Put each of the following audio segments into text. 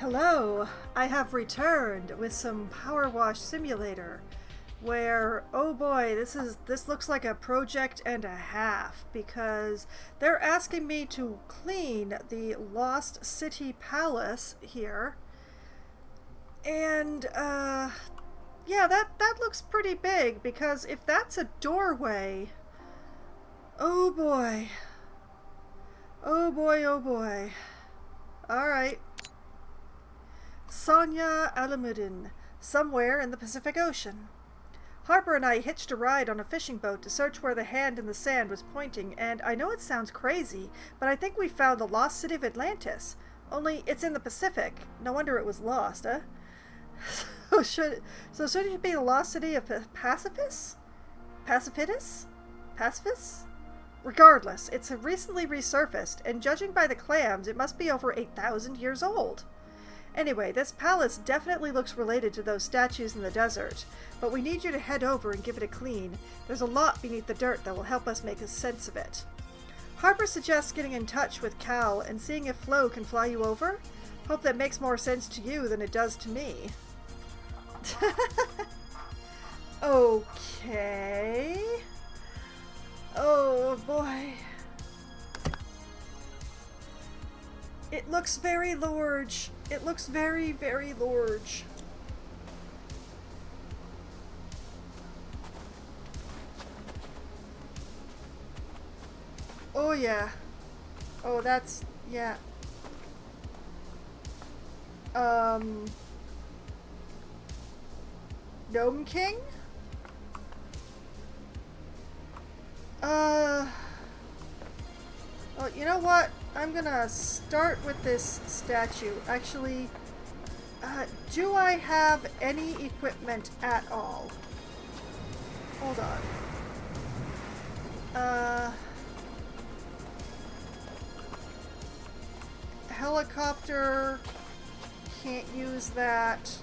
Hello, I have returned with some PowerWash Simulator, where, oh boy, this looks like a project and a half, because they're asking me to clean the Lost City Palace here, and yeah, that looks pretty big, because if that's a doorway, oh boy, oh boy, oh boy. Alright. Sonia Alamudin, somewhere in the Pacific Ocean. Harper and I hitched a ride on a fishing boat to search where the hand in the sand was pointing, and I know it sounds crazy, but I think we found the lost city of Atlantis. Only it's in the Pacific. No wonder it was lost, huh? Should it be the lost city of Pacifis? Pacifidus? Pacifis? Regardless, it's recently resurfaced, and judging by the clams, it must be over 8,000 years old. Anyway, this palace definitely looks related to those statues in the desert, but we need you to head over and give it a clean. There's a lot beneath the dirt that will help us make a sense of it. Harper suggests getting in touch with Cal and seeing if Flo can fly you over. Hope that makes more sense to you than it does to me. Okay. Oh boy. It looks very large. It looks very, very large. Oh yeah. Oh, that's, yeah. Gnome King? Well, you know what? I'm gonna start with this statue. Actually, do I have any equipment at all? Hold on. Helicopter. Can't use that.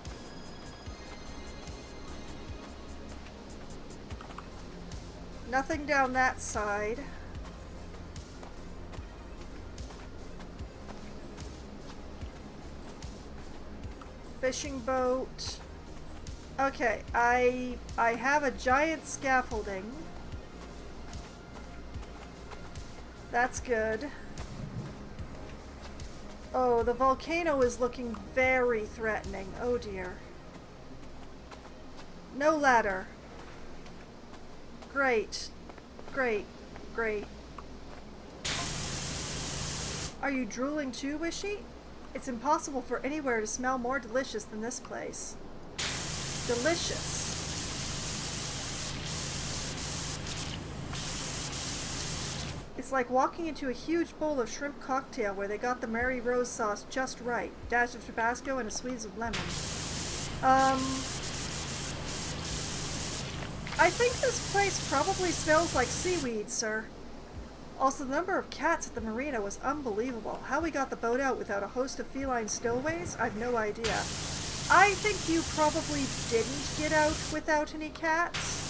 Nothing down that side. Fishing boat. Okay, I have a giant scaffolding. That's good. Oh, the volcano is looking very threatening. Oh dear. No ladder. Great. Great. Great. Are you drooling too, Wishy? It's impossible for anywhere to smell more delicious than this place. Delicious. It's like walking into a huge bowl of shrimp cocktail where they got the Mary Rose sauce just right. Dash of Tabasco and a squeeze of lemon. I think this place probably smells like seaweed, sir. Also, the number of cats at the marina was unbelievable. How we got the boat out without a host of feline stillways, I've no idea. I think you probably didn't get out without any cats.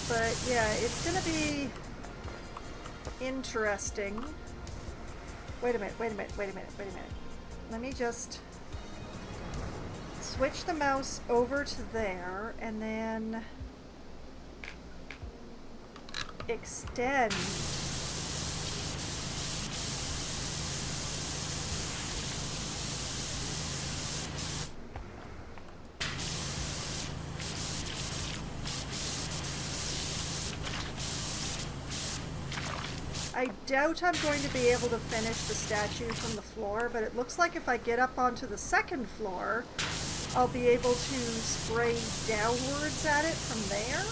But yeah, it's gonna be interesting. Wait a minute. Let me just switch the mouse over to there and then extend. I doubt I'm going to be able to finish the statue from the floor, but it looks like if I get up onto the second floor, I'll be able to spray downwards at it from there.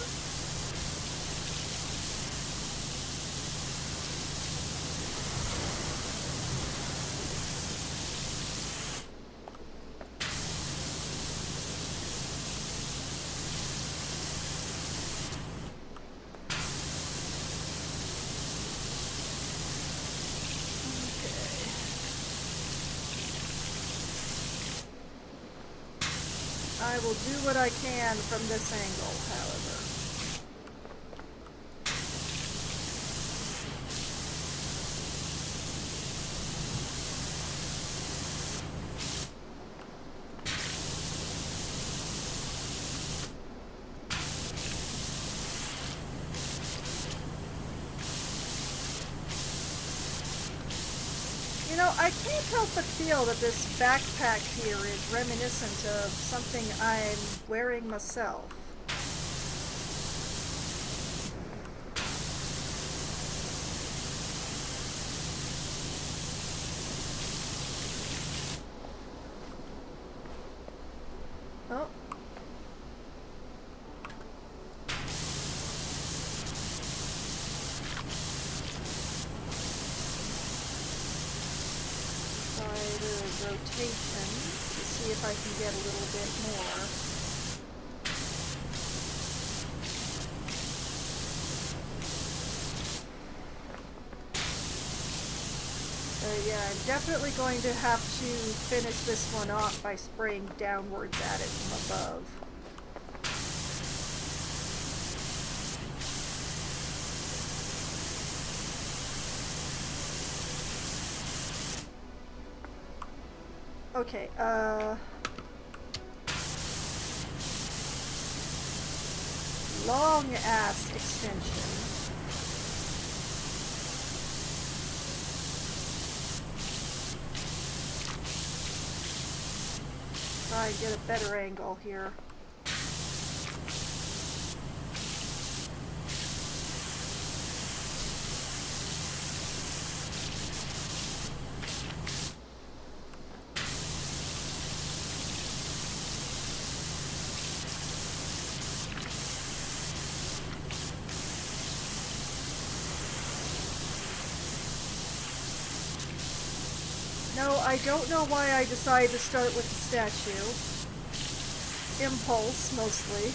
I will do what I can from this angle, however. You know, I can't help but feel that this backpack here is reminiscent of something I'm wearing myself. Oh. Rotation to see if I can get a little bit more. Yeah, I'm definitely going to have to finish this one off by spraying downwards at it from above. Okay, long ass extension. Try and get a better angle here. No, I don't know why I decided to start with the statue. Impulse, mostly.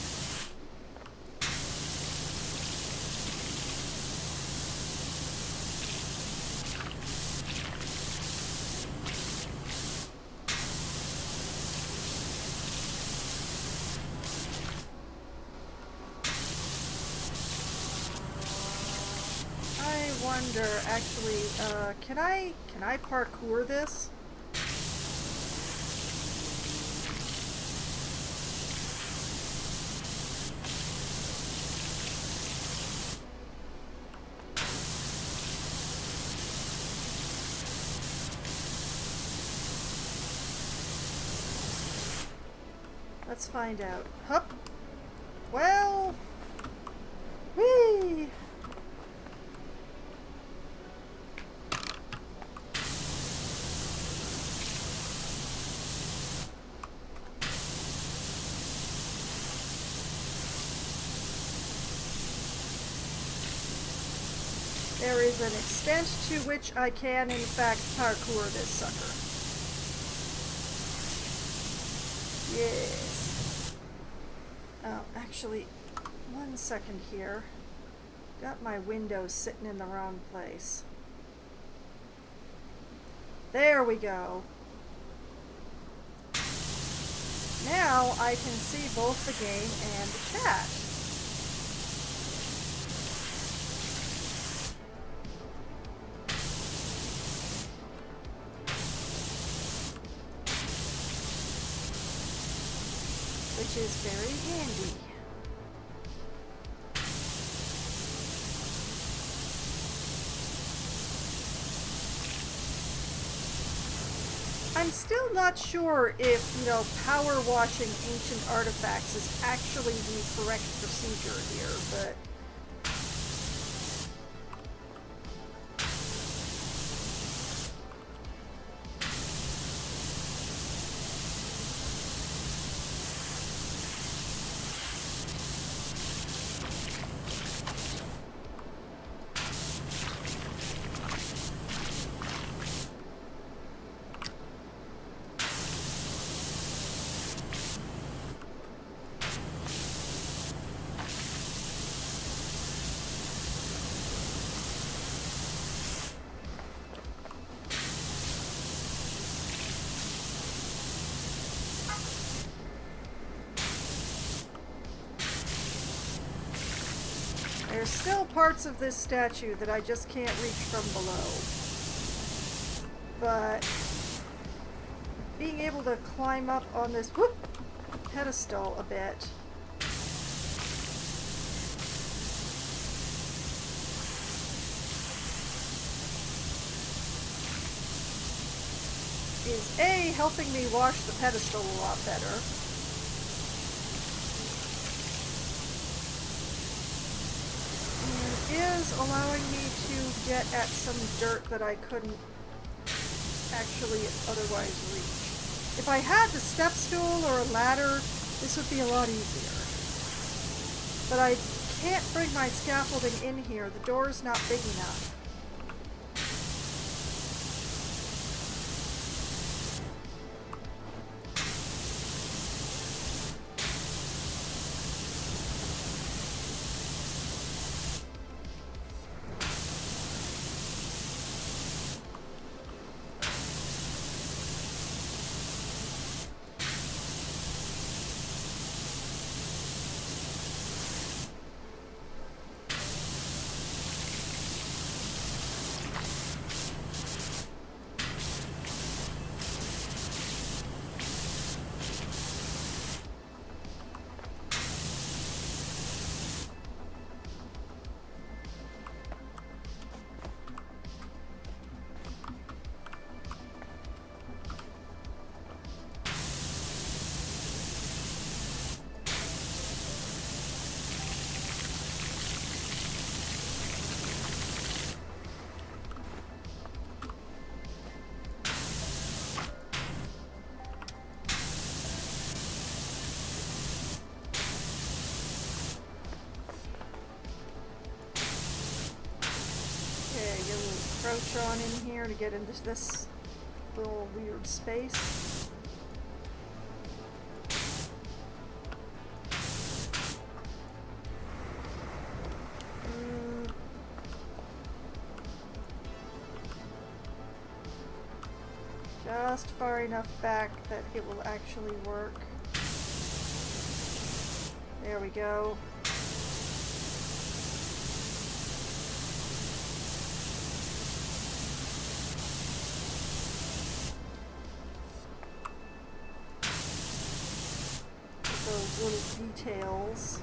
I wonder, actually, can I parkour this? Let's find out. Hup. Well. Whee! There is an extent to which I can, in fact, parkour this sucker. Yes. Oh, actually, 1 second here. Got my window sitting in the wrong place. There we go. Now I can see both the game and the chat. Which is very handy. I'm still not sure if, power washing ancient artifacts is actually the correct procedure here, but There's still parts of this statue that I just can't reach from below. But being able to climb up on this pedestal a bit is A, helping me wash the pedestal a lot better. And is allowing me to get at some dirt that I couldn't actually otherwise reach. If I had the step stool or a ladder, this would be a lot easier. But I can't bring my scaffolding in here. The door's not big enough. Crouch on in here to get into this little weird space. Just far enough back that it will actually work. There we go. Those little details.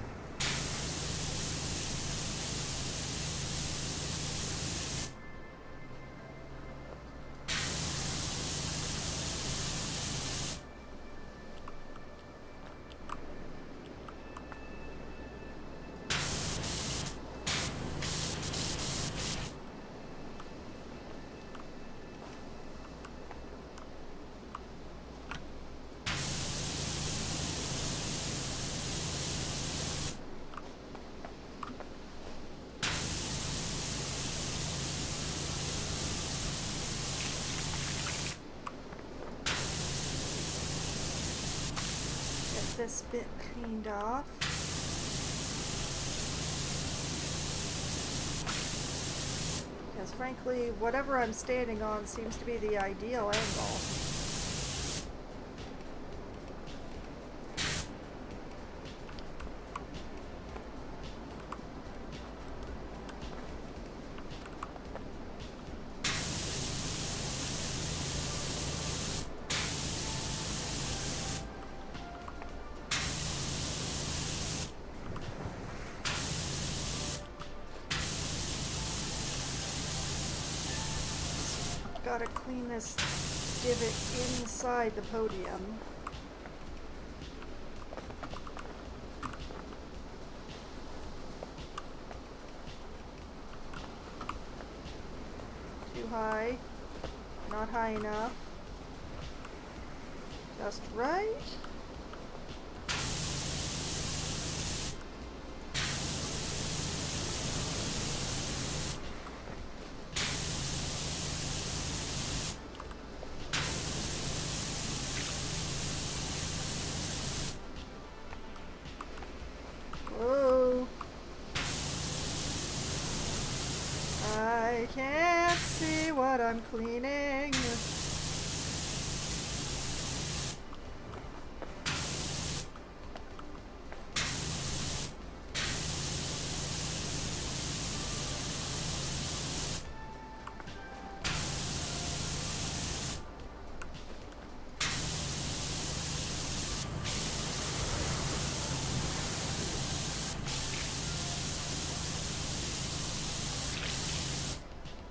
This bit cleaned off. Because frankly, whatever I'm standing on seems to be the ideal angle. Gotta clean this divot inside the podium. Too high. Not high enough. Just right. I can't see what I'm cleaning.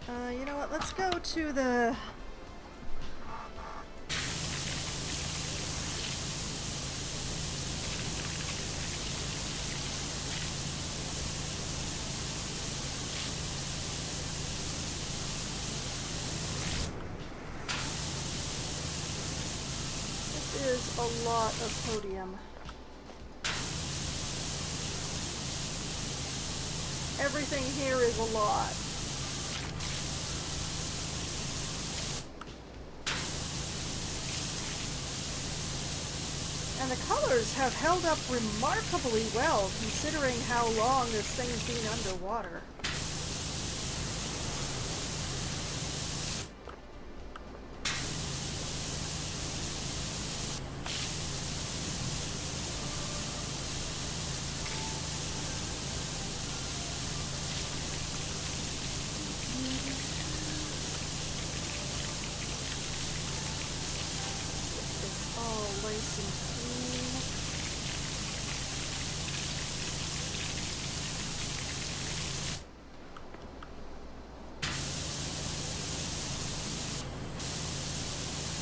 You know what? Let's go to the... This is a lot of podium. Everything here is a lot. And the colors have held up remarkably well considering how long this thing's been underwater. It's all nice and clean.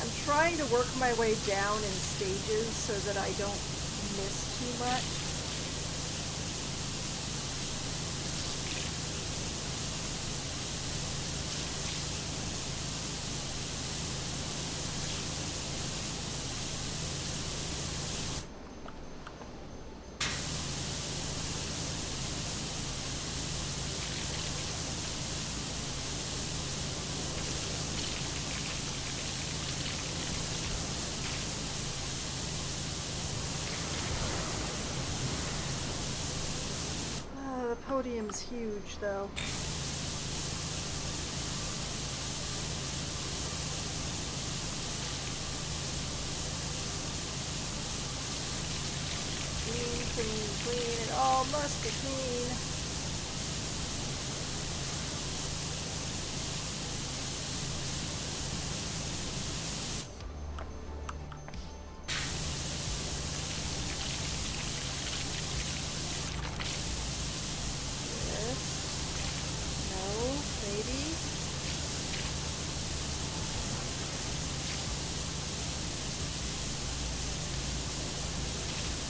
I'm trying to work my way down in stages so that I don't miss too much. The podium's huge, though. Clean, clean, clean. It all must be clean.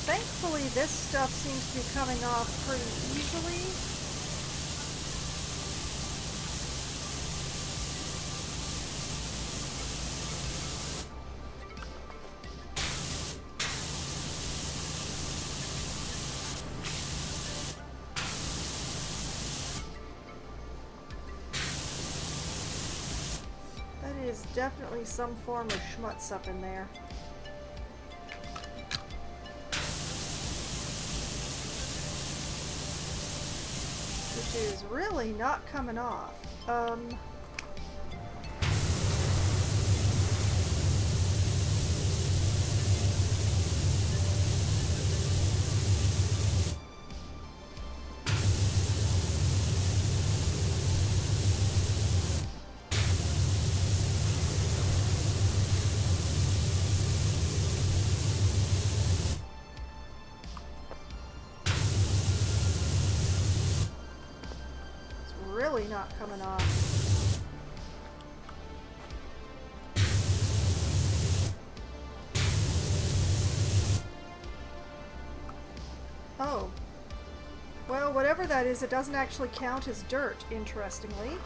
Thankfully, this stuff seems to be coming off pretty easily. That is definitely some form of schmutz up in there. Is really not coming off. Really not coming off. Oh. Well, whatever that is, it doesn't actually count as dirt, interestingly.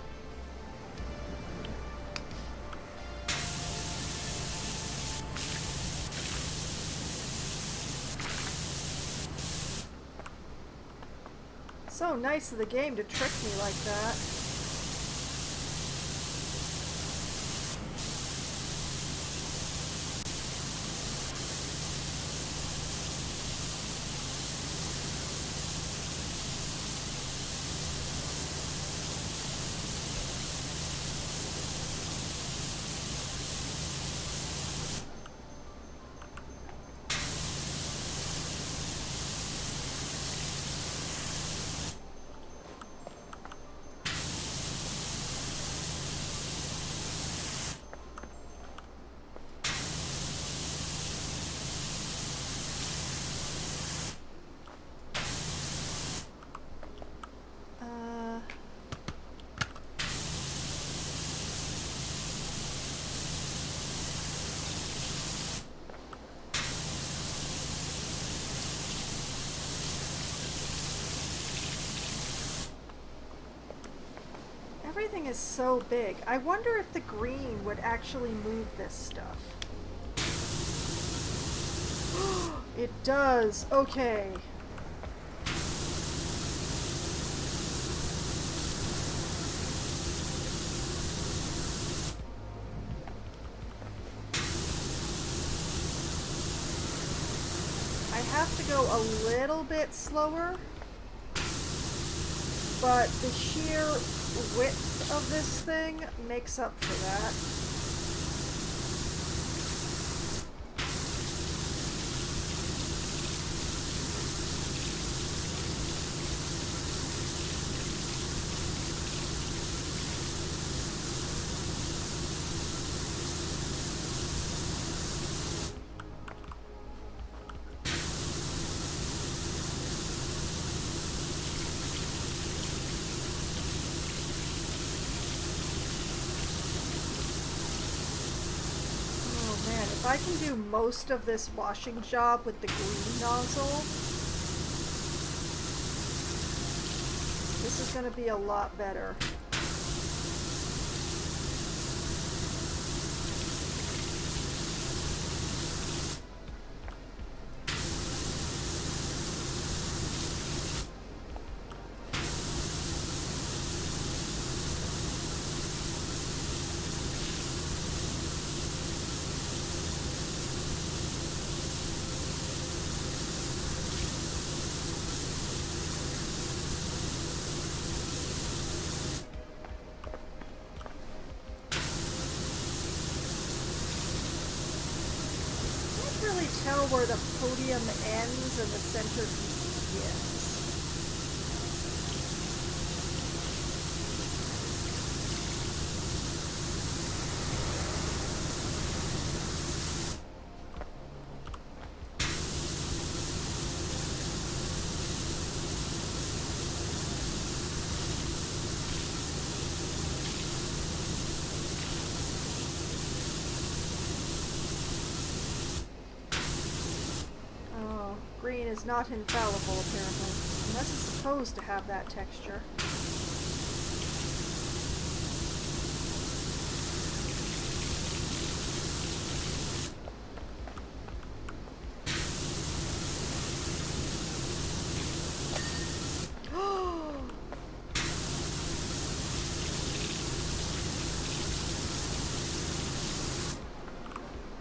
So nice of the game to trick me like that. everything is so big. I wonder if the green would actually move this stuff. It does. Okay. I have to go a little bit slower, but the sheer width of this thing makes up for that. If I can do most of this washing job with the green nozzle, this is going to be a lot better. Tell where the podium ends and the centerpiece begins. Green is not infallible, apparently, unless it's supposed to have that texture.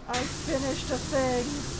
I finished a thing!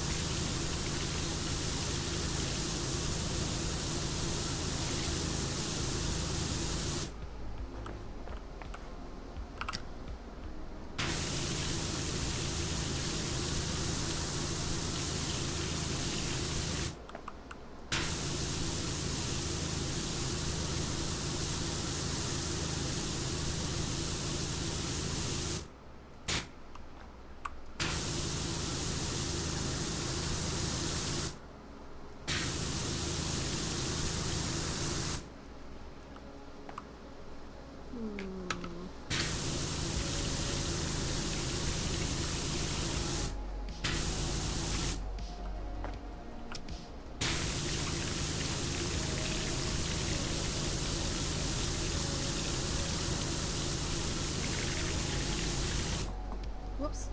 Whoops.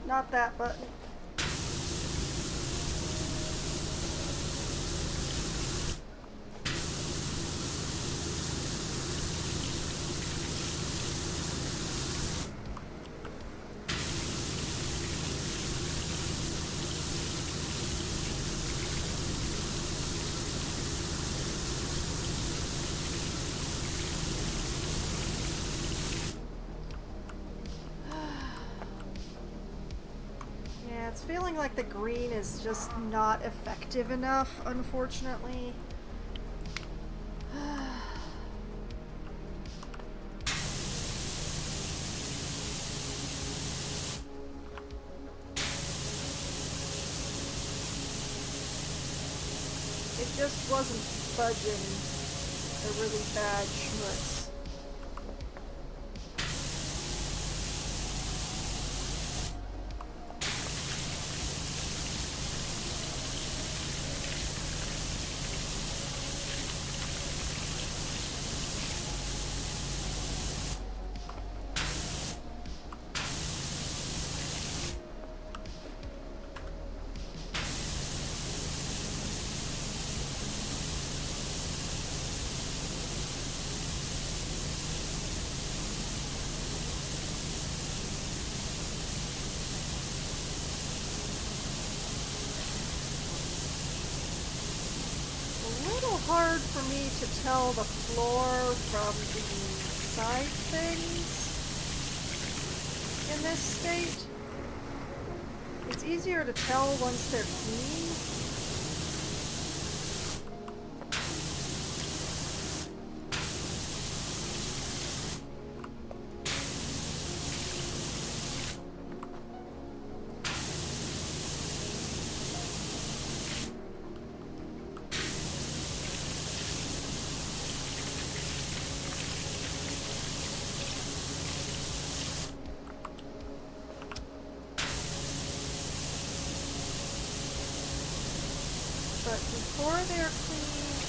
Not that button. It's feeling like the green is just not effective enough, unfortunately. It just wasn't budging a really bad schmutz. hard for me to tell the floor from the side things in this state. It's easier to tell once they're clean. But before they're clean,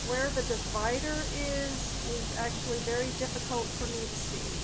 where the divider is actually very difficult for me to see.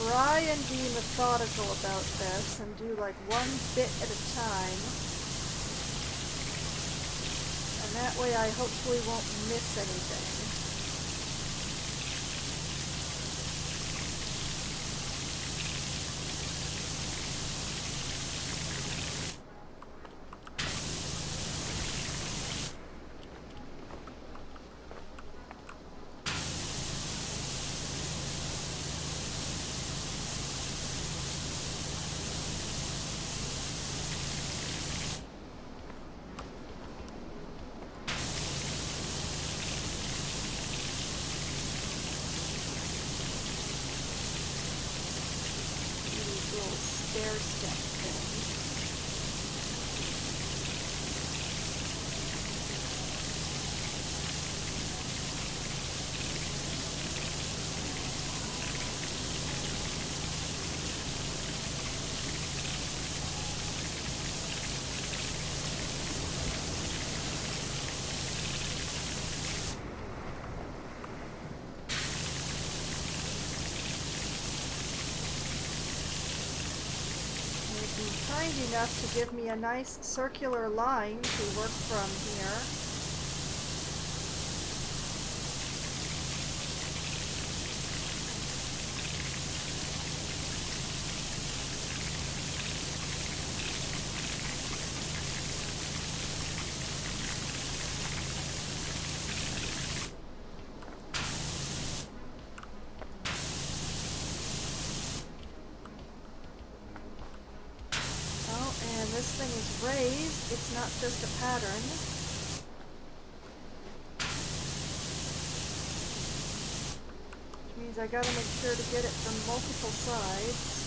Try and be methodical about this and do like one bit at a time. And that way I hopefully won't miss anything. Stair step thing. Kind enough to give me a nice circular line to work from here. This thing is raised, it's not just a pattern. Which means I gotta make sure to get it from multiple sides.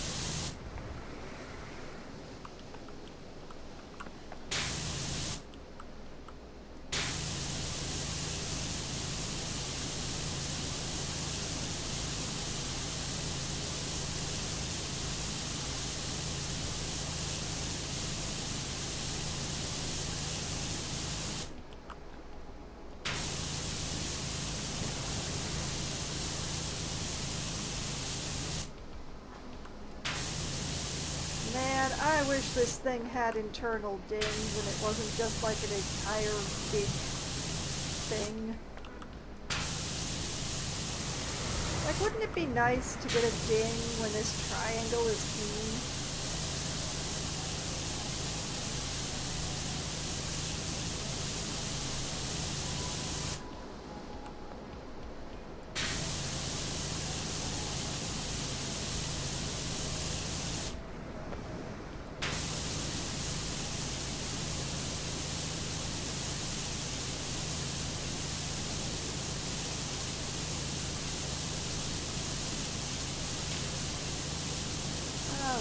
I wish this thing had internal dings and it wasn't just like an entire big thing. Like, wouldn't it be nice to get a ding when this triangle is clean?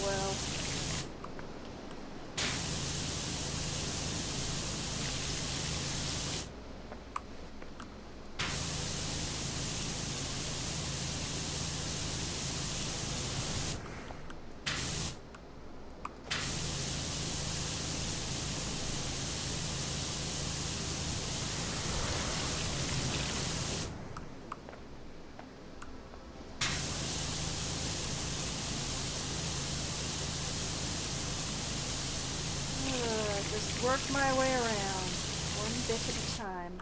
Well. work my way around, one bit at a time.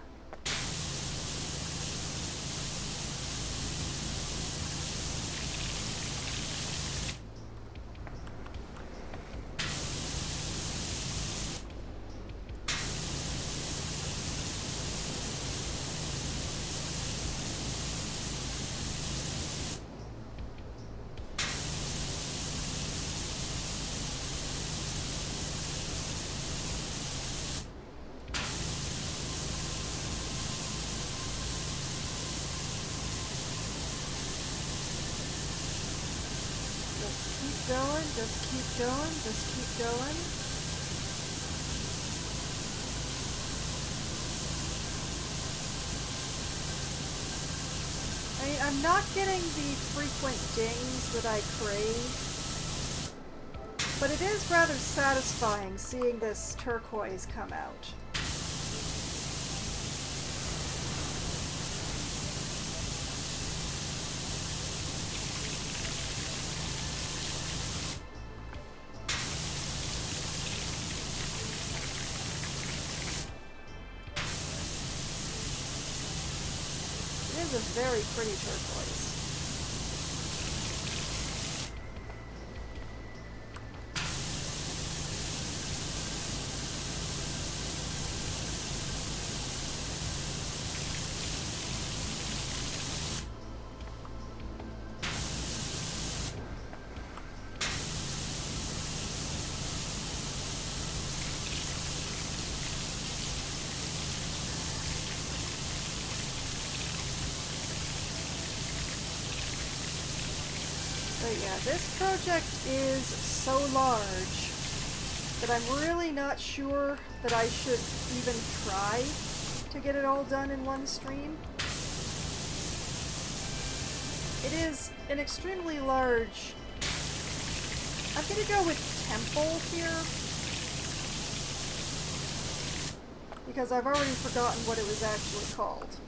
Just keep going, just keep going. I'm not getting the frequent dings that I crave, but it is rather satisfying seeing this turquoise come out. It is a very pretty turquoise. But yeah, this project is so large that I'm really not sure that I should even try to get it all done in one stream. It is an extremely large... I'm gonna go with temple here, because I've already forgotten what it was actually called.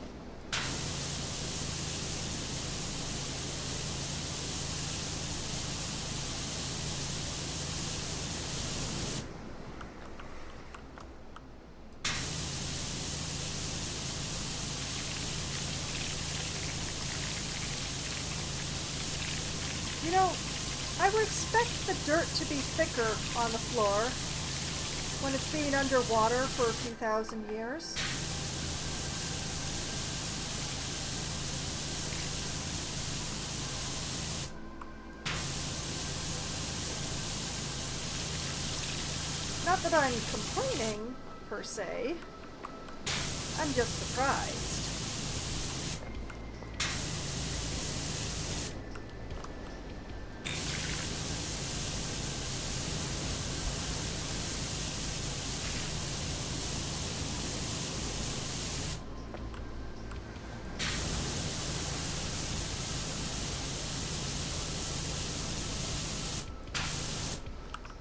You know, I would expect the dirt to be thicker on the floor when it's been underwater for a few thousand years. Not that I'm complaining, per se. I'm just surprised.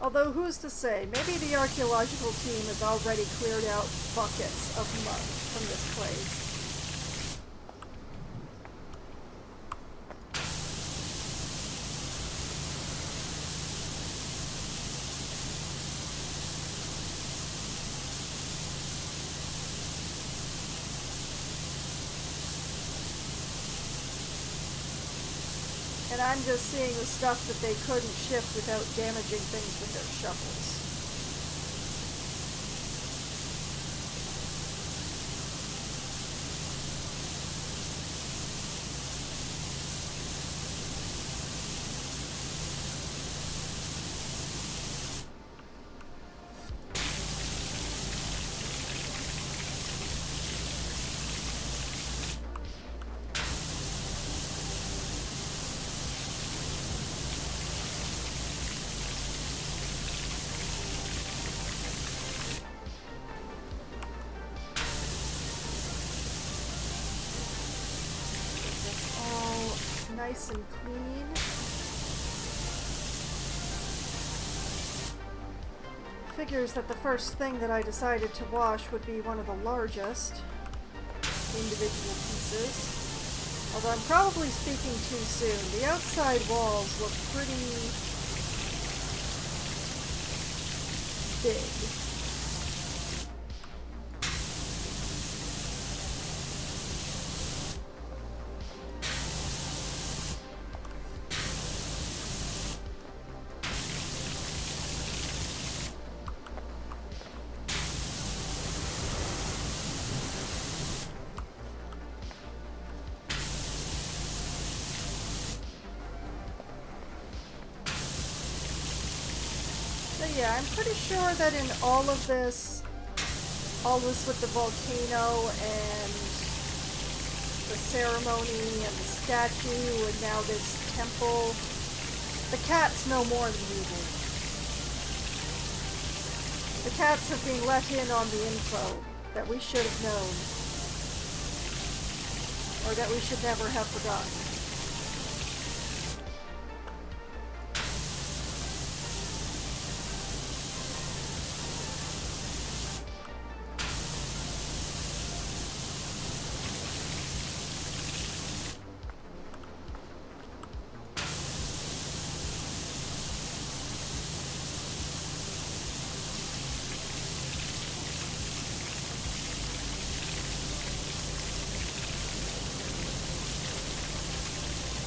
Although, who's to say? Maybe the archaeological team has already cleared out buckets of mud from this place. And I'm just seeing the stuff that they couldn't shift without damaging things with their shovels. Nice and clean. Figures that the first thing that I decided to wash would be one of the largest individual pieces. Although I'm probably speaking too soon. The outside walls look pretty big. Yeah, I'm pretty sure that in all this with the volcano and the ceremony and the statue and now this temple, the cats know more than we do. The cats have been let in on the info that we should have known, or that we should never have forgotten.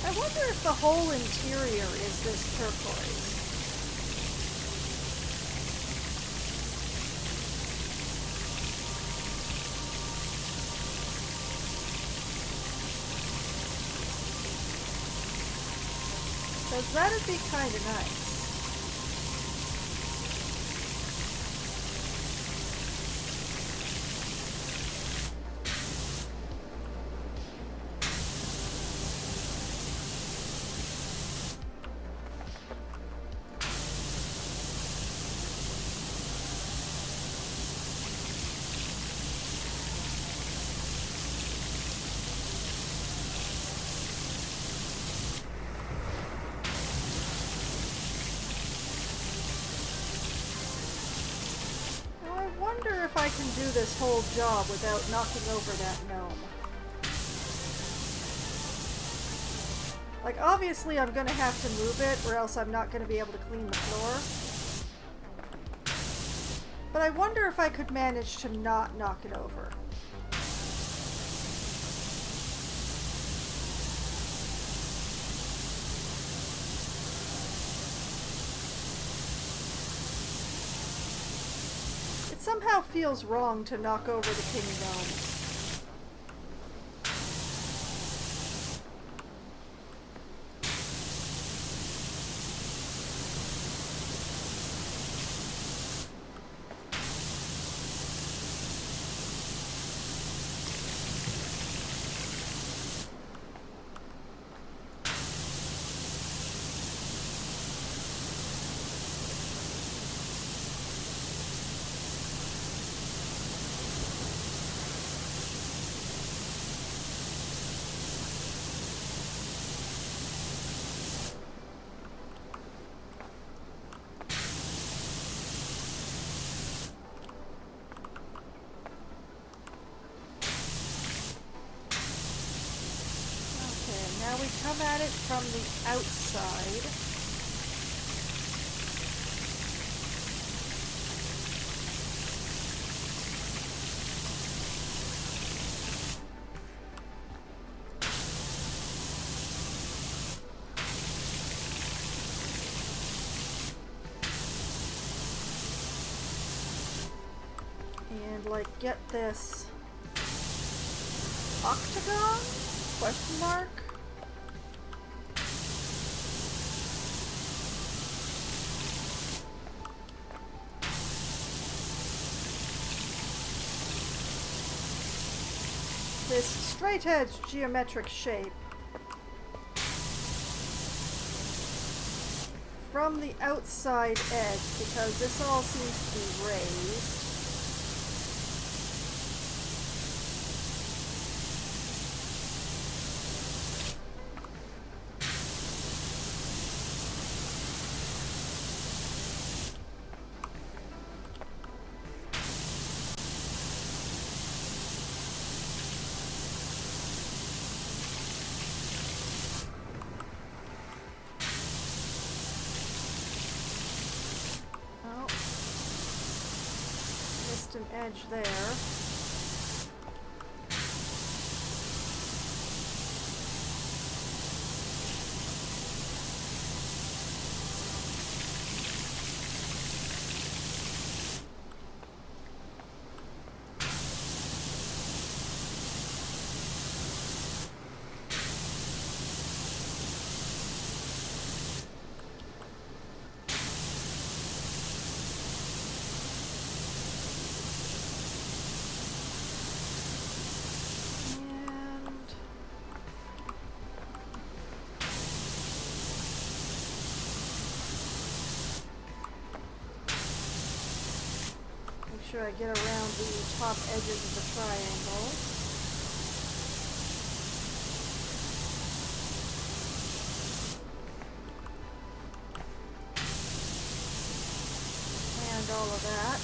I wonder if the whole interior is this turquoise. Because that'd be kind of nice. If I can do this whole job without knocking over that gnome. Like, obviously I'm gonna have to move it or else I'm not gonna be able to clean the floor. But I wonder if I could manage to not knock it over. Somehow feels wrong to knock over the king gnome. Now we come at it from the outside. And like get this octagon? Question mark? This straight edge geometric shape from the outside edge, because this all seems to be raised. An edge there. sure I get around the top edges of the triangle. And all of that.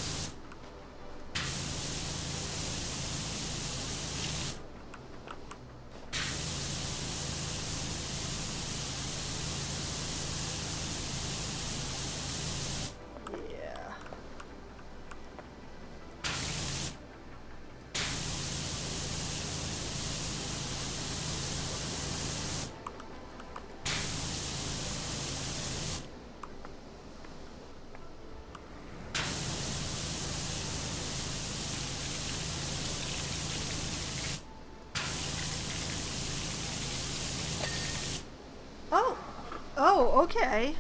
Oh, okay.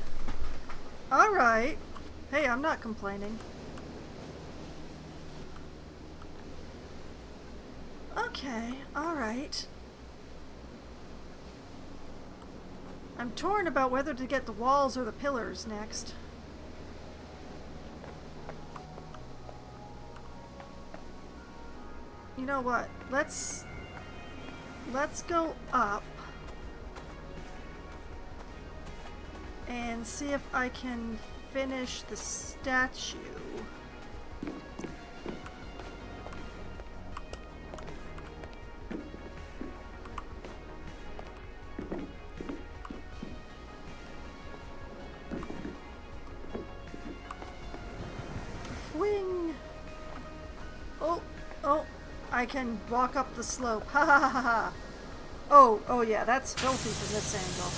Alright. Hey, I'm not complaining. Okay, alright. I'm torn about whether to get the walls or the pillars next. You know what? Let's go up and see if I can finish the statue. Swing! Oh, I can walk up the slope. Ha ha ha ha! Oh yeah, that's filthy from this angle.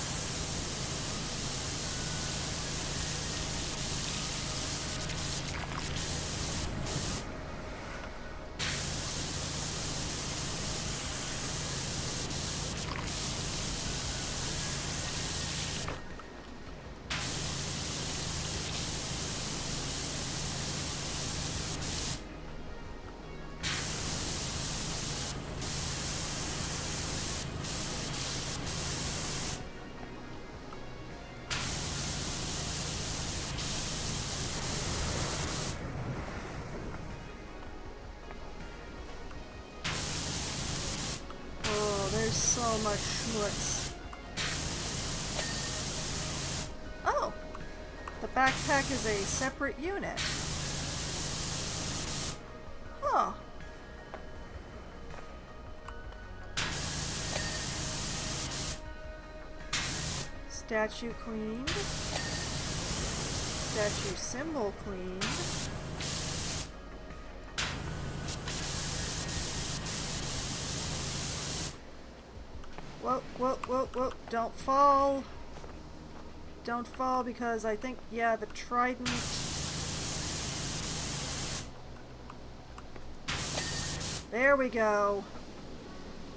So much schmutz. Oh! The backpack is a separate unit. Huh. Statue cleaned. Statue symbol cleaned. Whoa. Don't fall. Don't fall because I think, yeah, the trident. There we go.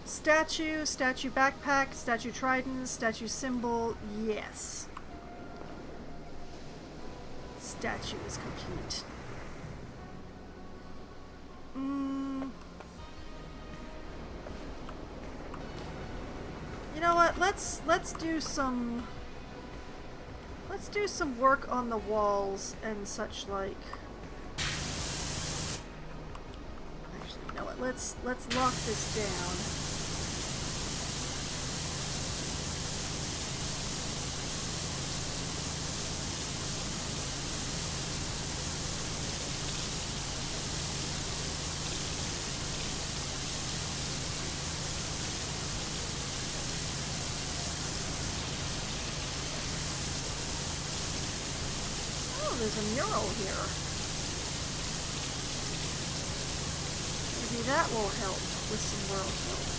Statue backpack, statue trident, statue symbol, yes. Statue is complete. You know what? Let's do some work on the walls and such like. Actually, you know what? Let's lock this down. There's a mural here. Maybe that will help with some world building.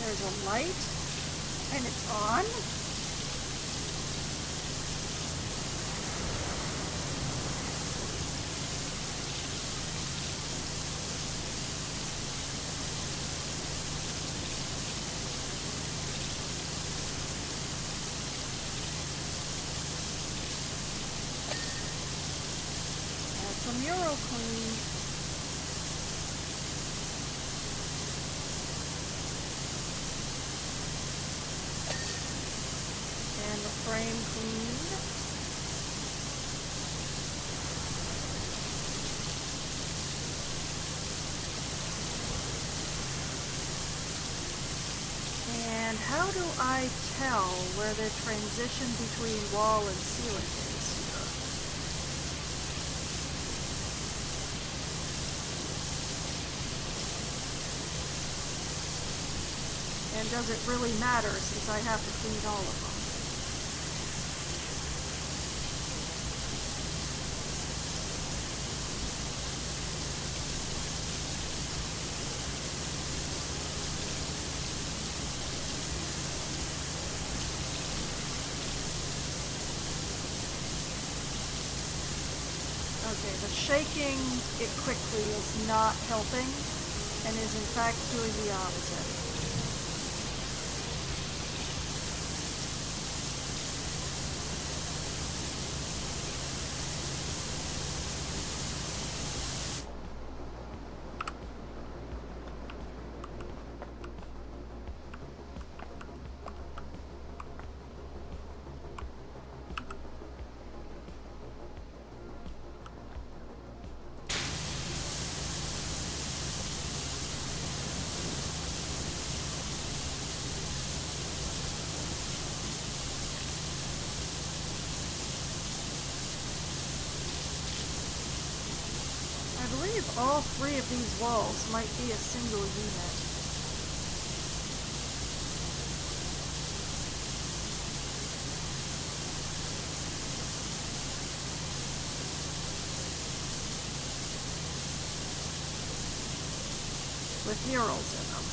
There's a light, and it's on. Mural clean. frame clean. And how do I tell where the transition between wall and ceiling is here? And does it really matter since I have to clean all of them? Okay, the shaking it quickly is not helping and is in fact doing the opposite. I believe all three of these walls might be a single unit. With murals in them.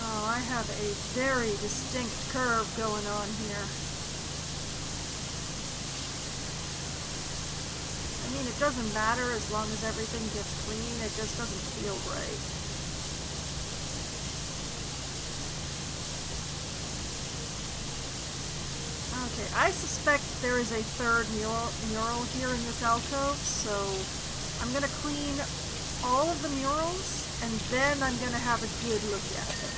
Oh, I have a very distinct curve going on here. I mean, it doesn't matter as long as everything gets clean, it just doesn't feel right. Okay, I suspect there is a third mural here in this alcove, so I'm going to clean all of the murals, and then I'm going to have a good look at them.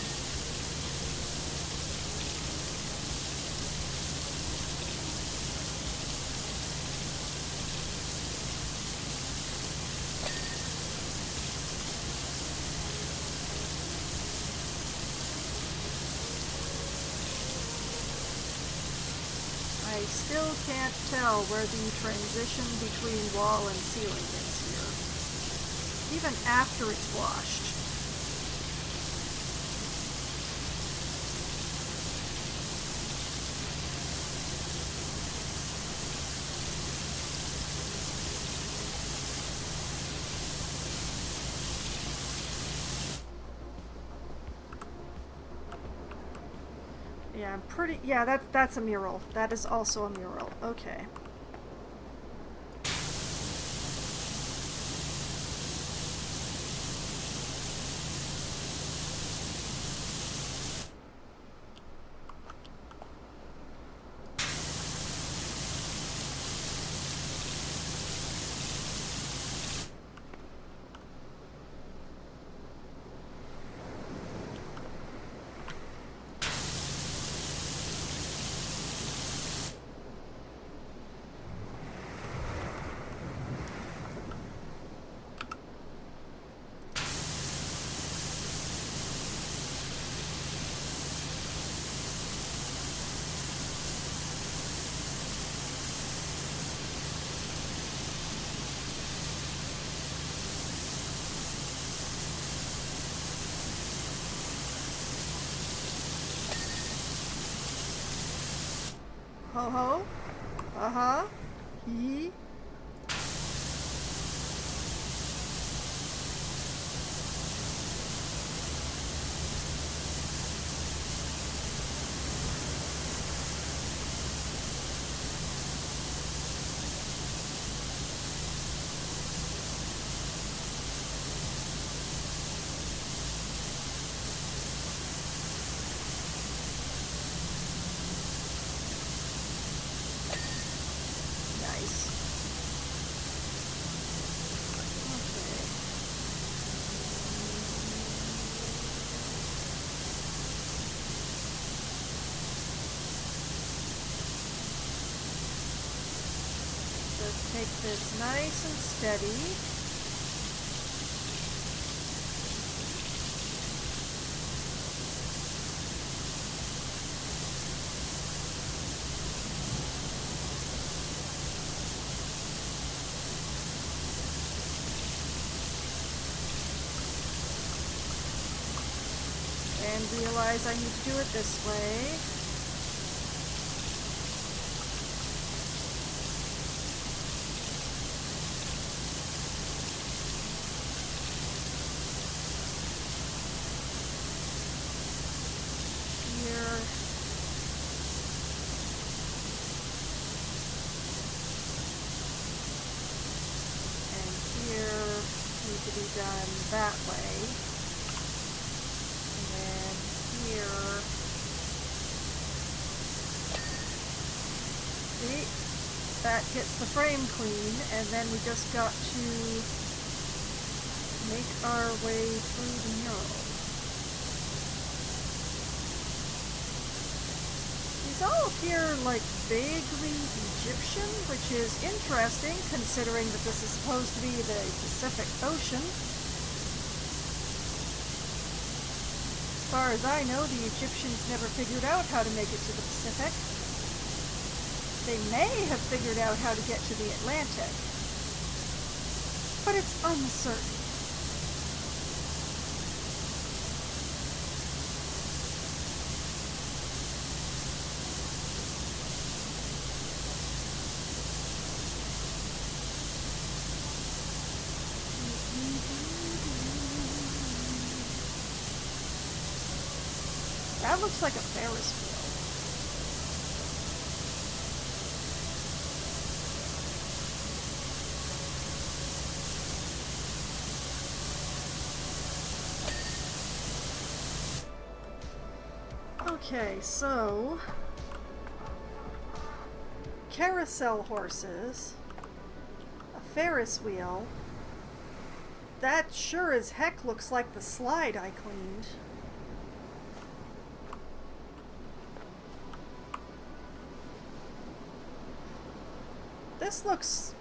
I still can't tell where the transition between wall and ceiling is here, even after it's washed. Yeah, I'm pretty... Yeah, that's a mural. That is also a mural. Okay. Ho ho. Uh-huh. Hee. Just take this nice and steady. And realize I need to do it this way. Here. And here need to be done that way. Here. See? That gets the frame clean, and then we just got to make our way through the mural. These all appear like vaguely Egyptian, which is interesting considering that this is supposed to be the Pacific Ocean. As far as I know, the Egyptians never figured out how to make it to the Pacific. They may have figured out how to get to the Atlantic, but it's uncertain. That looks like a Ferris wheel. Okay, so carousel horses, a Ferris wheel. That sure as heck looks like the slide I cleaned. This looks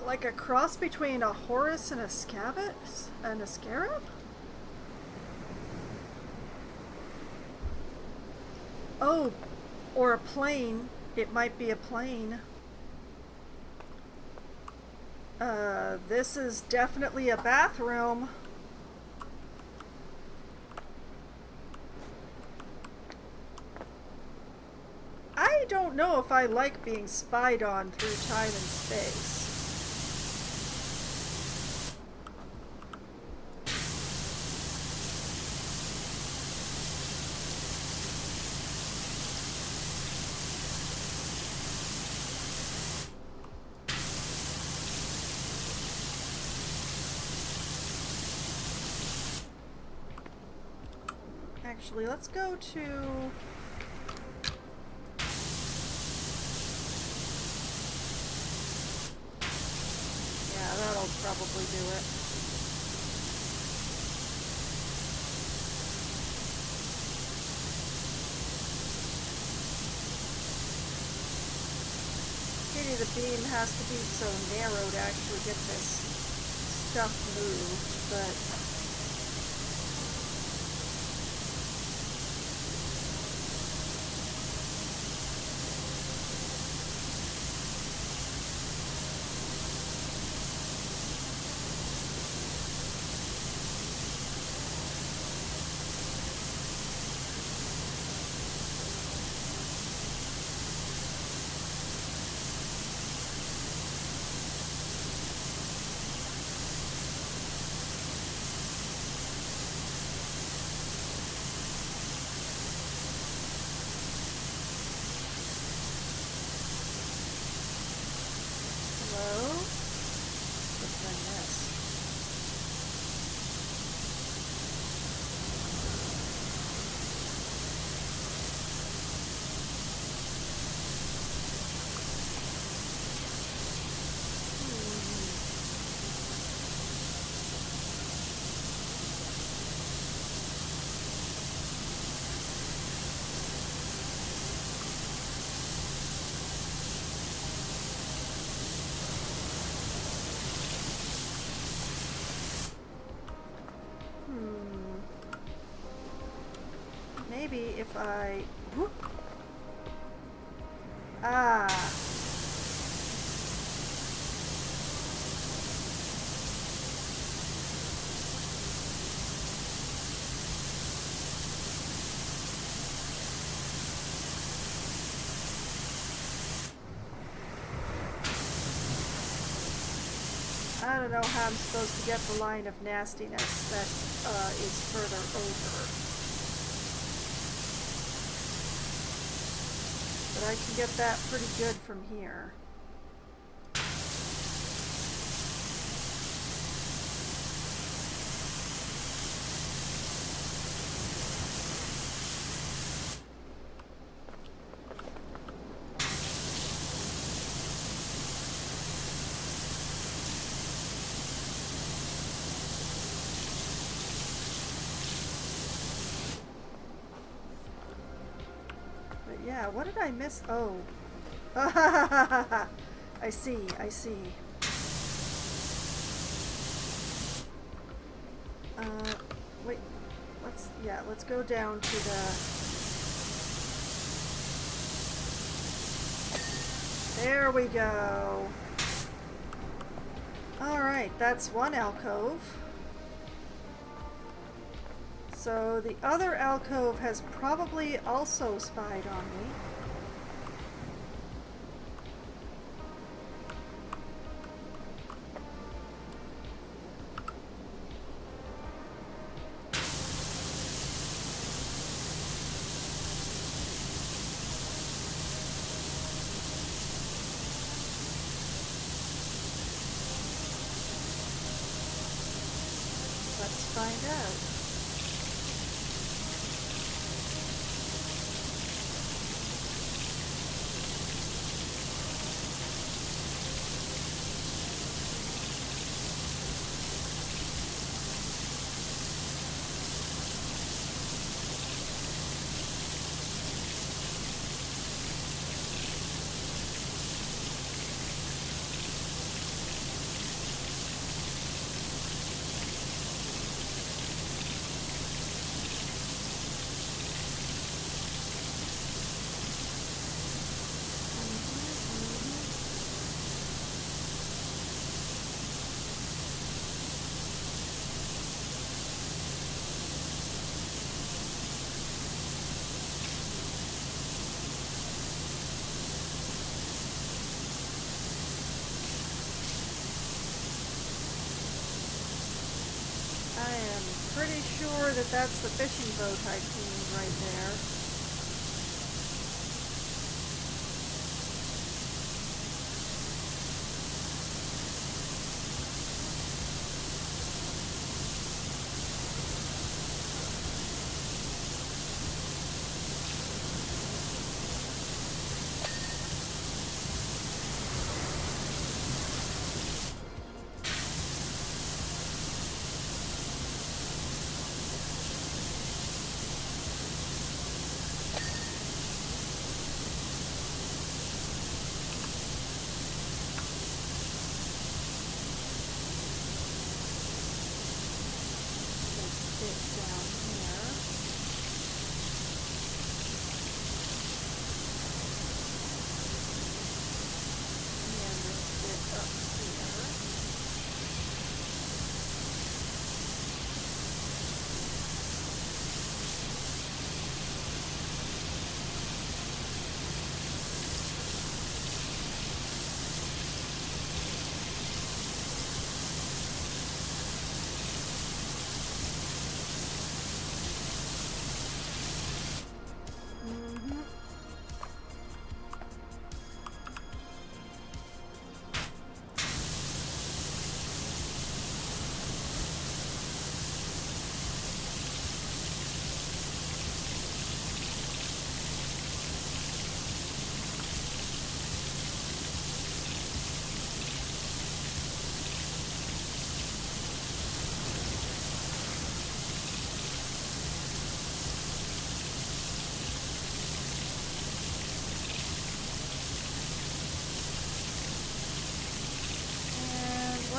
like a cross between a horse and a scarab? Oh, or a plane. It might be a plane. This is definitely a bathroom. I don't know if I like being spied on through time and space. Actually, let's go to... that'll probably do it. Maybe the beam has to be so narrow to actually get this stuff moved, but... maybe if I... Whoop. Ah. I don't know how I'm supposed to get the line of nastiness that is further over. But I can get that pretty good from here. Yeah, what did I miss? Oh. I see, I see. Wait. Let's go down to the... There we go. Alright, that's one alcove. So the other alcove has probably also spied on me. Let's find out. I am pretty sure that that's the fishing boat I cleaned right there.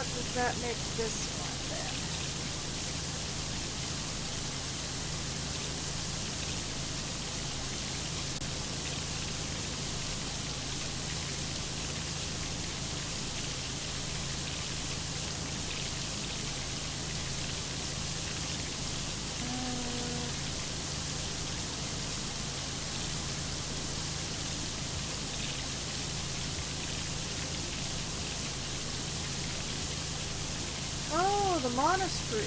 Does that make this one then? the monastery.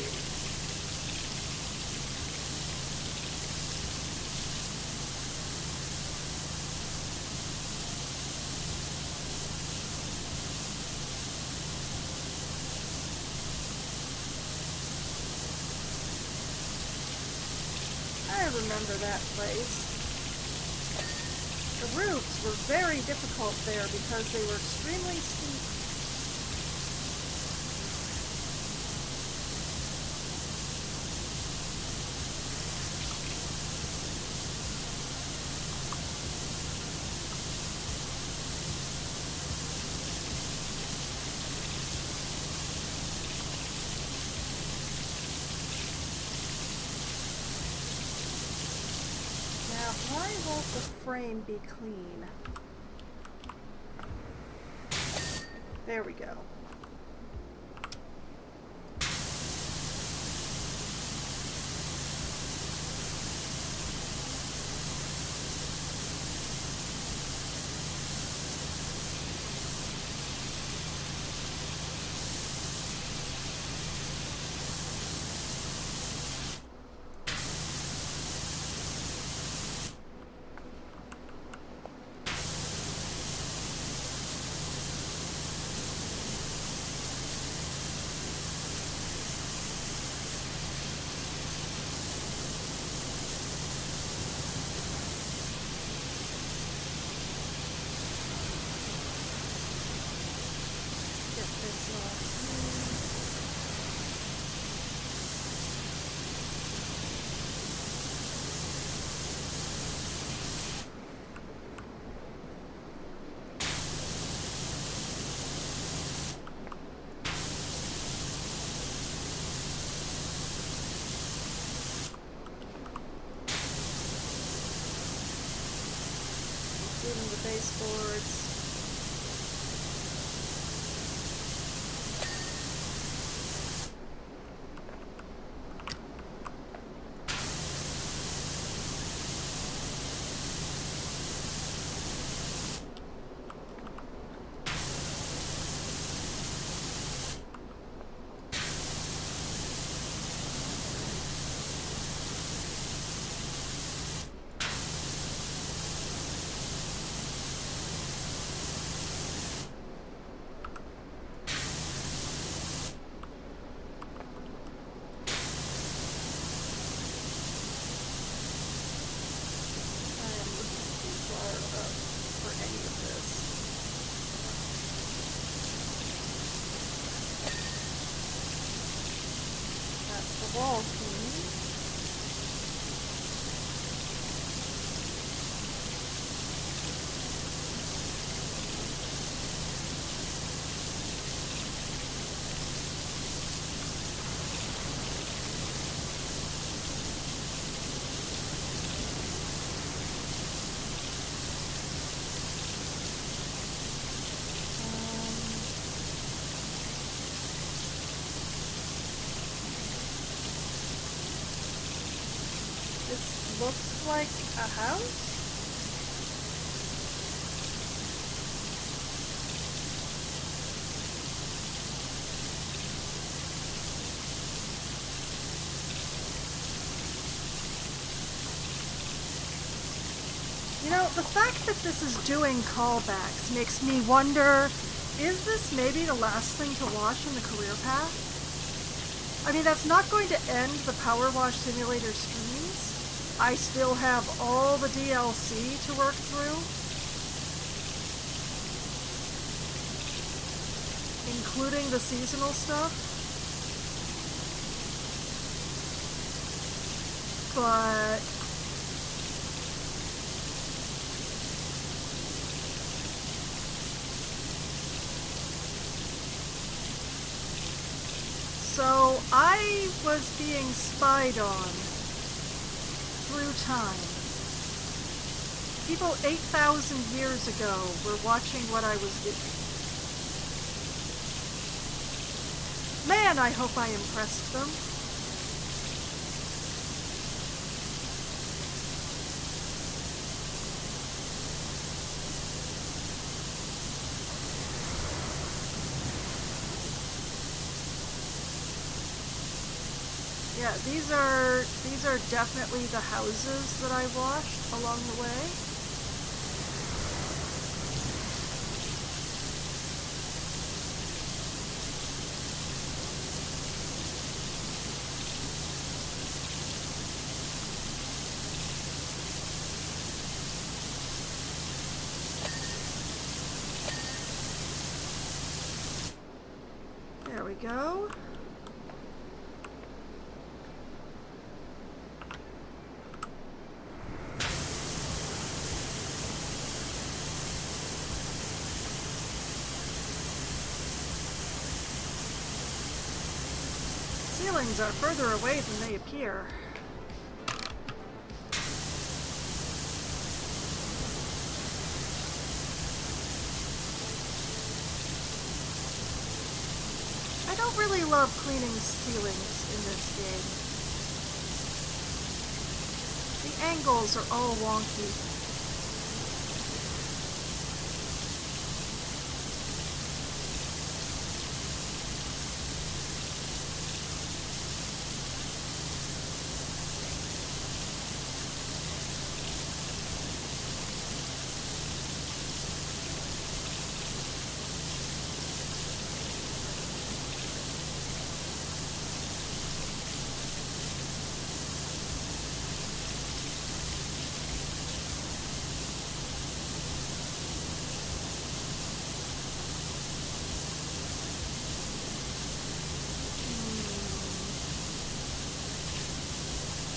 I remember that place. The roofs were very difficult there because they were extremely steep. Why won't the frame be clean? There we go. Including the baseboards. Wall clean. This looks like a house? You know, the fact that this is doing callbacks makes me wonder, is this maybe the last thing to watch in the career path? I mean, that's not going to end the PowerWash Simulator streams. I still have all the DLC to work through, including the seasonal stuff. But so I was being spied on through time. People 8,000 years ago were watching what I was doing. Man, I hope I impressed them. Yeah, these are definitely the houses that I washed along the way. There we go. Ceilings are further away than they appear. I don't really love cleaning ceilings in this game. The angles are all wonky.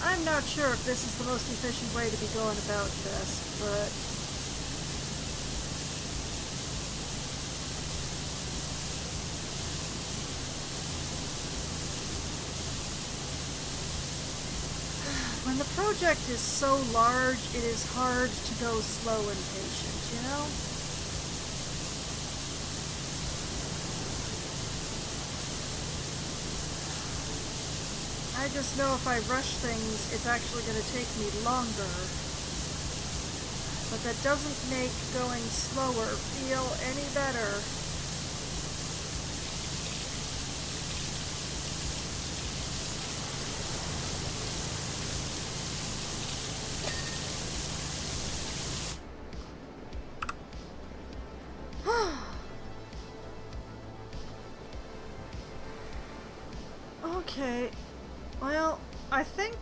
I'm not sure if this is the most efficient way to be going about this, but when the project is so large, it is hard to go slow and patient, you know? I just know if I rush things, it's actually going to take me longer. But that doesn't make going slower feel any better. Okay. Well, I think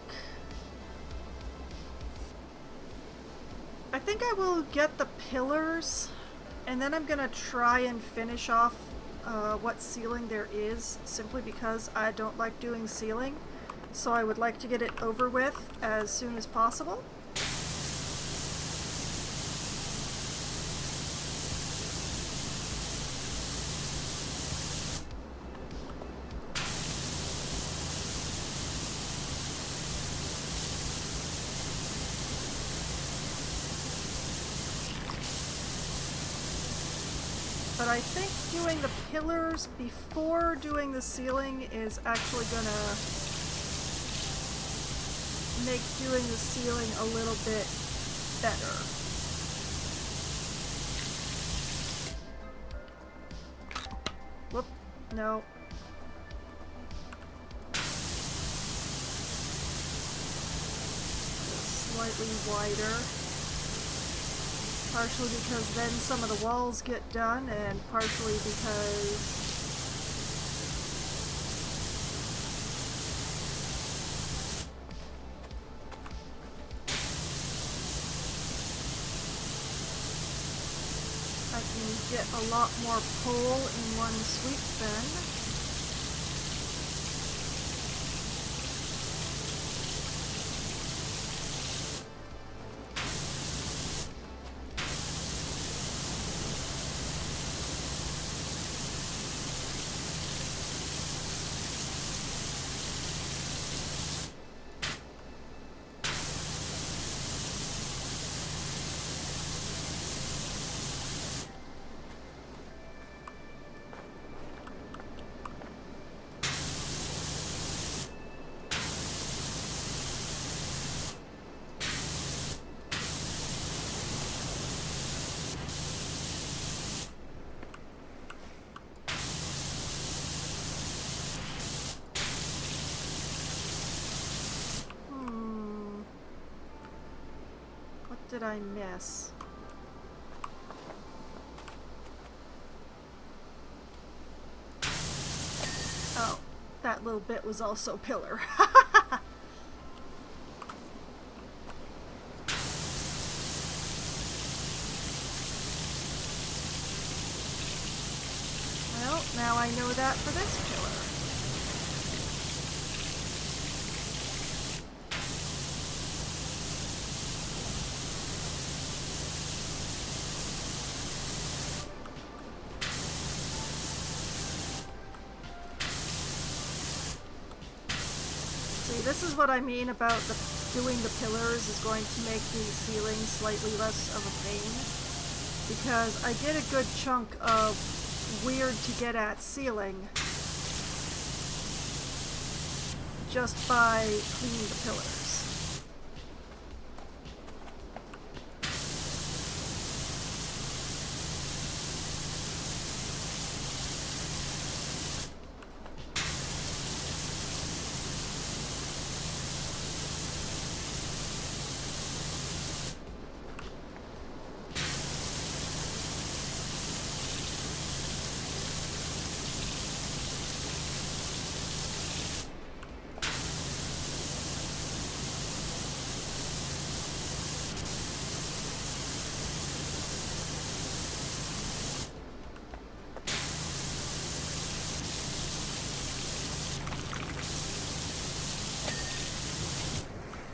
I will get the pillars, and then I'm gonna try and finish off what ceiling there is, simply because I don't like doing ceiling, so I would like to get it over with as soon as possible. But I think doing the pillars before doing the ceiling is actually gonna make doing the ceiling a little bit better. Whoop, no. Slightly wider. Partially because then some of the walls get done, and partially because I can get a lot more pull in one sweep then. did I miss? Oh, that little bit was also pillar. Well, now I know that for this pillar. See, this is what I mean about doing the pillars is going to make the ceiling slightly less of a pain, because I get a good chunk of weird to get at ceiling just by cleaning the pillars.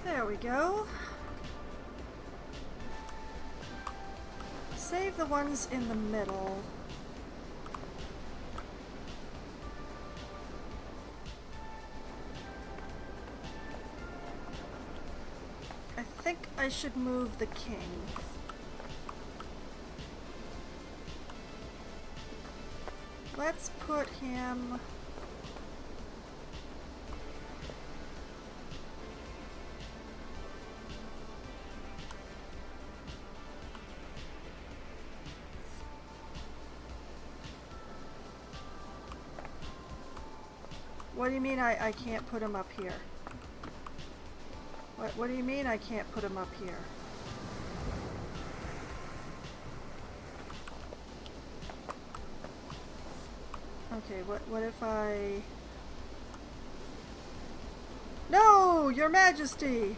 There we go. Save the ones in the middle. I think I should move the king. Let's put him... What do you mean I can't put him up here? What do you mean I can't put him up here? Okay, what if I... No, Your Majesty!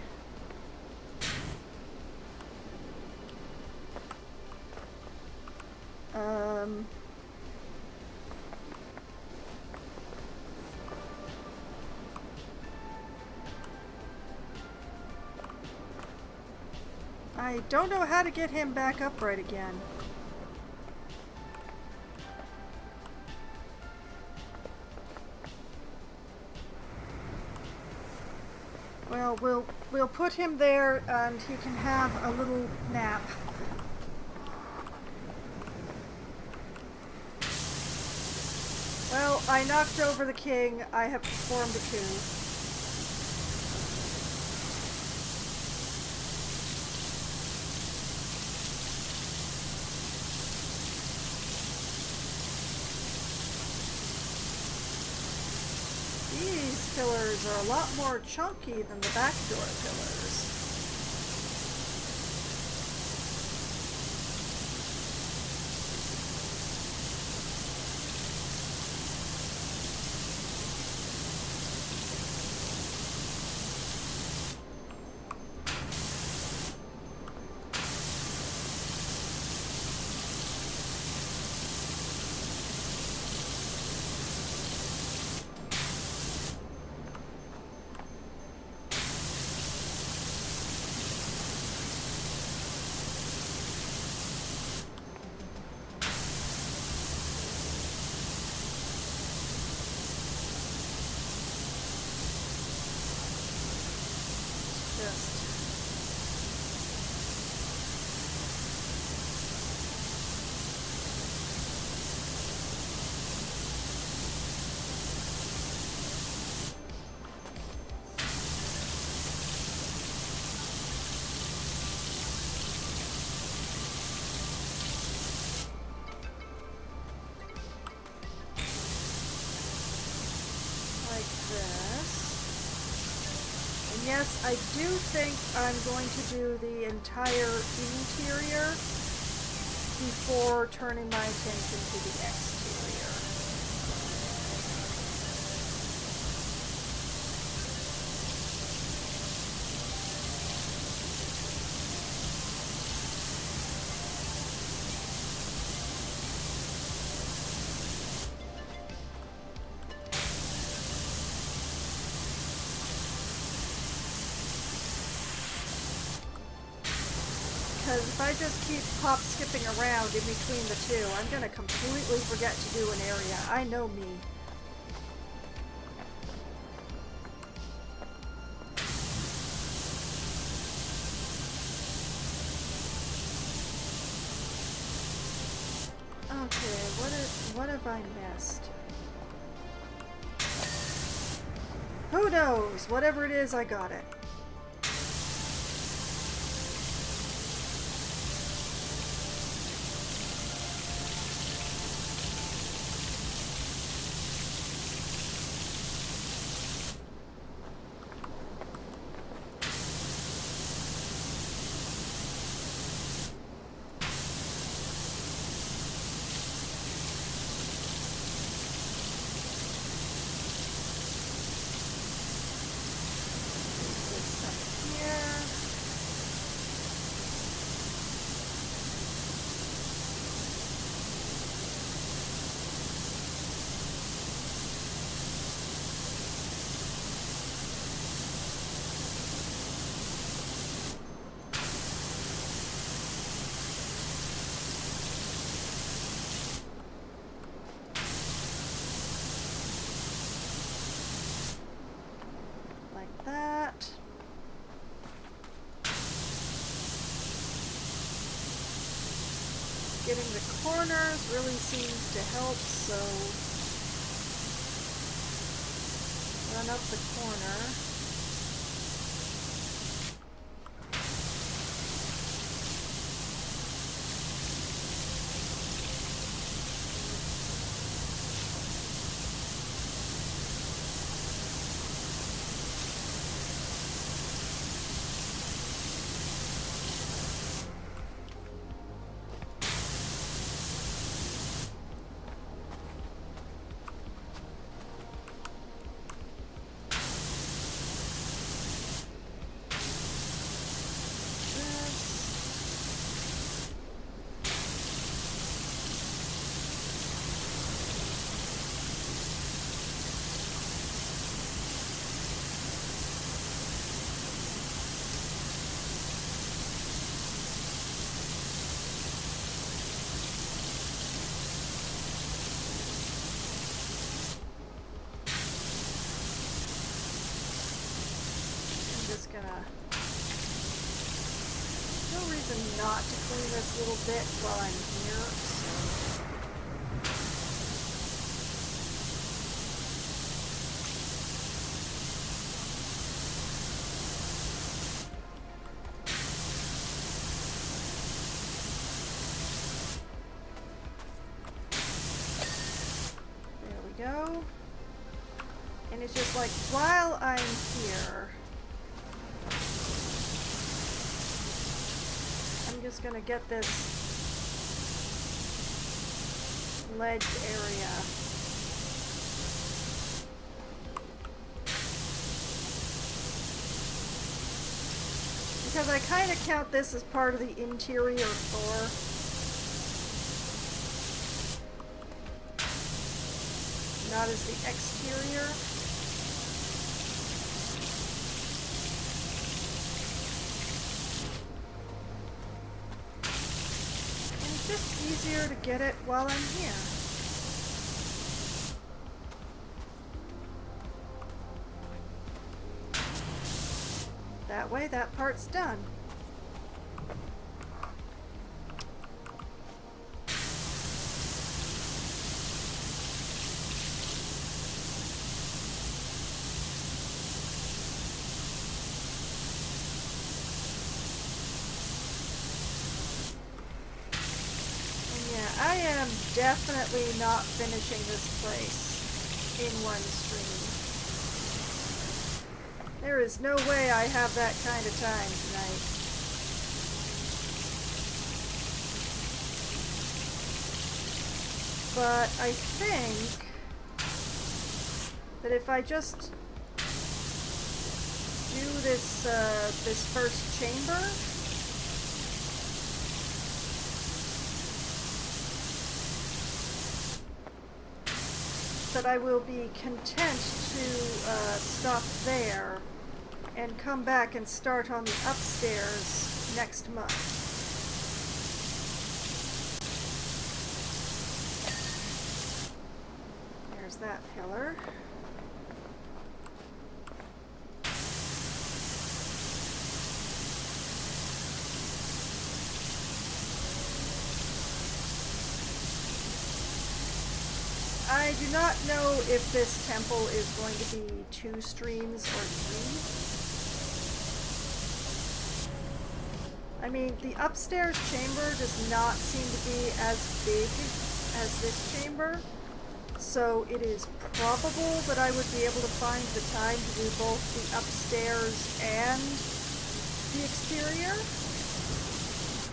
I don't know how to get him back upright again. Well, we'll put him there and he can have a little nap. Well, I knocked over the king. I have performed a coup. These pillars are a lot more chunky than the back door pillars. yes, I do think I'm going to do the entire interior before turning my attention to the exterior. Because if I just keep skipping around in between the two, I'm going to completely forget to do an area. I know me. Okay, what have I missed? Who knows? Whatever it is, I got it. That. Getting the corners really seems to help, so run up the corner. No reason not to clean this little bit while I'm here, so. There we go. And it's just like, while I'm here, I'm just gonna get this ledge area. Because I kind of count this as part of the interior floor. Not as the exterior. Just easier to get it while I'm here. That way, that part's done. I am definitely not finishing this place in one stream. There is no way I have that kind of time tonight. But I think that if I just do this, this first chamber, that I will be content to stop there and come back and start on the upstairs next month. There's that pillar. I do not know if this temple is going to be 2 streams or 3. I mean, the upstairs chamber does not seem to be as big as this chamber, so it is probable that I would be able to find the time to do both the upstairs and the exterior.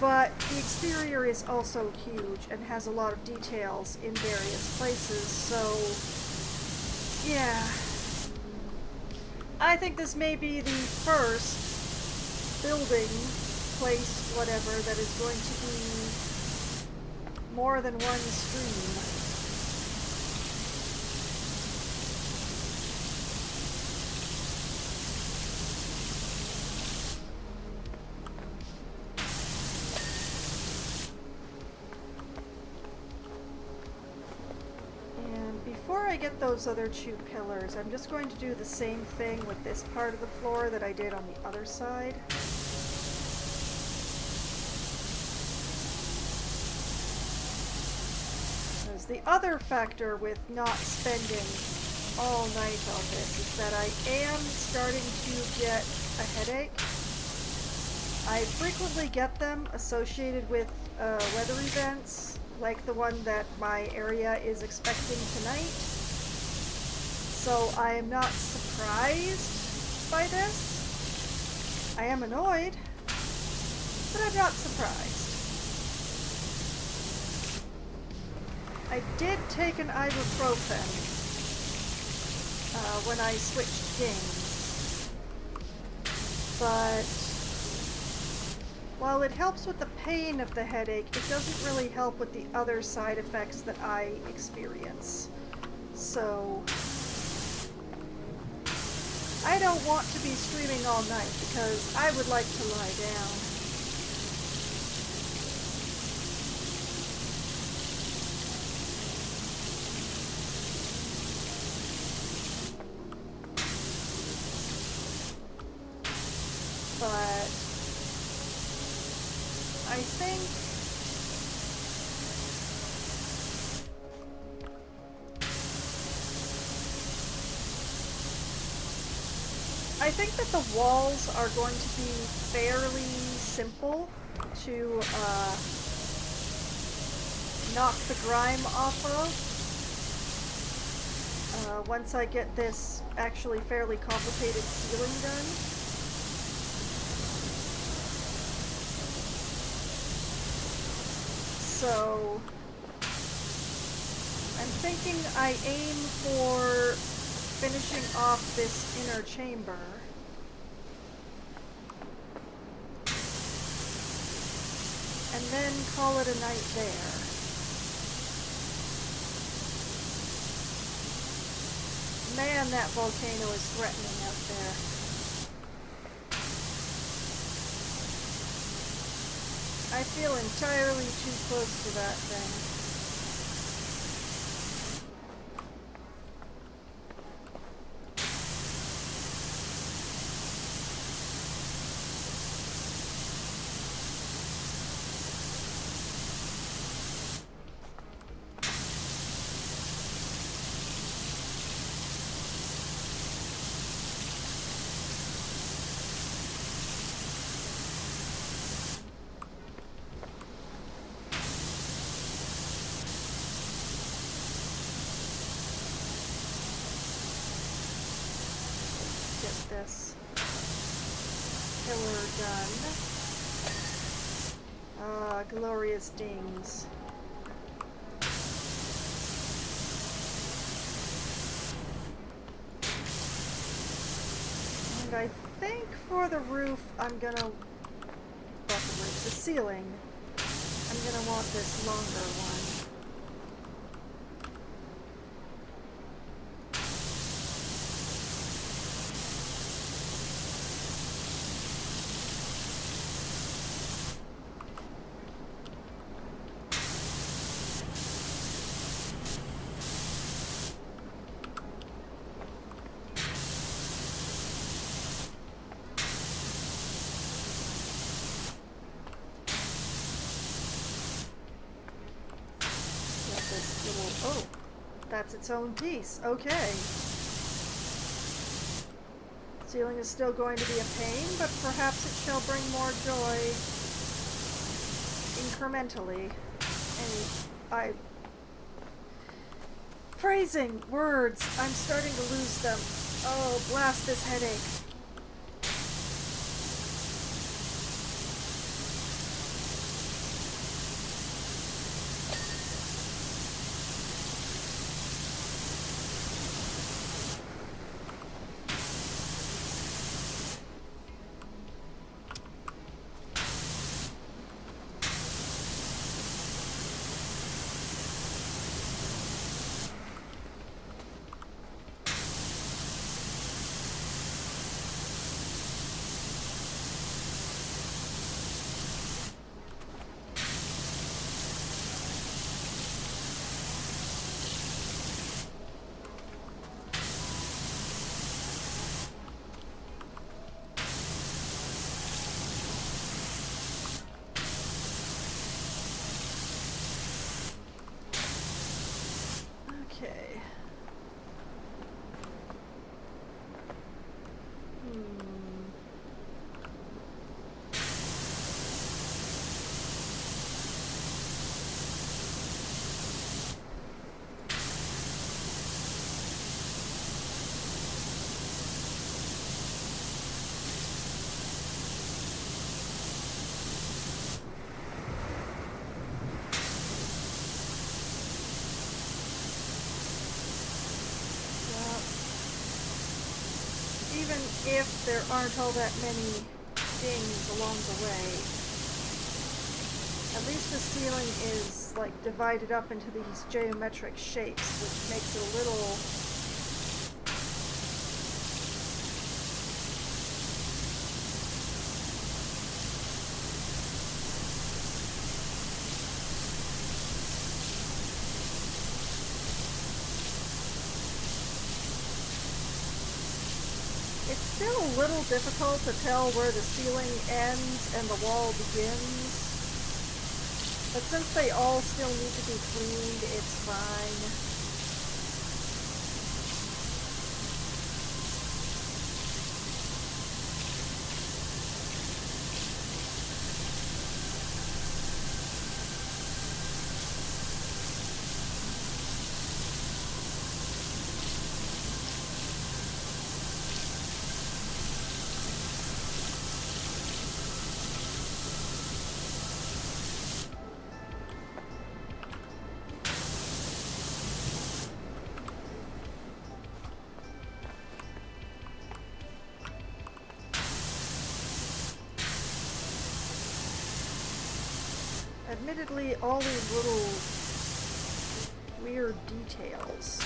But the exterior is also huge and has a lot of details in various places, so yeah. I think this may be the first building, place, whatever, that is going to be more than one stream. Before I get those other 2 pillars, I'm just going to do the same thing with this part of the floor that I did on the other side. Because the other factor with not spending all night on this is that I am starting to get a headache. I frequently get them associated with weather events, like the one that my area is expecting tonight. So I am not surprised by this. I am annoyed, but I'm not surprised. I did take an ibuprofen when I switched games, but while it helps with the pain of the headache, it doesn't really help with the other side effects that I experience. So I don't want to be streaming all night because I would like to lie down. But I think that the walls are going to be fairly simple to knock the grime off of once I get this actually fairly complicated ceiling done. So I'm thinking I aim for finishing off this inner chamber. And then call it a night there. Man, that volcano is threatening out there. I feel entirely too close to that thing. This. pillar done. Ah, glorious dings. And I think for the roof, I'm gonna... Well, the ceiling, I'm gonna want this longer one. Oh, that's its own piece. Okay. Ceiling is still going to be a pain, but perhaps it shall bring more joy incrementally. Phrasing! Words! I'm starting to lose them. Oh, blast this headache. Okay. Even if there aren't all that many dings along the way, at least the ceiling is like divided up into these geometric shapes, which makes it a little It's still a little difficult to tell where the ceiling ends and the wall begins, but since they all still need to be cleaned, it's fine. Admittedly, all these little weird details.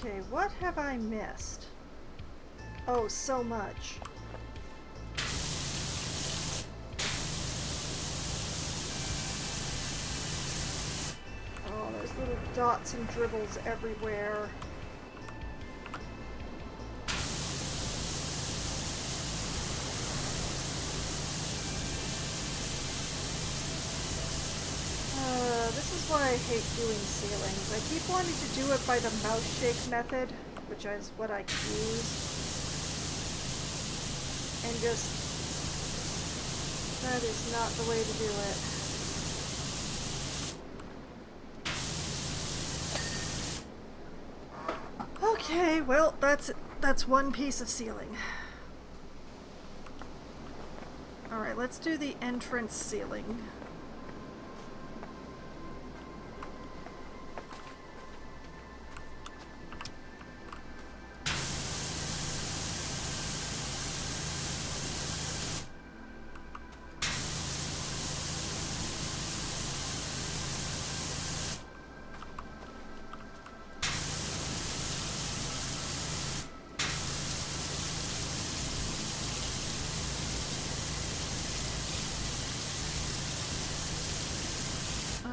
Okay, what have I missed? Oh, so much. Oh, there's little dots and dribbles everywhere. hate doing ceilings. I keep wanting to do it by the mouse shake method, which is what I use. And just, that is not the way to do it. Okay, well, that's one piece of ceiling. Alright, let's do the entrance ceiling.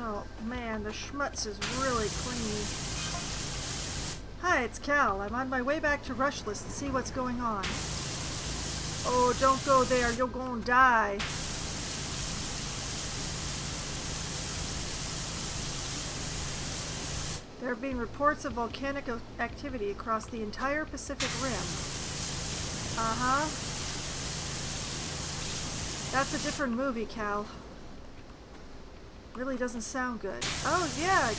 Oh man, the schmutz is really clean. Hi, it's Cal. I'm on my way back to Rushless to see what's going on. Oh, don't go there. You're gonna die. There have been reports of volcanic activity across the entire Pacific Rim. Uh-huh. That's a different movie, Cal. Really doesn't sound good. Oh, yeah. It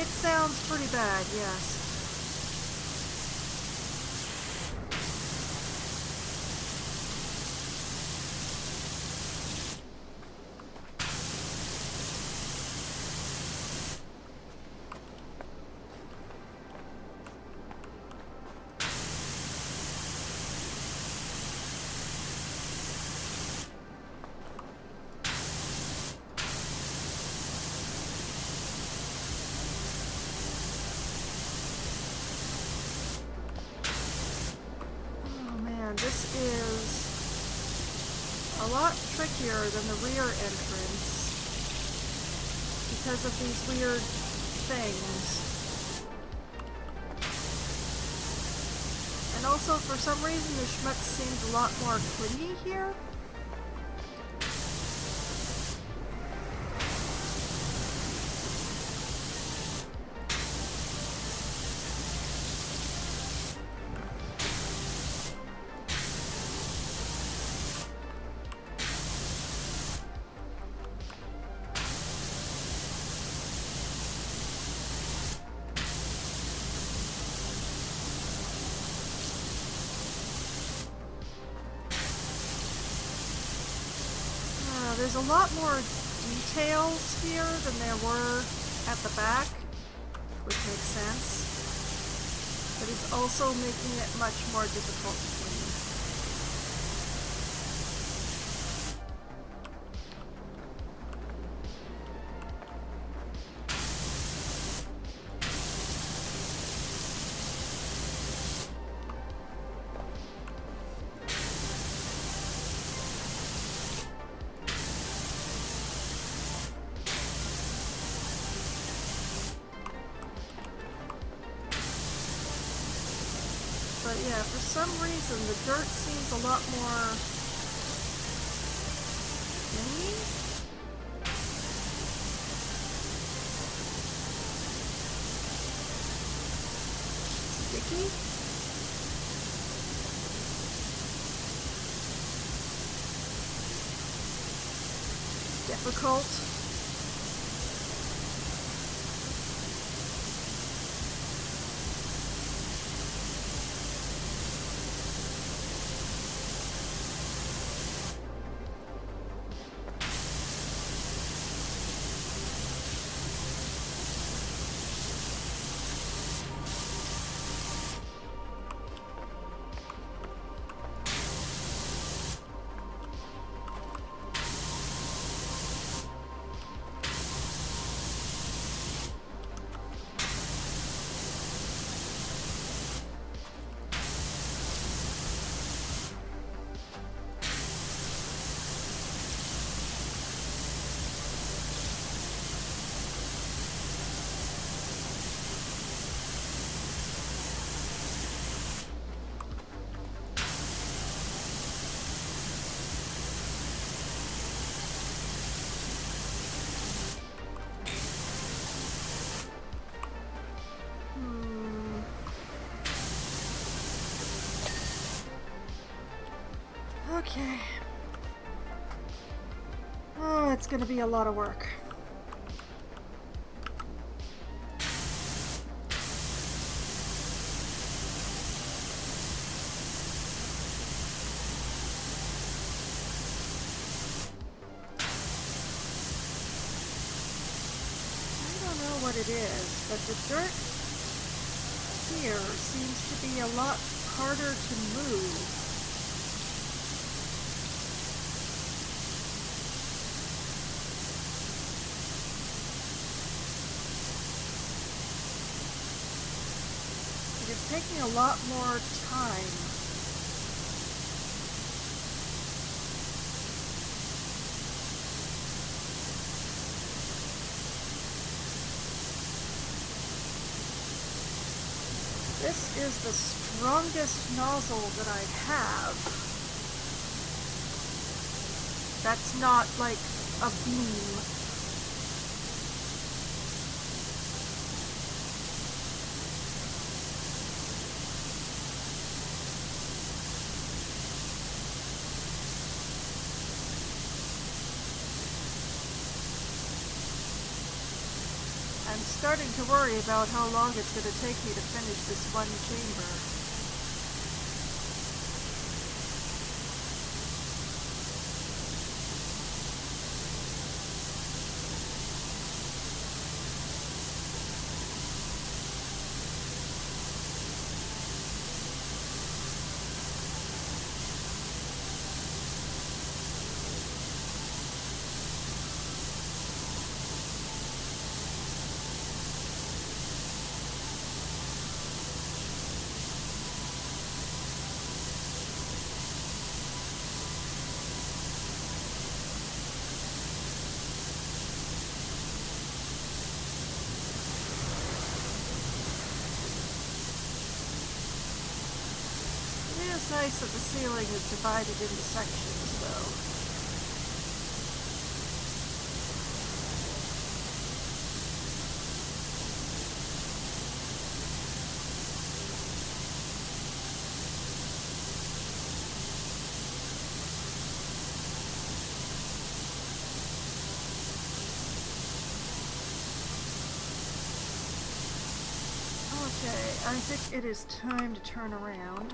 sounds pretty bad, yes. This is a lot trickier than the rear entrance because of these weird things. And also, for some reason, the schmutz seems a lot more clingy here. There's a lot more details here than there were at the back, which makes sense, but it's also making it much more difficult to clean. But yeah, for some reason the dirt seems a lot more clingy. Sticky. Difficult. going to be a lot of work. What it is, but the dirt here seems to be a lot harder to move. It is taking a lot more time. This is the strongest nozzle that I have. That's not like a beam. I'm starting to worry about how long it's going to take me to finish this one chamber. It's nice that the ceiling is divided into sections, though. Okay, I think it is time to turn around.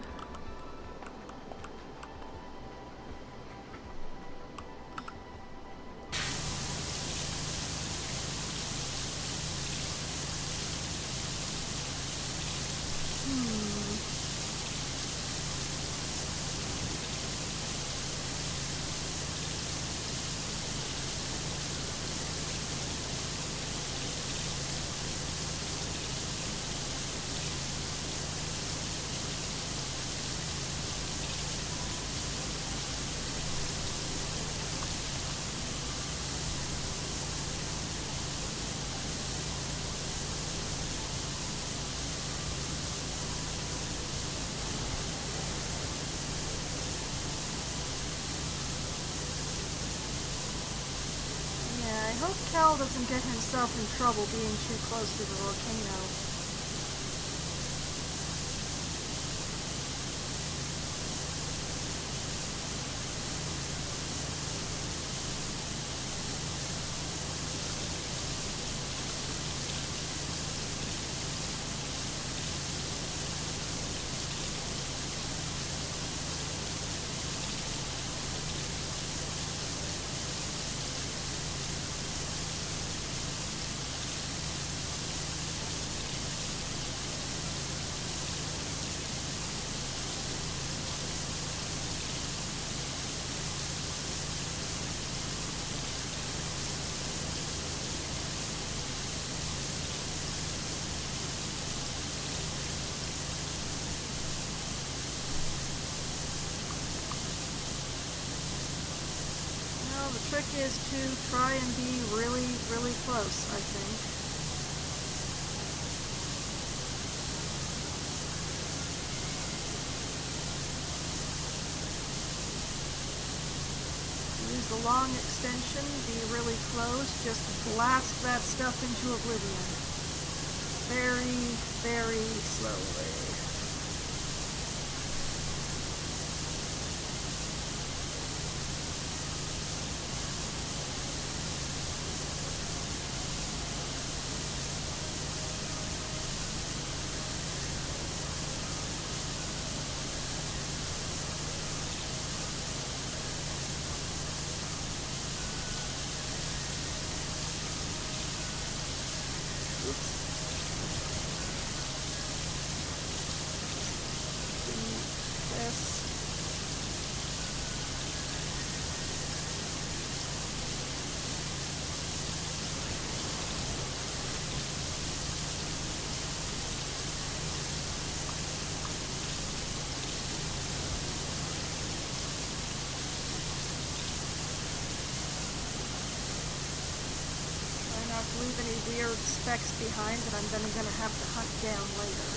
I hope Cal doesn't get himself in trouble being too close to the volcano. The trick is to try and be really, really close, I think. Use the long extension, be really close, just blast that stuff into oblivion. Very, very slowly. Oops. This. Leave any weird specks behind that I'm then going to have to hunt down later.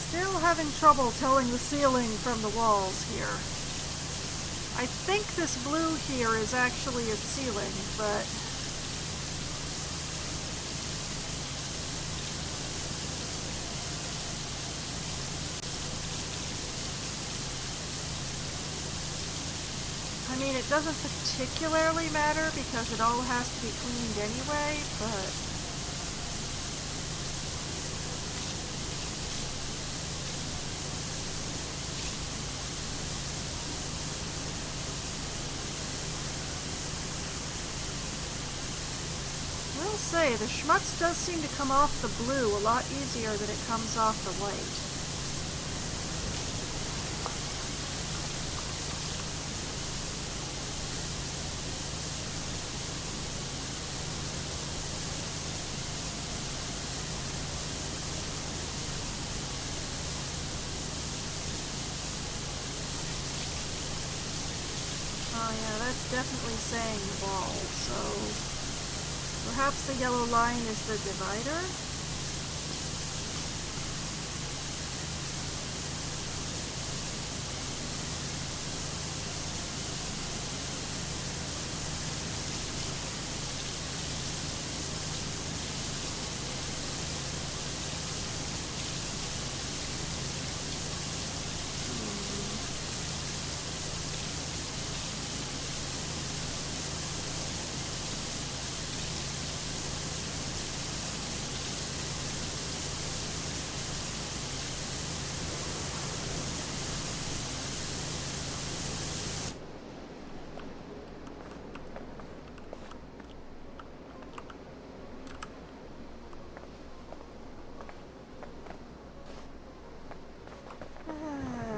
Still having trouble telling the ceiling from the walls here. I think this blue here is actually a ceiling, but I mean, it doesn't particularly matter because it all has to be cleaned anyway, but I'll say, the schmutz does seem to come off the blue a lot easier than it comes off the white. Oh yeah, that's definitely saying the wall, so perhaps the yellow line is the divider?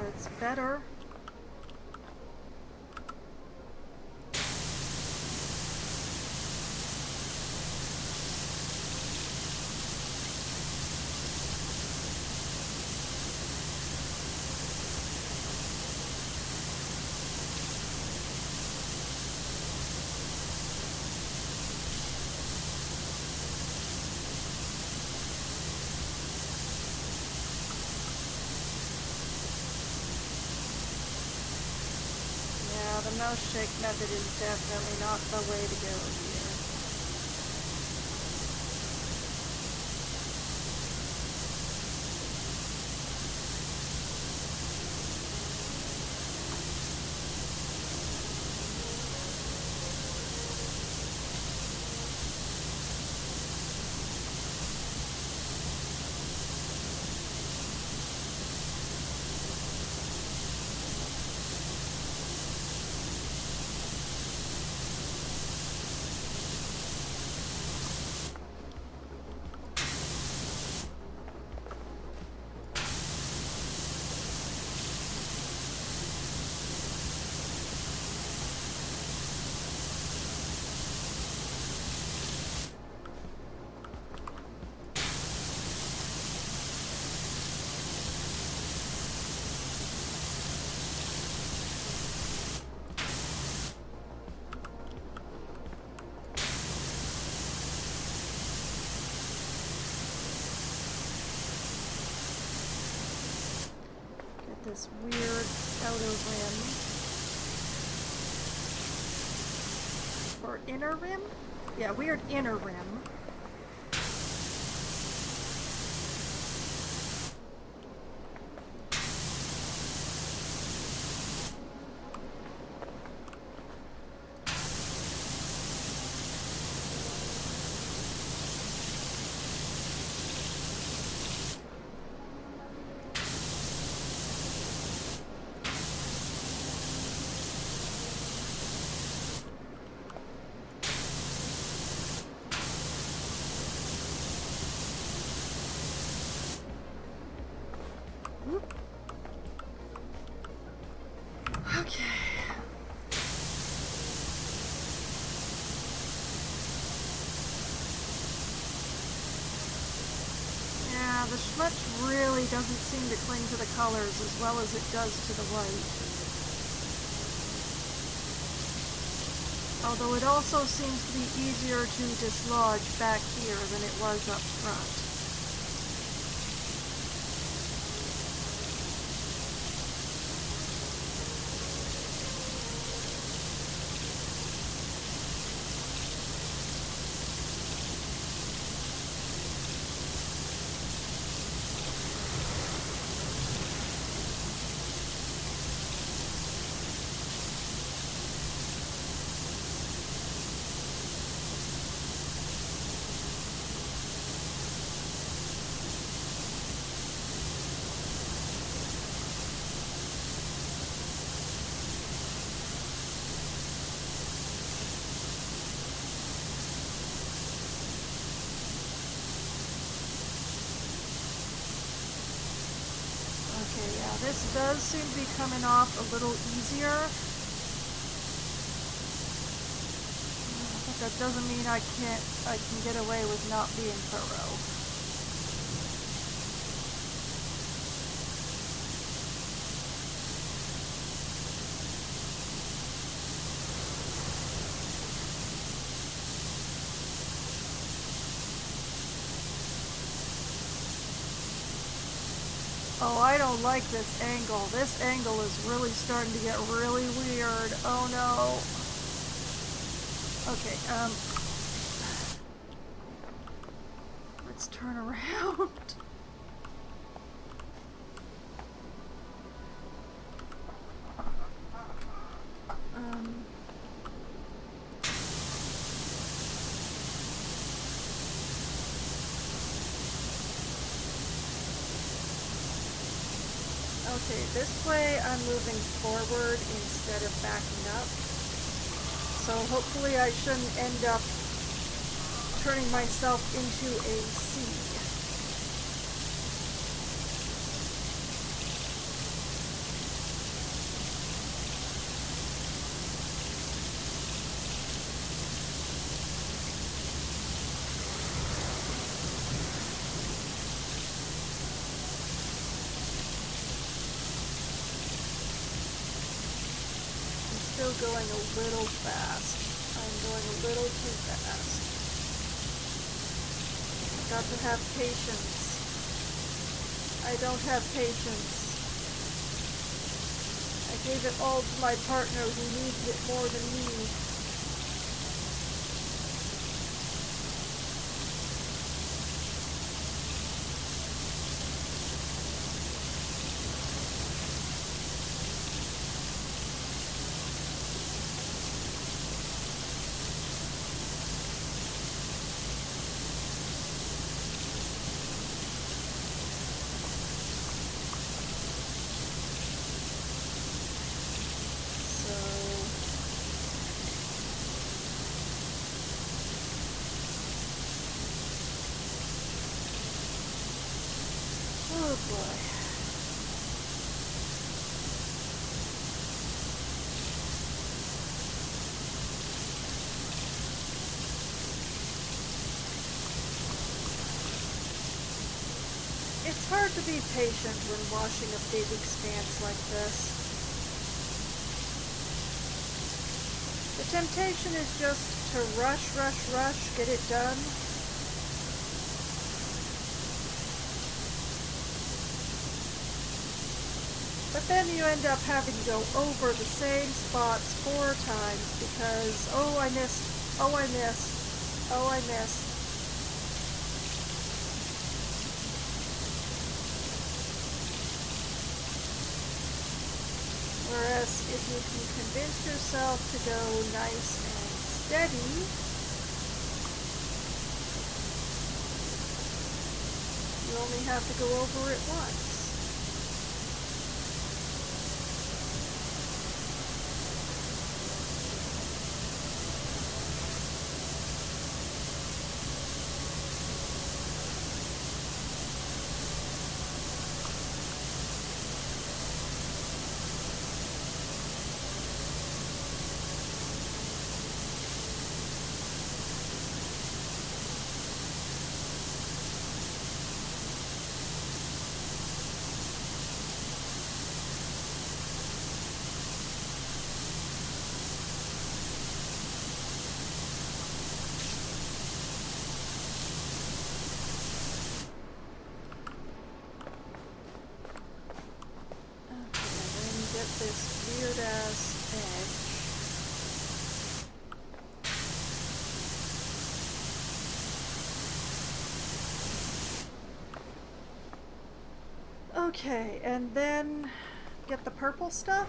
It's better. The mouse shake method is definitely not the way to go here. this weird outer rim. Or inner rim? Yeah, weird inner rim. Okay. Yeah, the schmutz really doesn't seem to cling to the colors as well as it does to the white. Although it also seems to be easier to dislodge back here than it was up front. Okay, yeah, this does seem to be coming off a little easier. But that doesn't mean I can get away with not being thorough. Oh, I don't like this angle. This angle is really starting to get really weird. Oh no. Okay, let's turn around. Okay, this way I'm moving forward instead of backing up. So hopefully I shouldn't end up turning myself into a C. Going a little fast. I'm going a little too fast. I've got to have patience. I don't have patience. I gave it all to my partner who needs it more than me. Oh boy. It's hard to be patient when washing a big expanse like this. The temptation is just to rush, get it done. But then you end up having to go over the same spots 4 times because, oh, I missed, oh, I missed, oh, I missed. Whereas if you can convince yourself to go nice and steady, you only have to go over it once. This weird ass edge. Okay, and then get the purple stuff.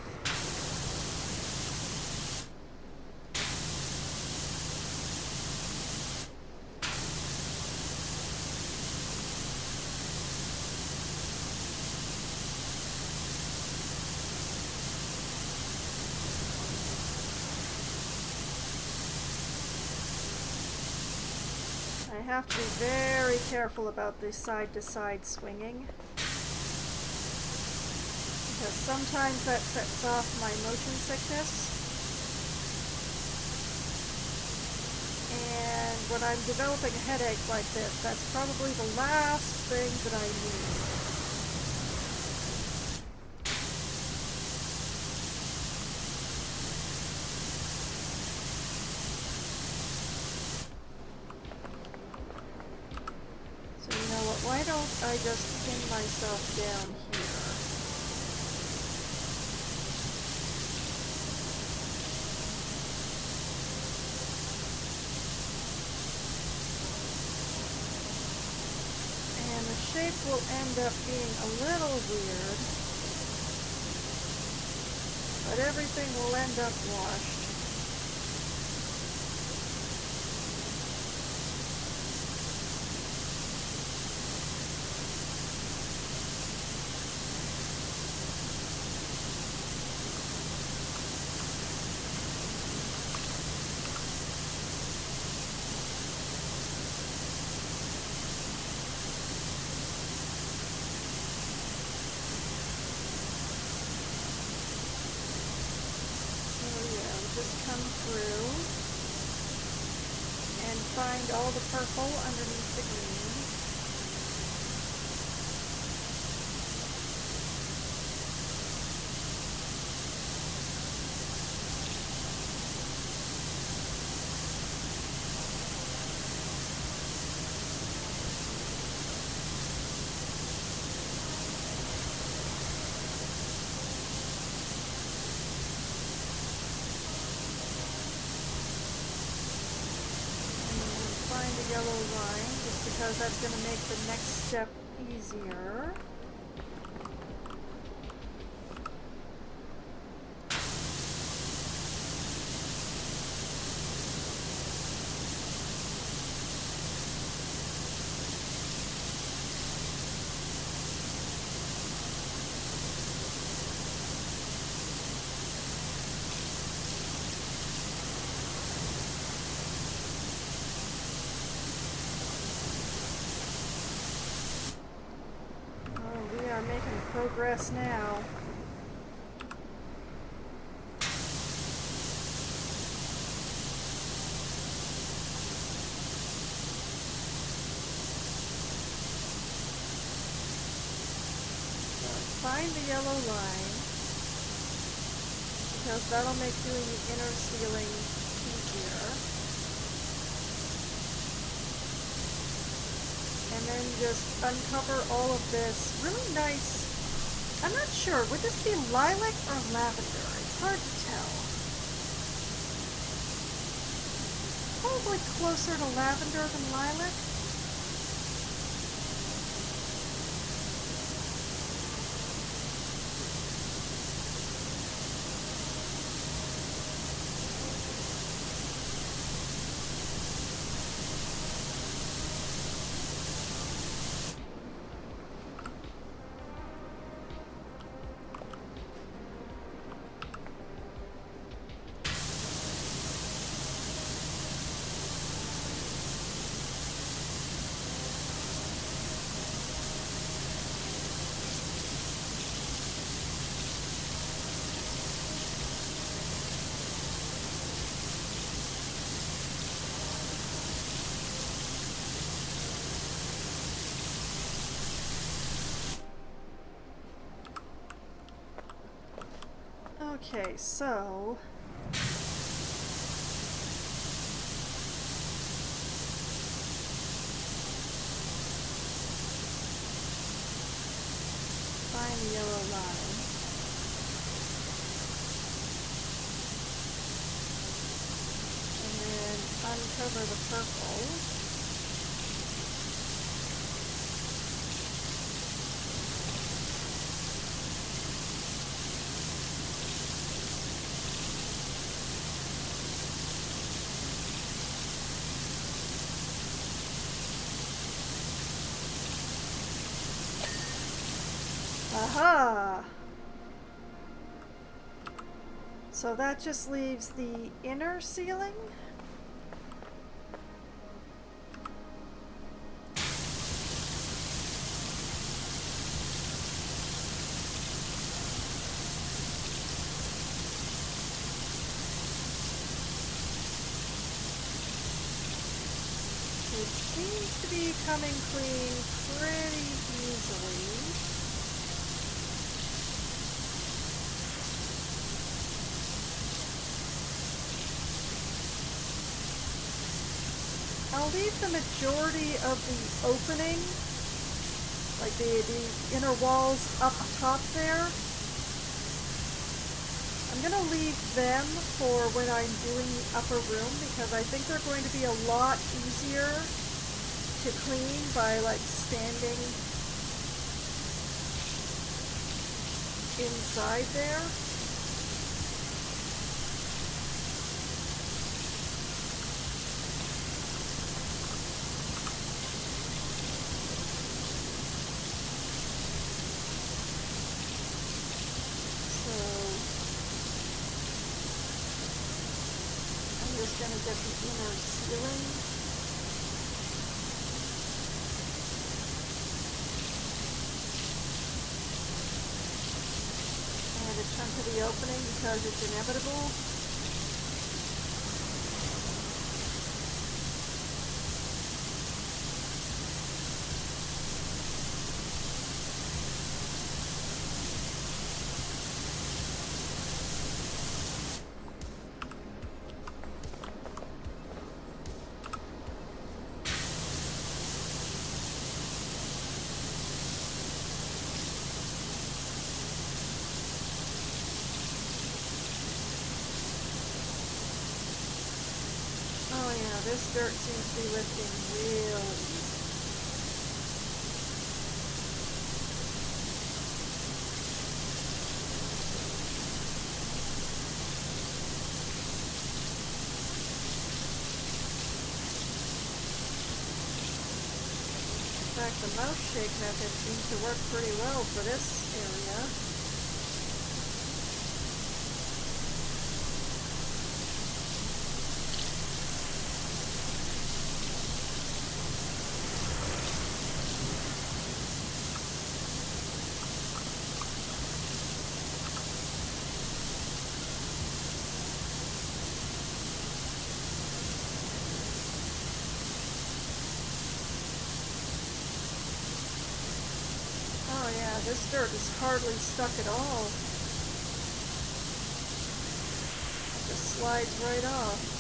I have to be very careful about this side-to-side swinging, because sometimes that sets off my motion sickness, and when I'm developing a headache like this, that's probably the last thing that I need. Why don't I just pin myself down here? And the shape will end up being a little weird, but everything will end up washed. Come through and find all the purple underneath the green. The yellow line, just because that's going to make the next step easier. Making progress now. Find the yellow line, because that'll make doing the inner sealing easier. And then just uncover all of this really nice I'm not sure. Would this be lilac or lavender? It's hard to tell. Probably closer to lavender than lilac. Okay, so find the yellow line. And then uncover the purple. Aha! So that just leaves the inner ceiling? It seems to be coming clean pretty easily. I'll leave the majority of the opening, like the inner walls up top there. I'm going to leave them for when I'm doing the upper room because I think they're going to be a lot easier to clean by like standing inside there. Going to get the inner ceiling. And a chunk of the opening because it's inevitable. This dirt seems to be lifting real easy. In fact, the mouse shake method seems to work pretty well for this area. This dirt is hardly stuck at all. It just slides right off.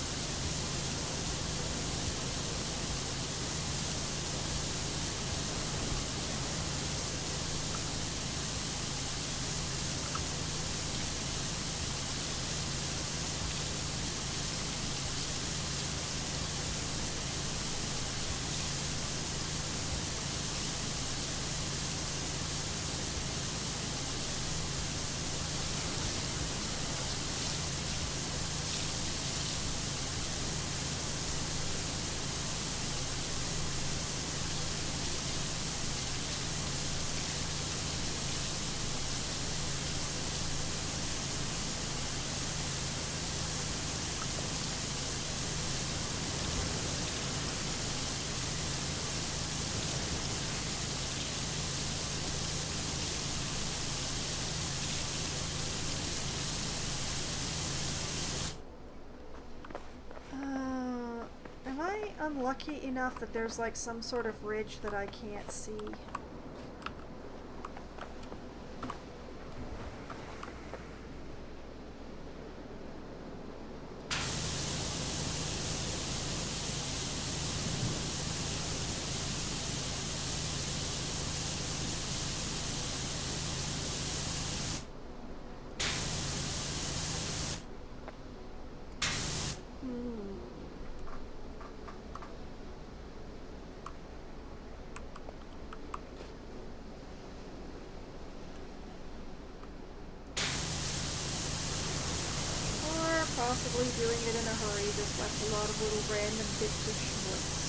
unlucky enough that there's like some sort of ridge that I can't see. Possibly doing it in a hurry just left a lot of little random bits of schmutz.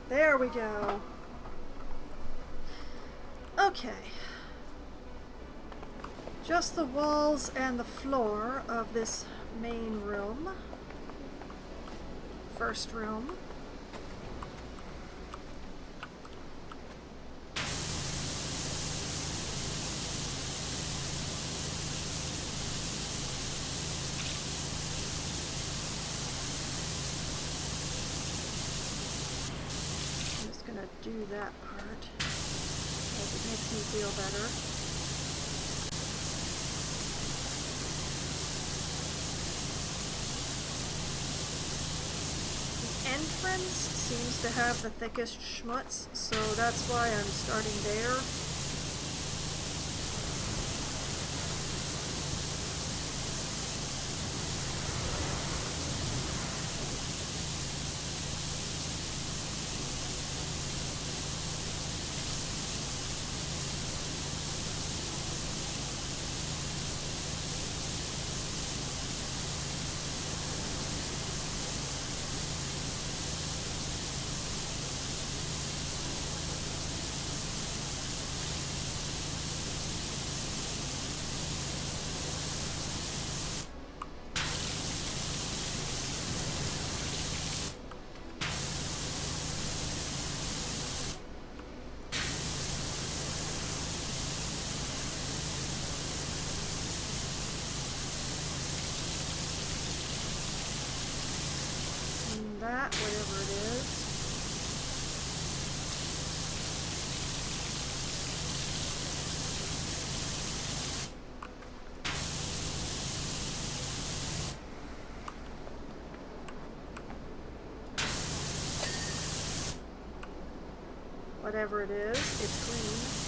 There we go. Okay. Just the walls and the floor of this main room. First room. Do that part because it makes me feel better. The entrance seems to have the thickest schmutz, so that's why I'm starting there. That, whatever it is. Whatever it is, it's clean.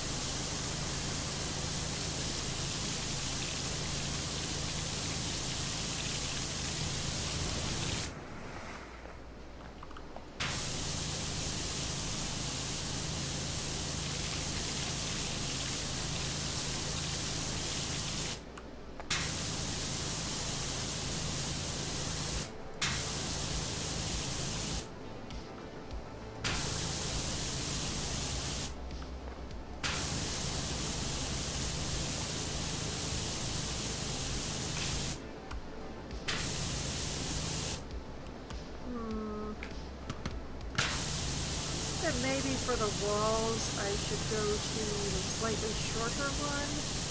Maybe for the walls I should go to the slightly shorter one.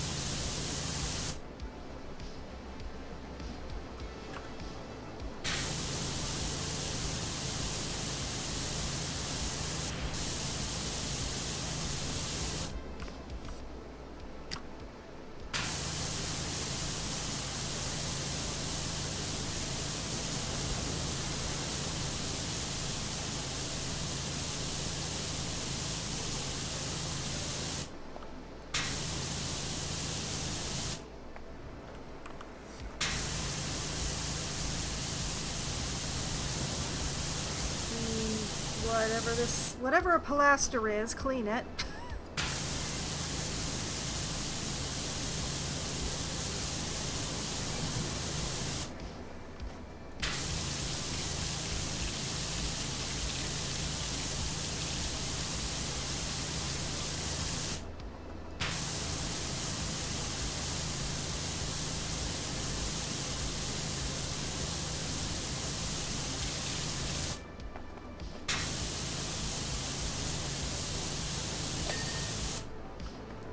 whatever a pilaster is, clean it.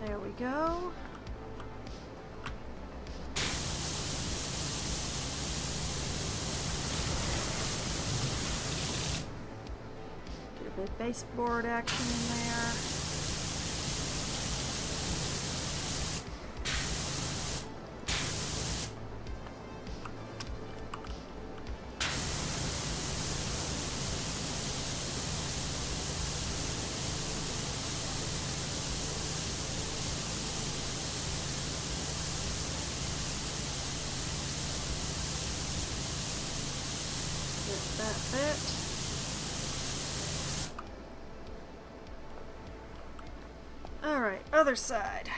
There we go. Get a bit of baseboard action in there. That bit. Alright, other side.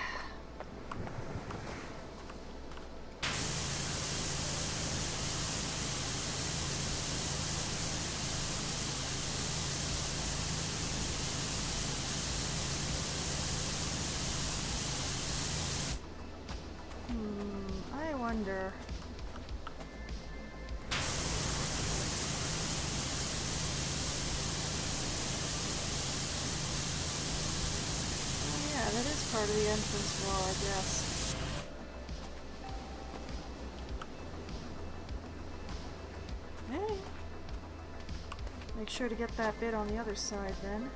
I wonder. That is part of the entrance wall, I guess. Hey. Make sure to get that bit on the other side then.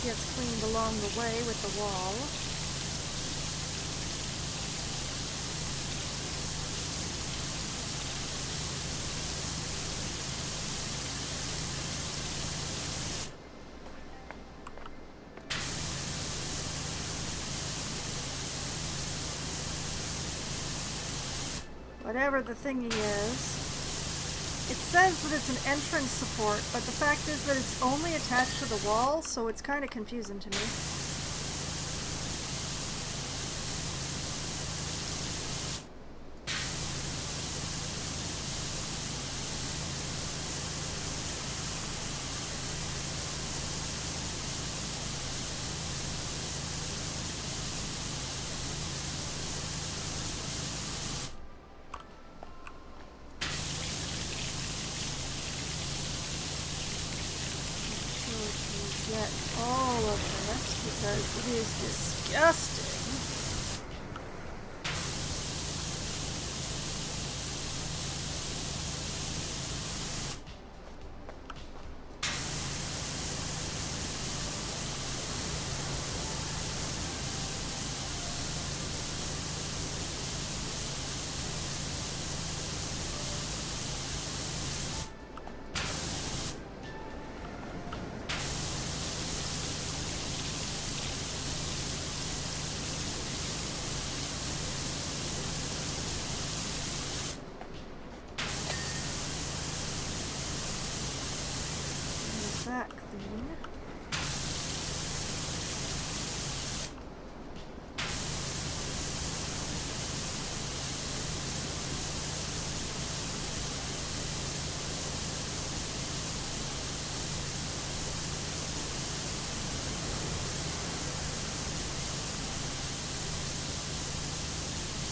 Gets cleaned along the way with the wall. Whatever the thingy is. It says that it's an entrance support, but the fact is that it's only attached to the wall, so it's kind of confusing to me. Get all of this because it is disgusting. That clean.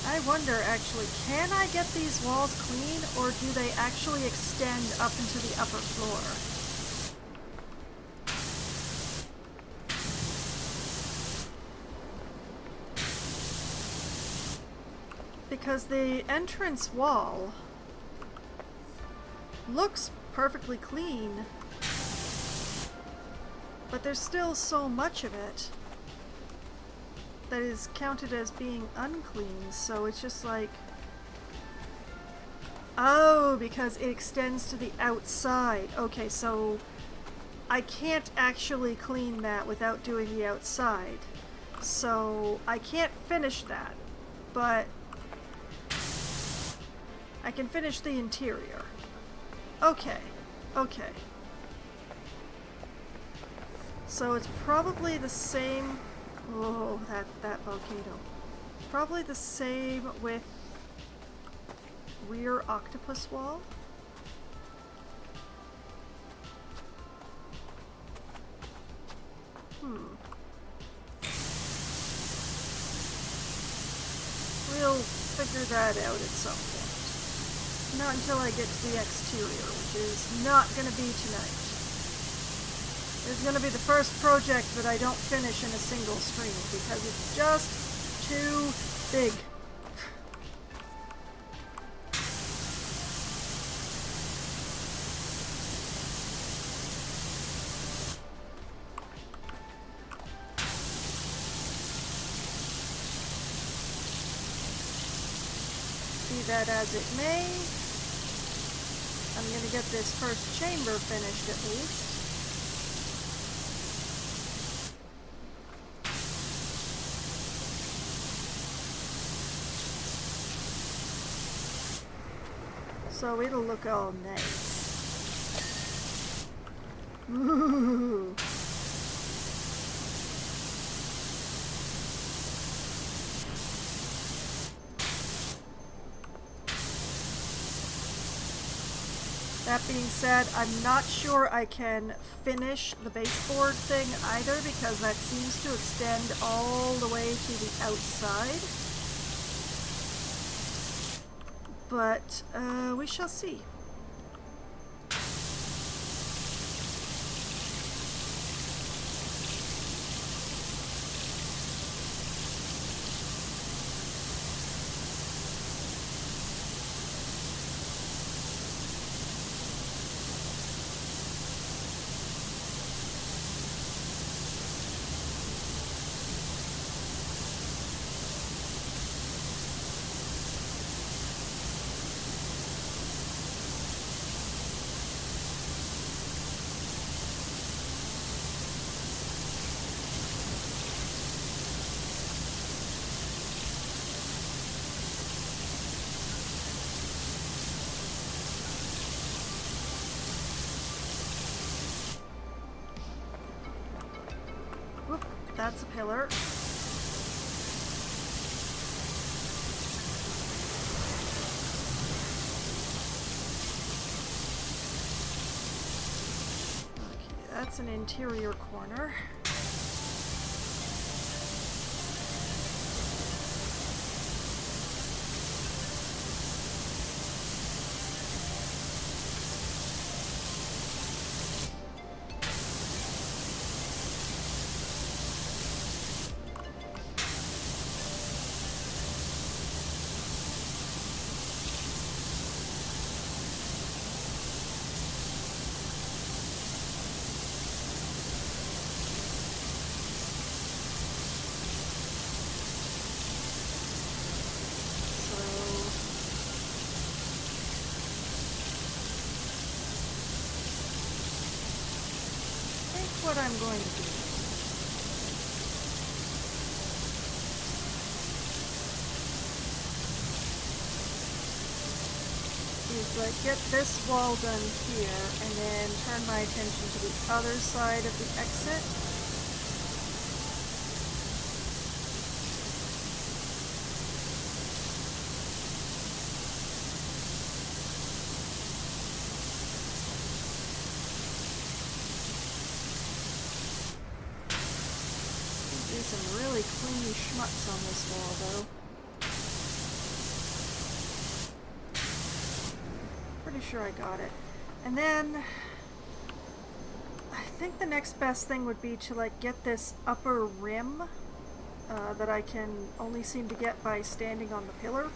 I wonder, actually, can I get these walls clean, or do they actually extend up into the upper floor? because the entrance wall looks perfectly clean, but there's still so much of it that is counted as being unclean, so it's just like, oh, because it extends to the outside. Okay, so I can't actually clean that without doing the outside. So I can't finish that, but I can finish the interior. Okay, okay. So it's probably the same. Oh, that volcano. Probably the same with rear octopus wall. We'll figure that out at some point. Not until I get to the exterior, which is not going to be tonight. It's going to be the first project that I don't finish in a single stream because it's just too big. Be that as it may, I'm going to get this first chamber finished at least. So it'll look all nice. Ooh. That being said, I'm not sure I can finish the baseboard thing either because that seems to extend all the way to the outside. But we shall see. That's a pillar. Okay, that's an interior corner. What I'm going to do is like get this wall done here and then turn my attention to the other side of the exit. Some really clean schmutz on this wall, though. Pretty sure I got it. And then I think the next best thing would be to like get this upper rim that I can only seem to get by standing on the pillar.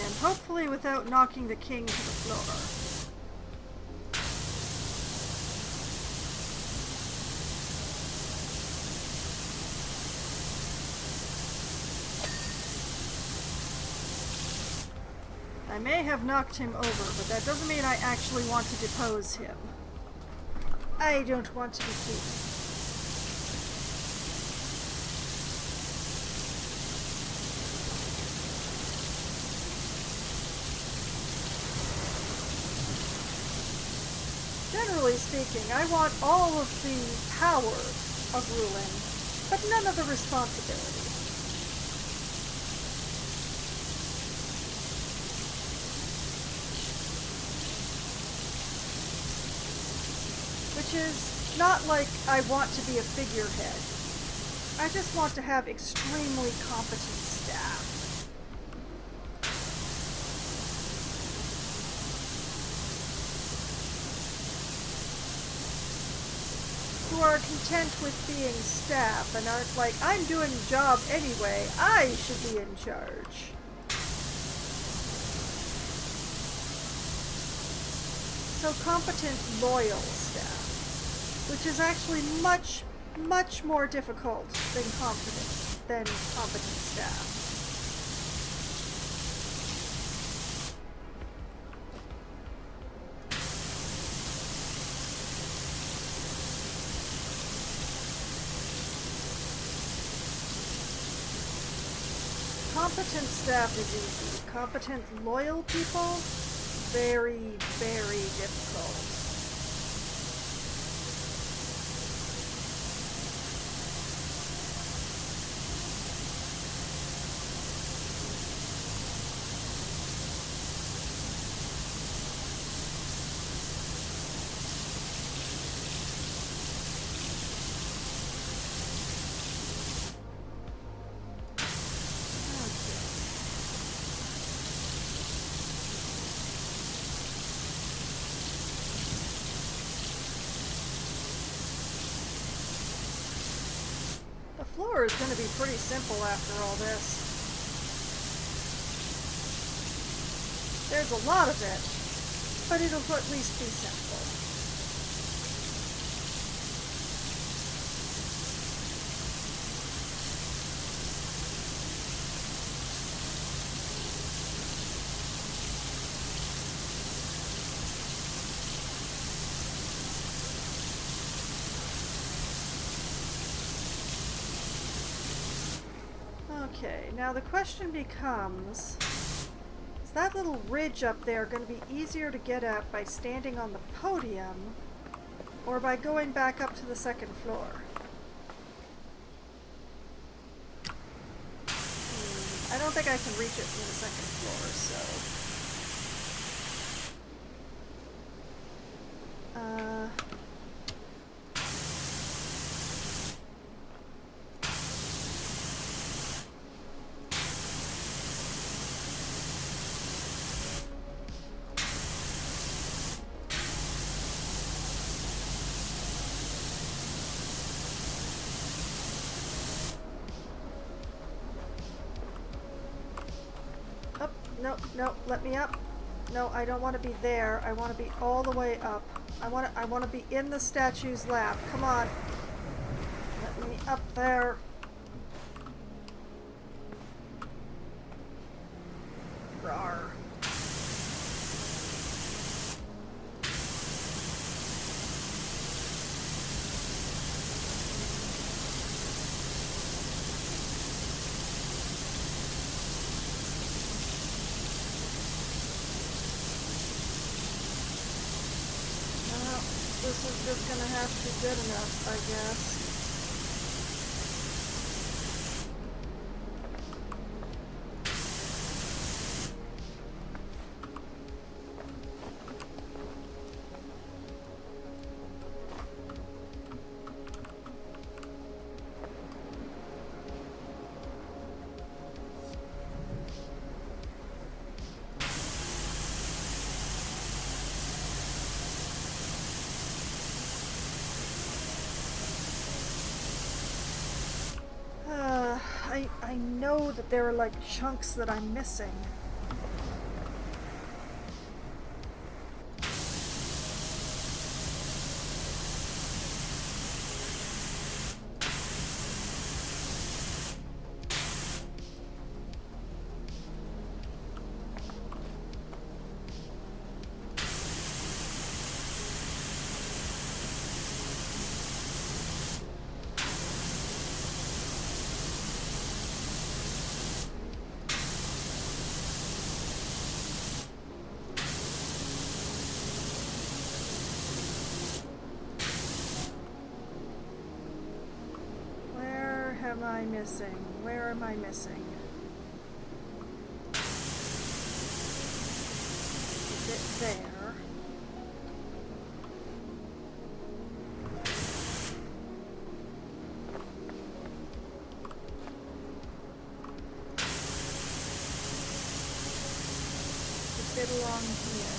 And hopefully without knocking the king to the floor. I may have knocked him over, but that doesn't mean I actually want to depose him. I don't want to be king. Generally speaking, I want all of the power of ruling, but none of the responsibility. Which is not like I want to be a figurehead. I just want to have extremely competent staff. Who are content with being staff and aren't like, I'm doing the job anyway, I should be in charge. So competent, loyal staff. Which is actually much, much more difficult than competent staff. Competent staff is easy. Competent, loyal people, very, very difficult. The floor is going to be pretty simple after all this. There's a lot of it, but it'll at least be simple. Okay, now the question becomes, is that little ridge up there going to be easier to get at by standing on the podium or by going back up to the second floor? I don't think I can reach it from the second floor, so... No, let me up. No, I don't want to be there. I want to be all the way up. I want to be in the statue's lap. Come on. Let me up there. Rawr. This is just gonna have to be good enough, I guess. I know that there are like chunks that I'm missing. am I missing? Where am I missing? A bit there. A bit along here.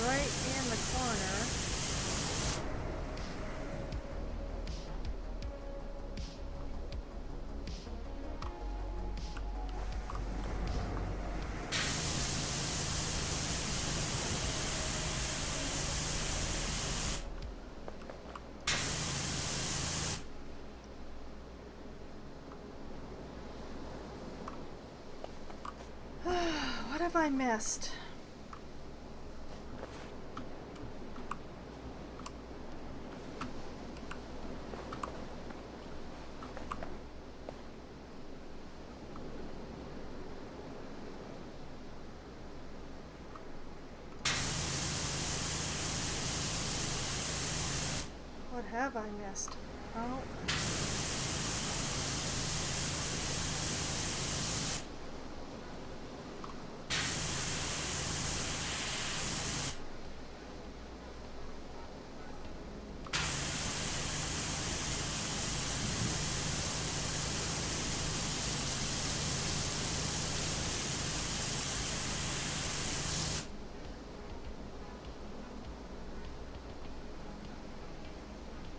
Right in the corner. What have I missed? What have I missed? Oh.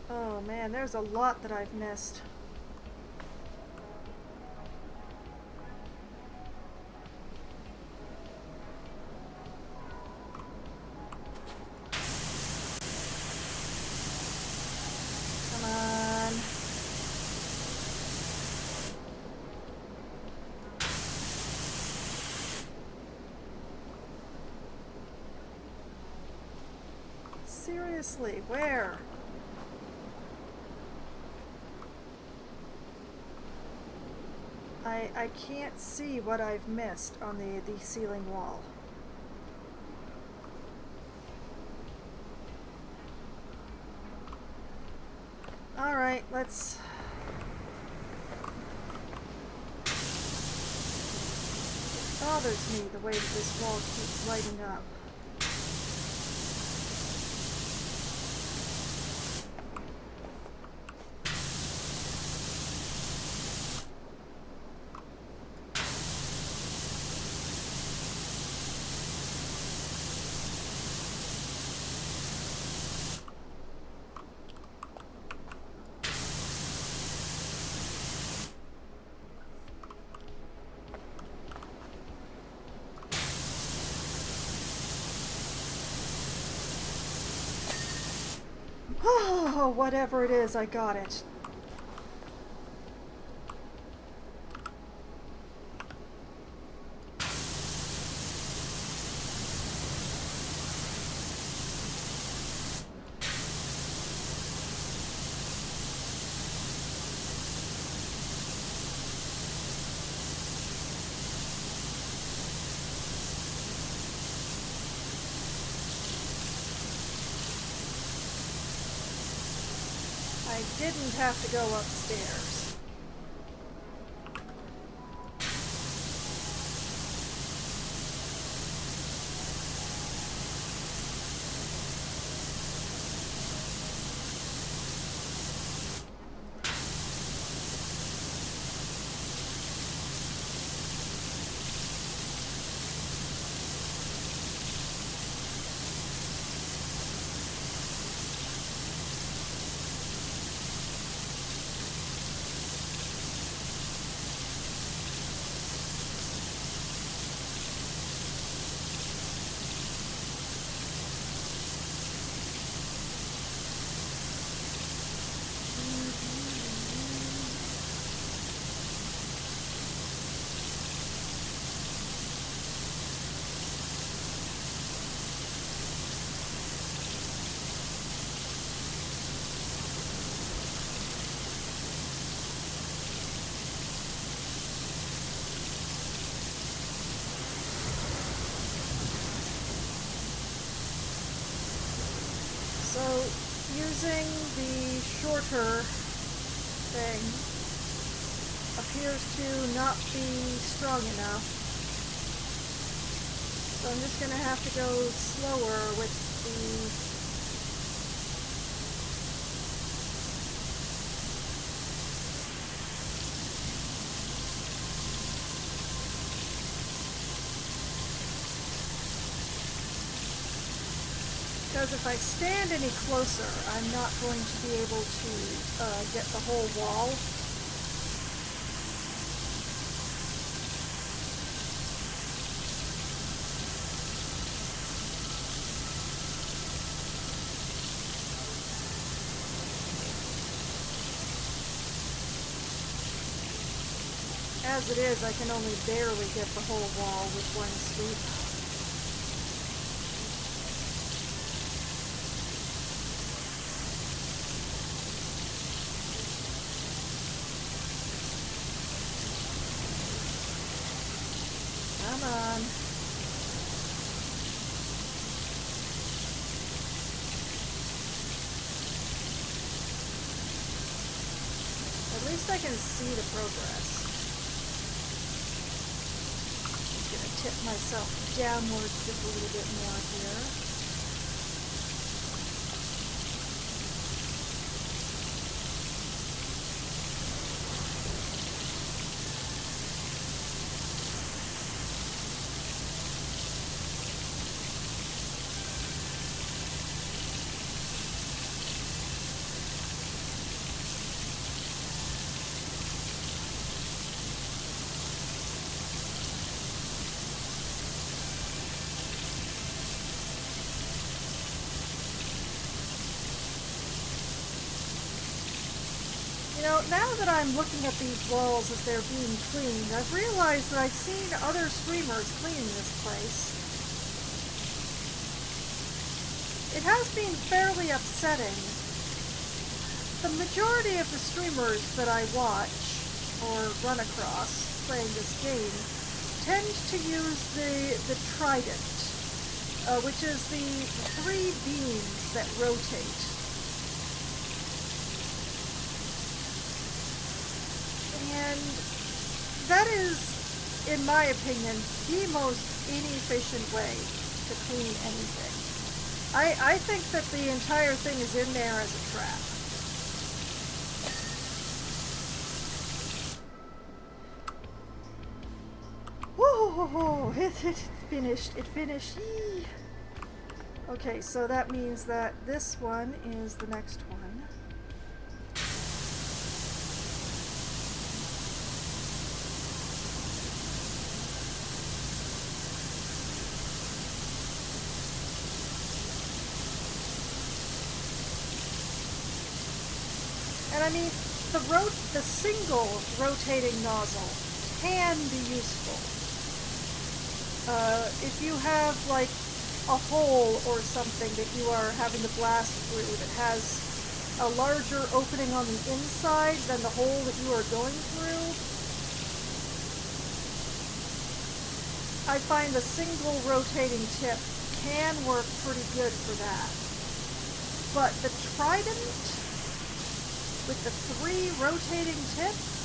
Oh man, there's a lot that I've missed. Come on. Seriously, where? I can't see what I've missed on the ceiling wall. Alright, let's... It bothers me the way that this wall keeps lighting up. Oh, whatever it is, I got it. I didn't have to go upstairs. So, using the shorter thing appears to not be strong enough. So I'm just going to have to go slower with the... Because if I stand any closer, I'm not going to be able to get the whole wall. As it is, I can only barely get the whole wall with one sweep. Come on. At least I can see the progress. Just gonna tip myself downwards just a little bit more here. Now that I'm looking at these walls as they're being cleaned, I've realized that I've seen other streamers cleaning this place. It has been fairly upsetting. The majority of the streamers that I watch or run across playing this game tend to use the trident, which is the 3 beams that rotate. And that is, in my opinion, the most inefficient way to clean anything. I think that the entire thing is in there as a trap. Whoa! It finished. It finished. Yee. Okay, so that means that this one is the next one. And I mean, the single rotating nozzle can be useful. If you have, like, a hole or something that you are having to blast through that has a larger opening on the inside than the hole that you are going through, I find the single rotating tip can work pretty good for that. But the trident with the 3 rotating tips,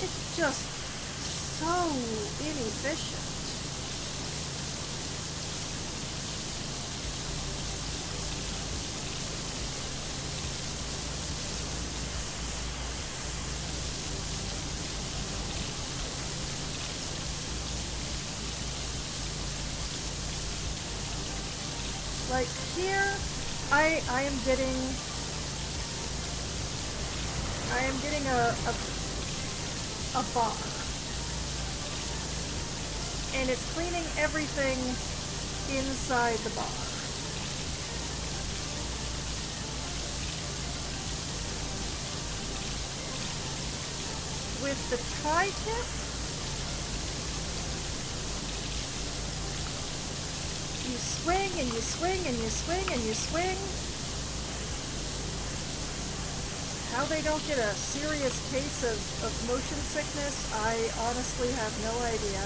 it's just so inefficient. Like here, I am getting a bar, and it's cleaning everything inside the bar. With the tri-tip, you swing and you swing and you swing and you swing. How they don't get a serious case of motion sickness, I honestly have no idea.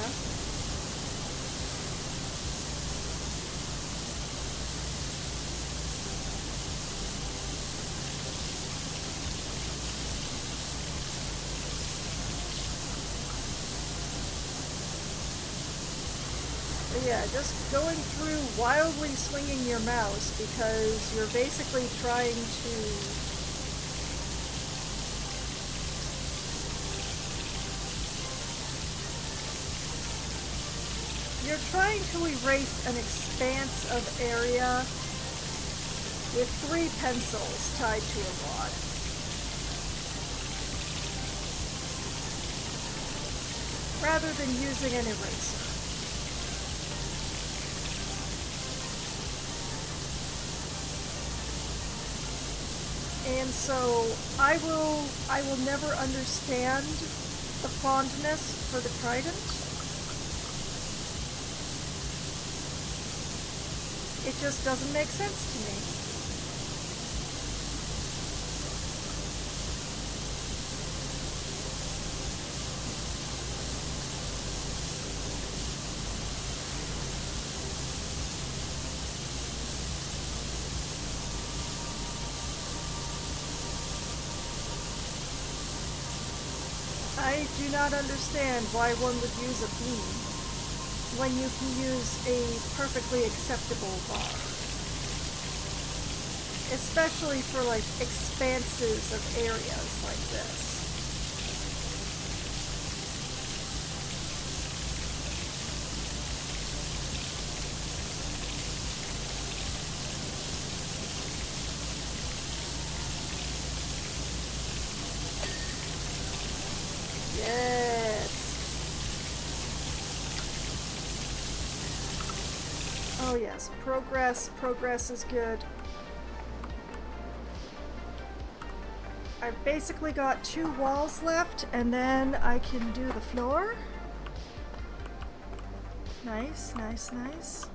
But yeah, just going through wildly swinging your mouse because you're basically trying to erase an expanse of area with 3 pencils tied to a rod. Rather than using an eraser. And so I will never understand the fondness for the trident. It just doesn't make sense to me. I do not understand why one would use a beam when you can use a perfectly acceptable bar. Especially for like expanses of areas like this. Yes. Oh yes, progress. Progress is good. I've basically got 2 walls left, and then I can do the floor. Nice, nice, nice.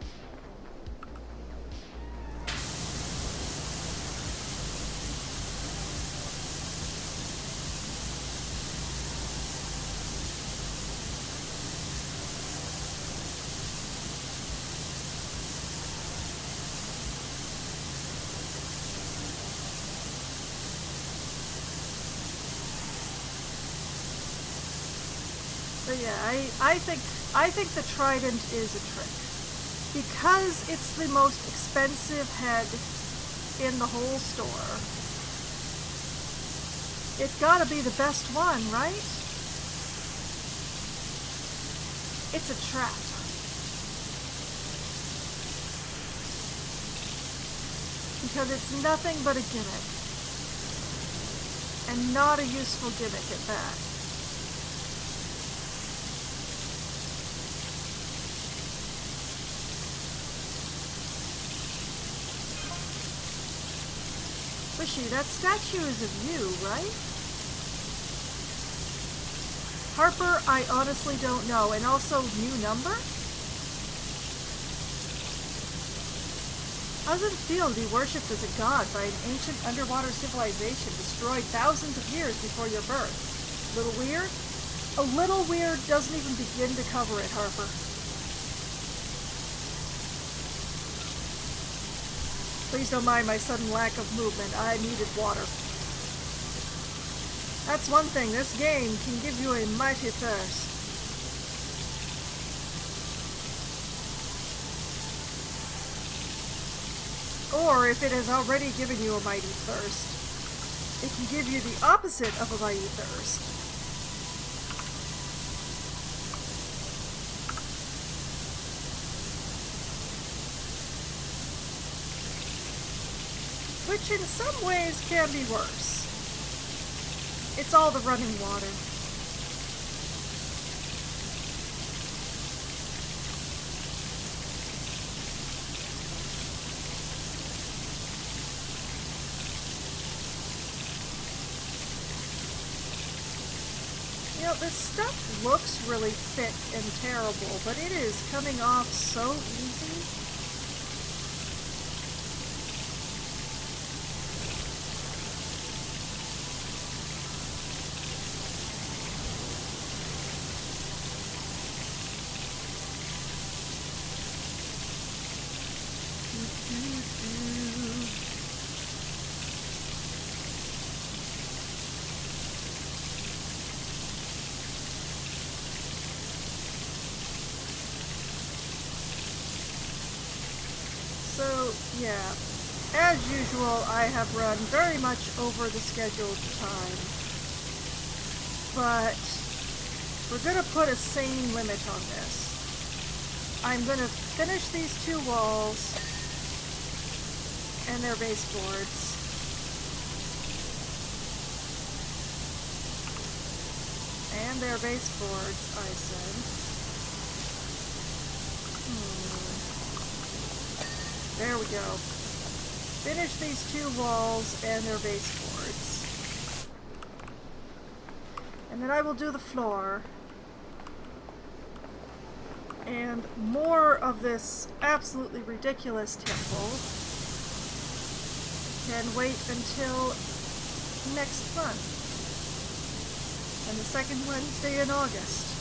So yeah, I think the trident is a trick. Because it's the most expensive head in the whole store. It's gotta be the best one, right? It's a trap. Because it's nothing but a gimmick. And not a useful gimmick at that. Wishy, that statue is of you, right? Harper, I honestly don't know. And also, new number? How does it feel to be worshipped as a god by an ancient underwater civilization destroyed thousands of years before your birth? A little weird? A little weird doesn't even begin to cover it, Harper. Please don't mind my sudden lack of movement. I needed water. That's one thing. This game can give you a mighty thirst. Or, if it has already given you a mighty thirst, it can give you the opposite of a mighty thirst. Which in some ways can be worse. It's all the running water. You know, this stuff looks really thick and terrible, but it is coming off so easy. yeah, as usual, I have run very much over the scheduled time. But we're going to put a sane limit on this. I'm going to finish these 2 walls and their baseboards. And their baseboards, I said. There we go. Finish these 2 walls and their baseboards. And then I will do the floor. And more of this absolutely ridiculous temple can wait until next month. And the second Wednesday in August.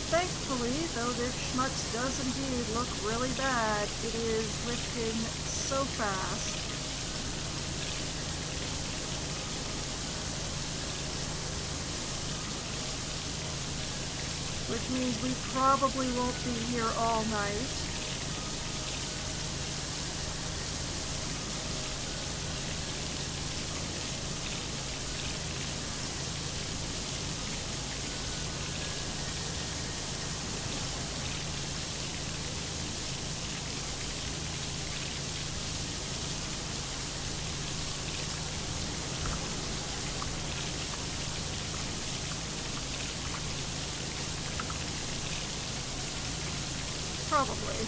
Thankfully, though this schmutz does indeed look really bad, it is lifting so fast. Which means we probably won't be here all night. Probably.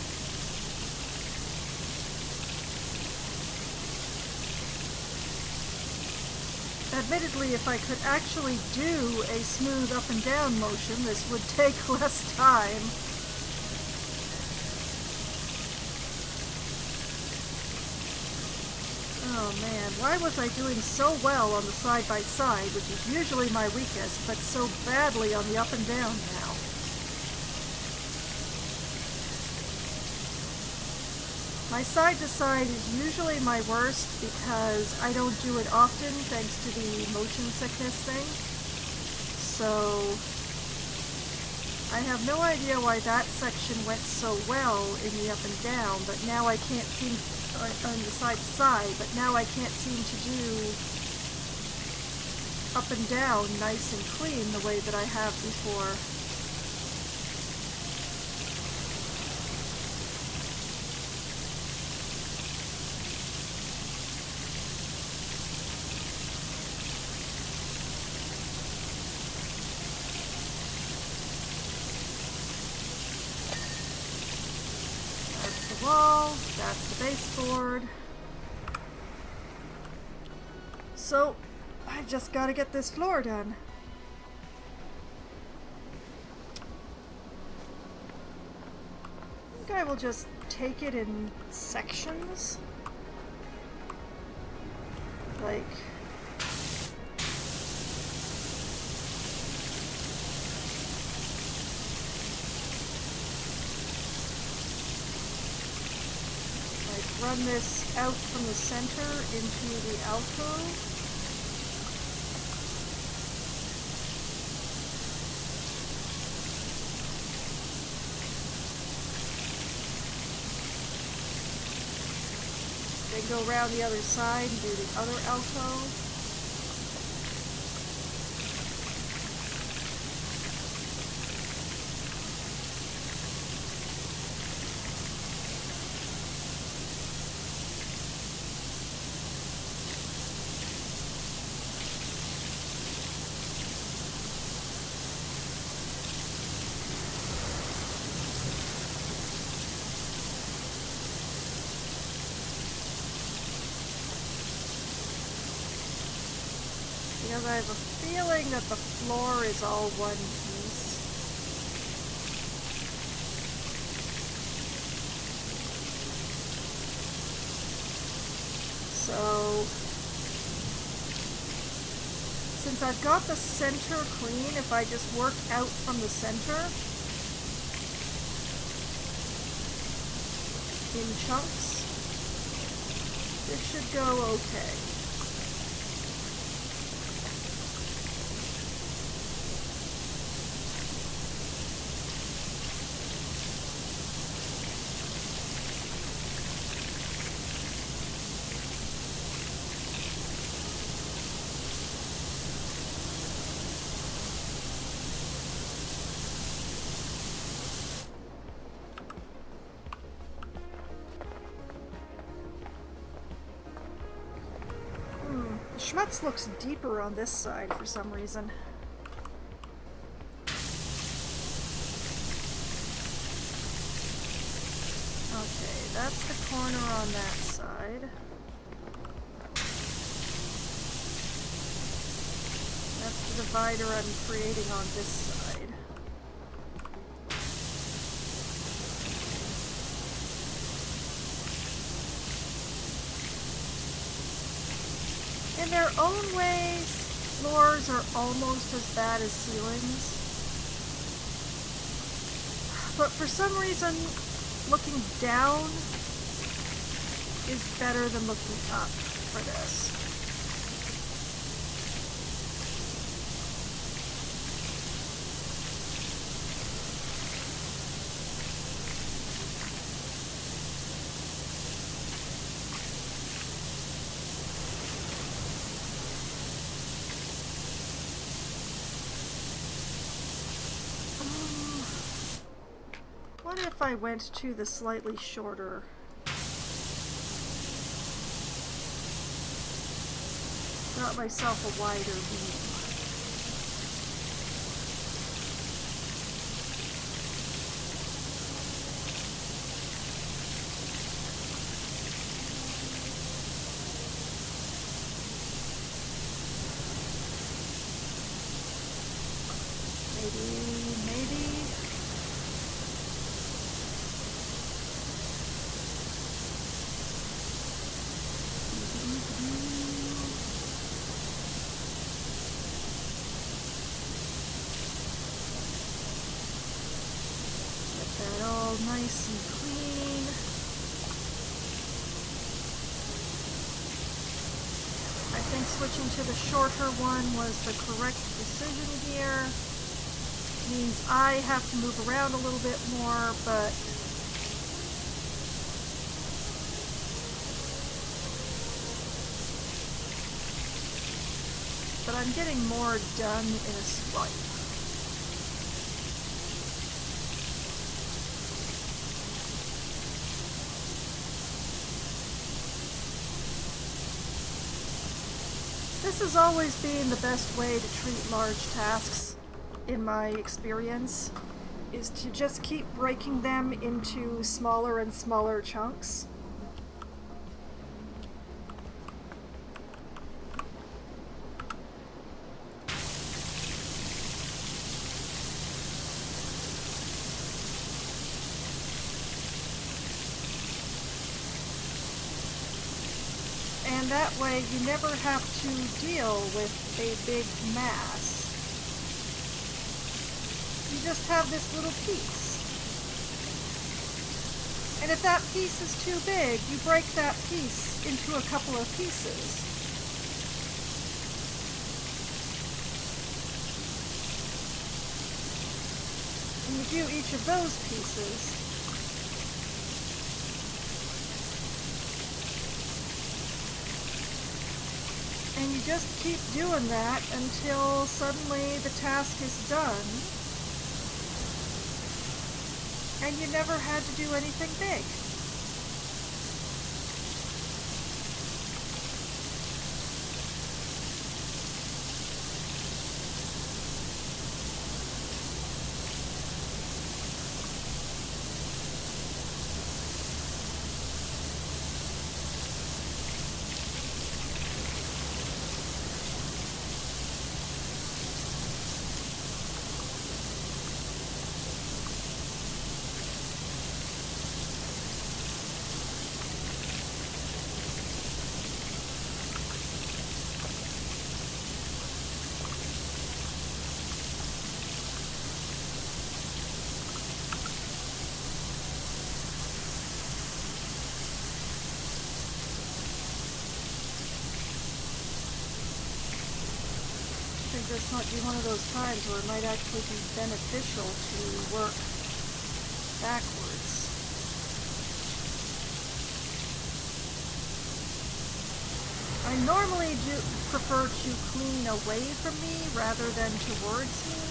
Admittedly, if I could actually do a smooth up and down motion, this would take less time. Oh man, why was I doing so well on the side-by-side, which is usually my weakest, but so badly on the up and down now? My side-to-side is usually my worst because I don't do it often thanks to the motion sickness thing. So I have no idea why that section went so well in the up and down, but now I can't seem on the side-to-side, but now I can't seem to do up and down nice and clean the way that I have before. Wall, that's the baseboard. So, I've just got to get this floor done. I think I will just take it in sections. Like... run this out from the center into the alcove. Then go around the other side and do the other alcove. Because I have a feeling that the floor is all one piece. So, since I've got the center clean, if I just work out from the center in chunks, this should go okay. Schmutz looks deeper on this side for some reason. Okay, that's the corner on that side. That's the divider I'm creating on this side. In their own ways, floors are almost as bad as ceilings. But for some reason, looking down is better than looking up for this. What if I went to the slightly shorter? Got myself a wider beam. Maybe. Nice and clean. I think switching to the shorter one was the correct decision here. Means I have to move around a little bit more, but I'm getting more done in a swipe. This has always been the best way to treat large tasks, in my experience, is to just keep breaking them into smaller and smaller chunks. And that way you never have to deal with a big mass. You just have this little piece. And if that piece is too big, you break that piece into a couple of pieces. And you do each of those pieces. And you just keep doing that until suddenly the task is done. And you never had to do anything big. this might be one of those times where it might actually be beneficial to work backwards. I normally do prefer to clean away from me rather than towards me.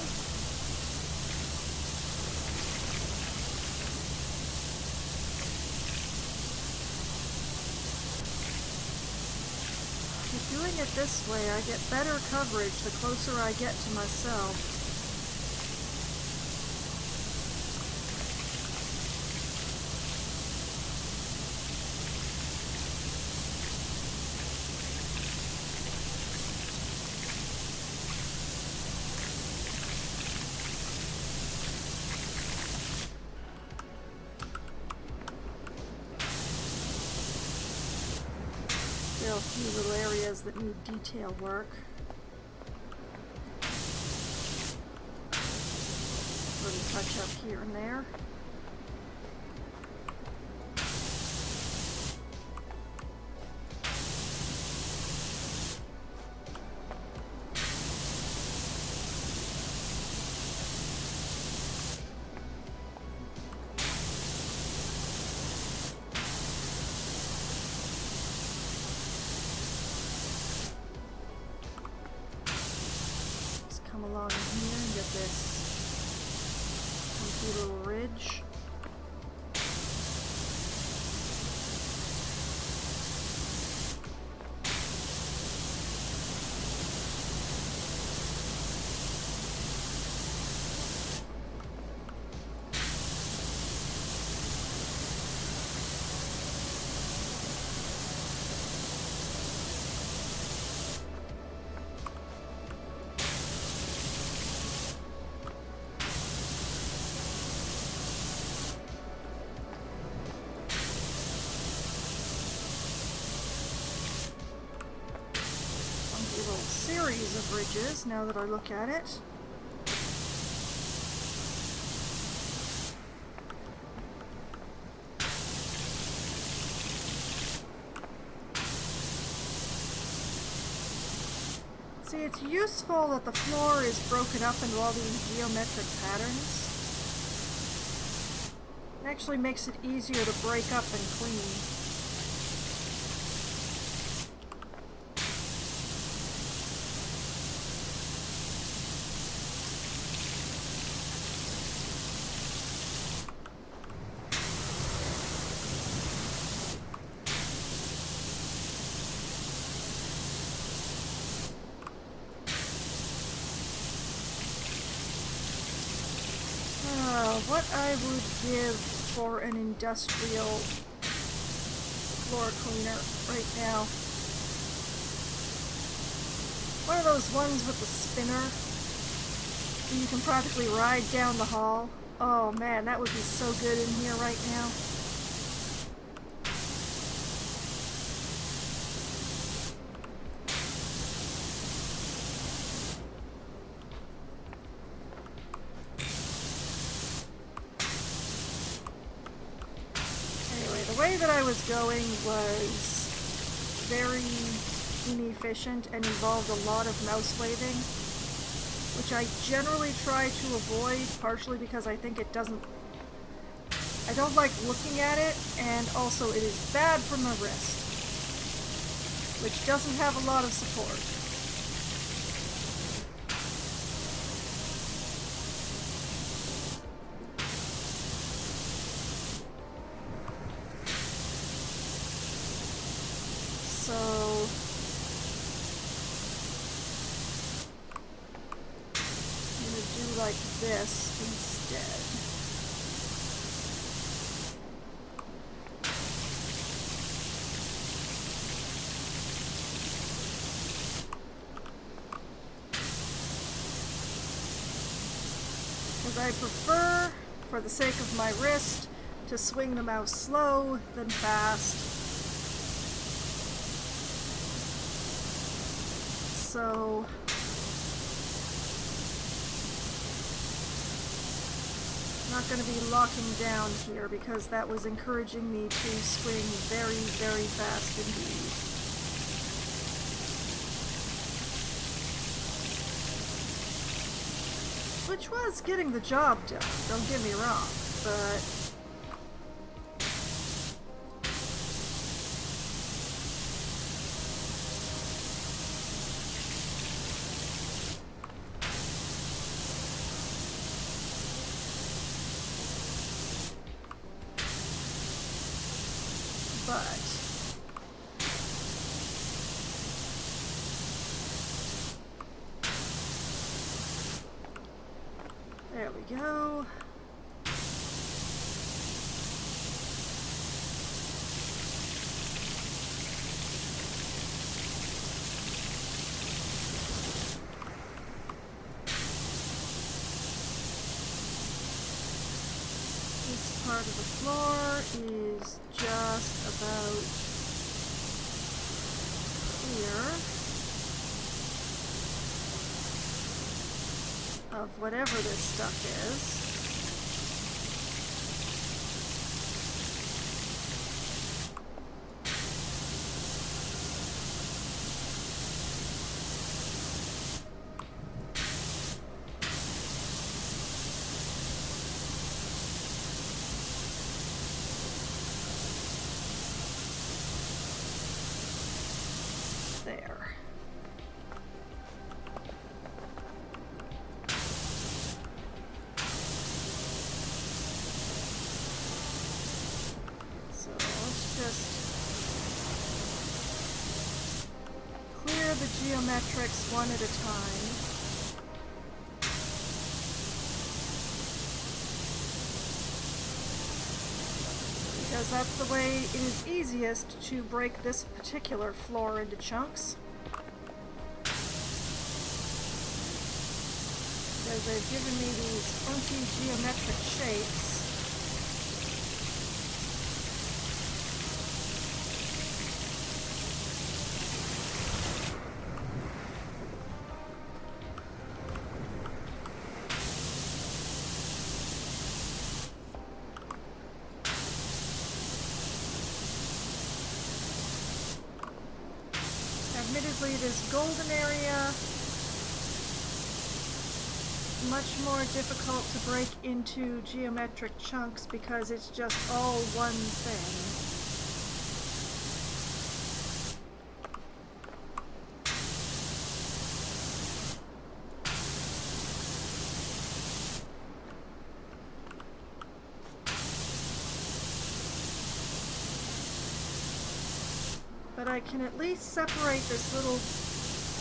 But doing it this way, I get better coverage the closer I get to myself. A few little areas that need detail work. Little touch up here and there. Along here and get this funky little ridge. Series of ridges now that I look at it. See, it's useful that the floor is broken up into all these geometric patterns. It actually makes it easier to break up and clean. What I would give for an industrial floor cleaner right now. One of those ones with the spinner that you can practically ride down the hall. Oh man, that would be so good in here right now. The way that I was going was very inefficient and involved a lot of mouse waving, which I generally try to avoid, partially because I think it doesn't... I don't like looking at it, and also it is bad for my wrist, which doesn't have a lot of support. So I'm going to do like this instead. Because I prefer, for the sake of my wrist, to swing the mouse slow than fast. So I'm not going to be locking down here because that was encouraging me to swing very, very fast indeed. Which was getting the job done, don't get me wrong, but... There we go. This part of the floor is just about here. Of whatever this stuff is. There. The geometrics one at a time. Because that's the way it is easiest to break this particular floor into chunks. Because they've given me these funky geometric shapes. Admittedly, this golden area much more difficult to break into geometric chunks because it's just all one thing. But I can at least separate this little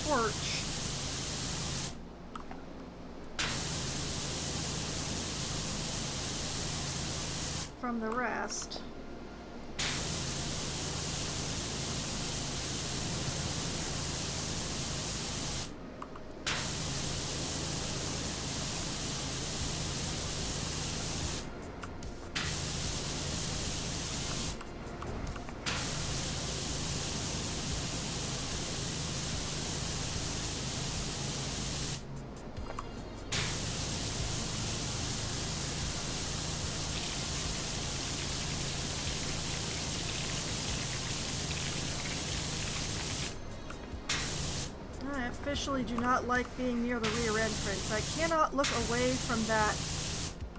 porch from the rest. I officially do not like being near the rear entrance. I cannot look away from that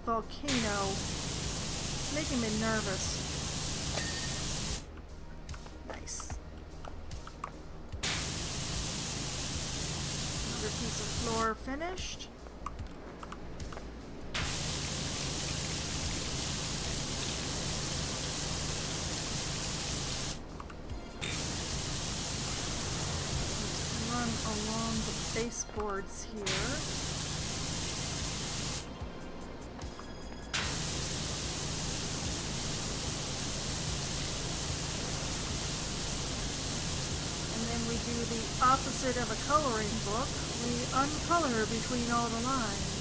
volcano. It's making me nervous. Nice. Another piece of floor finished. Along the baseboards here. And then we do the opposite of a coloring book. We uncolor between all the lines.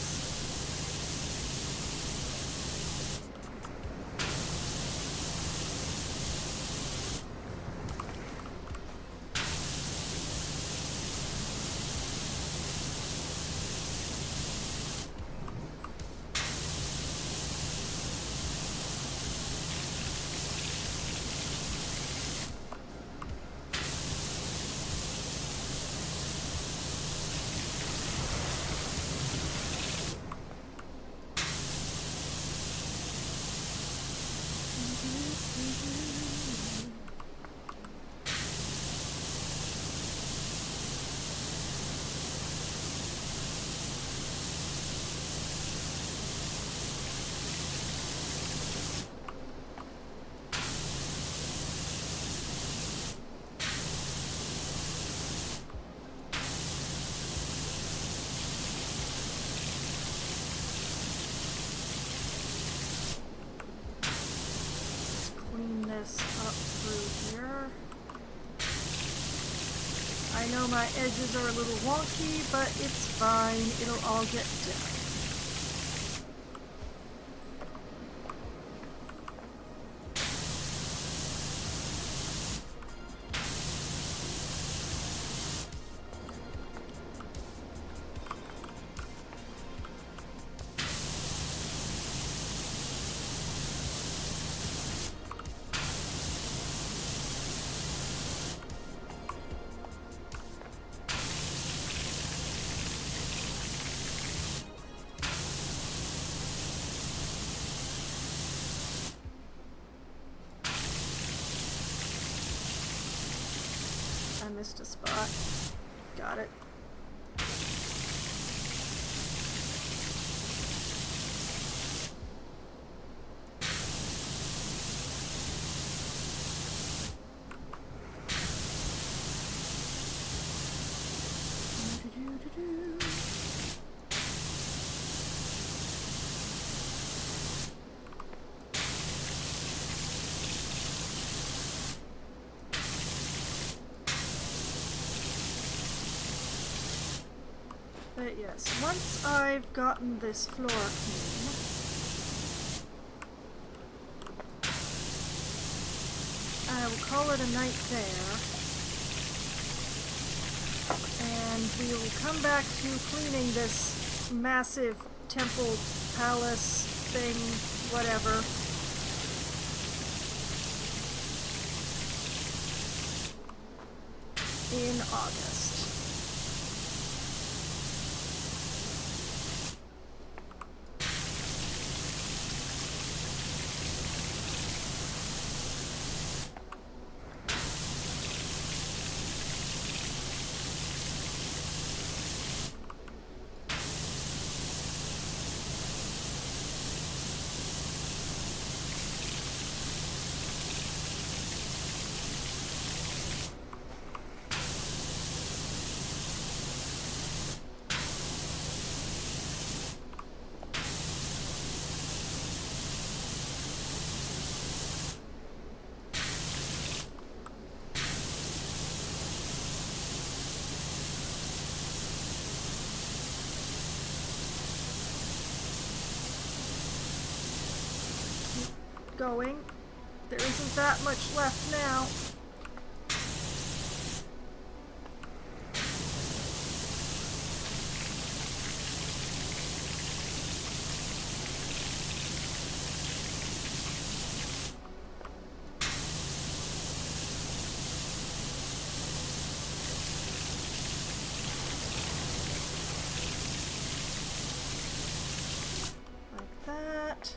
Up through here. I know my edges are a little wonky, but it's fine. It'll all get done. I missed a spot. Got it. But yes, once I've gotten this floor clean, I will call it a night there, and we will come back to cleaning this massive temple, palace thing, whatever. In August. Going. There isn't that much left now. Like that.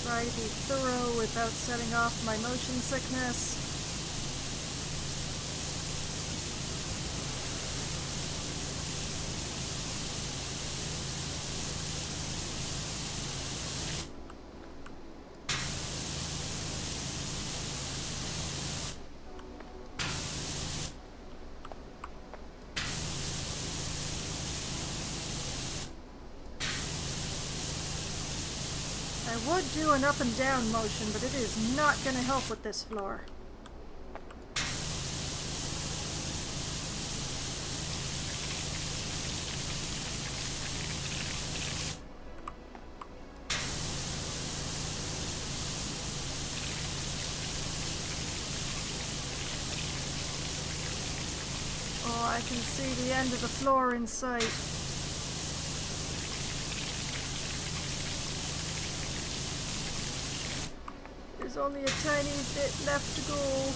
Try to be thorough without setting off my motion sickness. I would do an up and down motion, but it is not going to help with this floor. can see the end of the floor in sight. There's only a tiny bit left to go.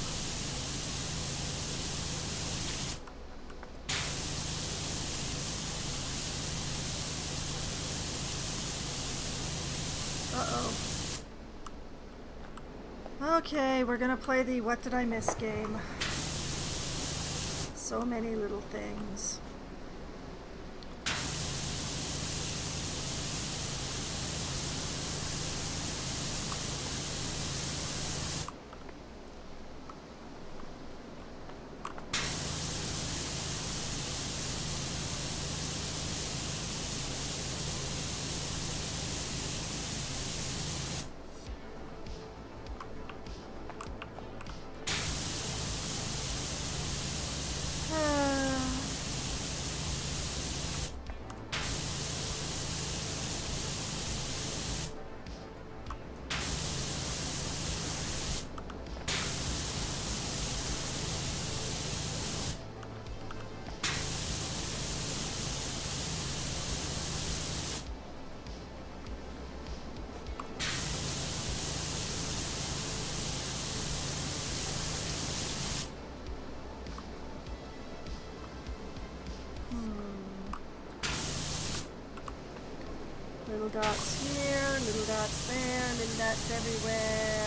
Okay, we're gonna play the What Did I Miss game. So many little things. Little dots here, little dots there, little dots everywhere.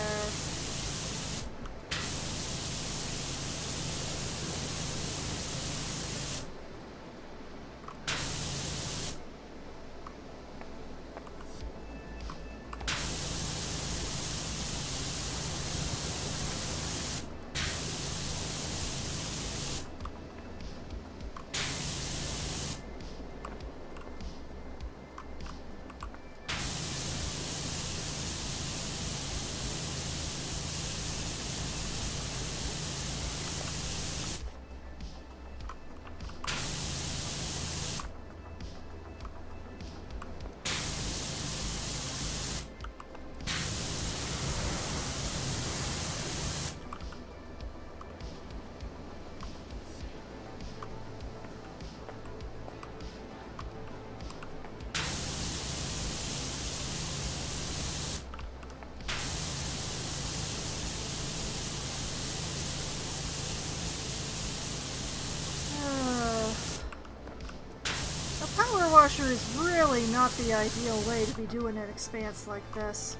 PowerWasher is really not the ideal way to be doing an expanse like this.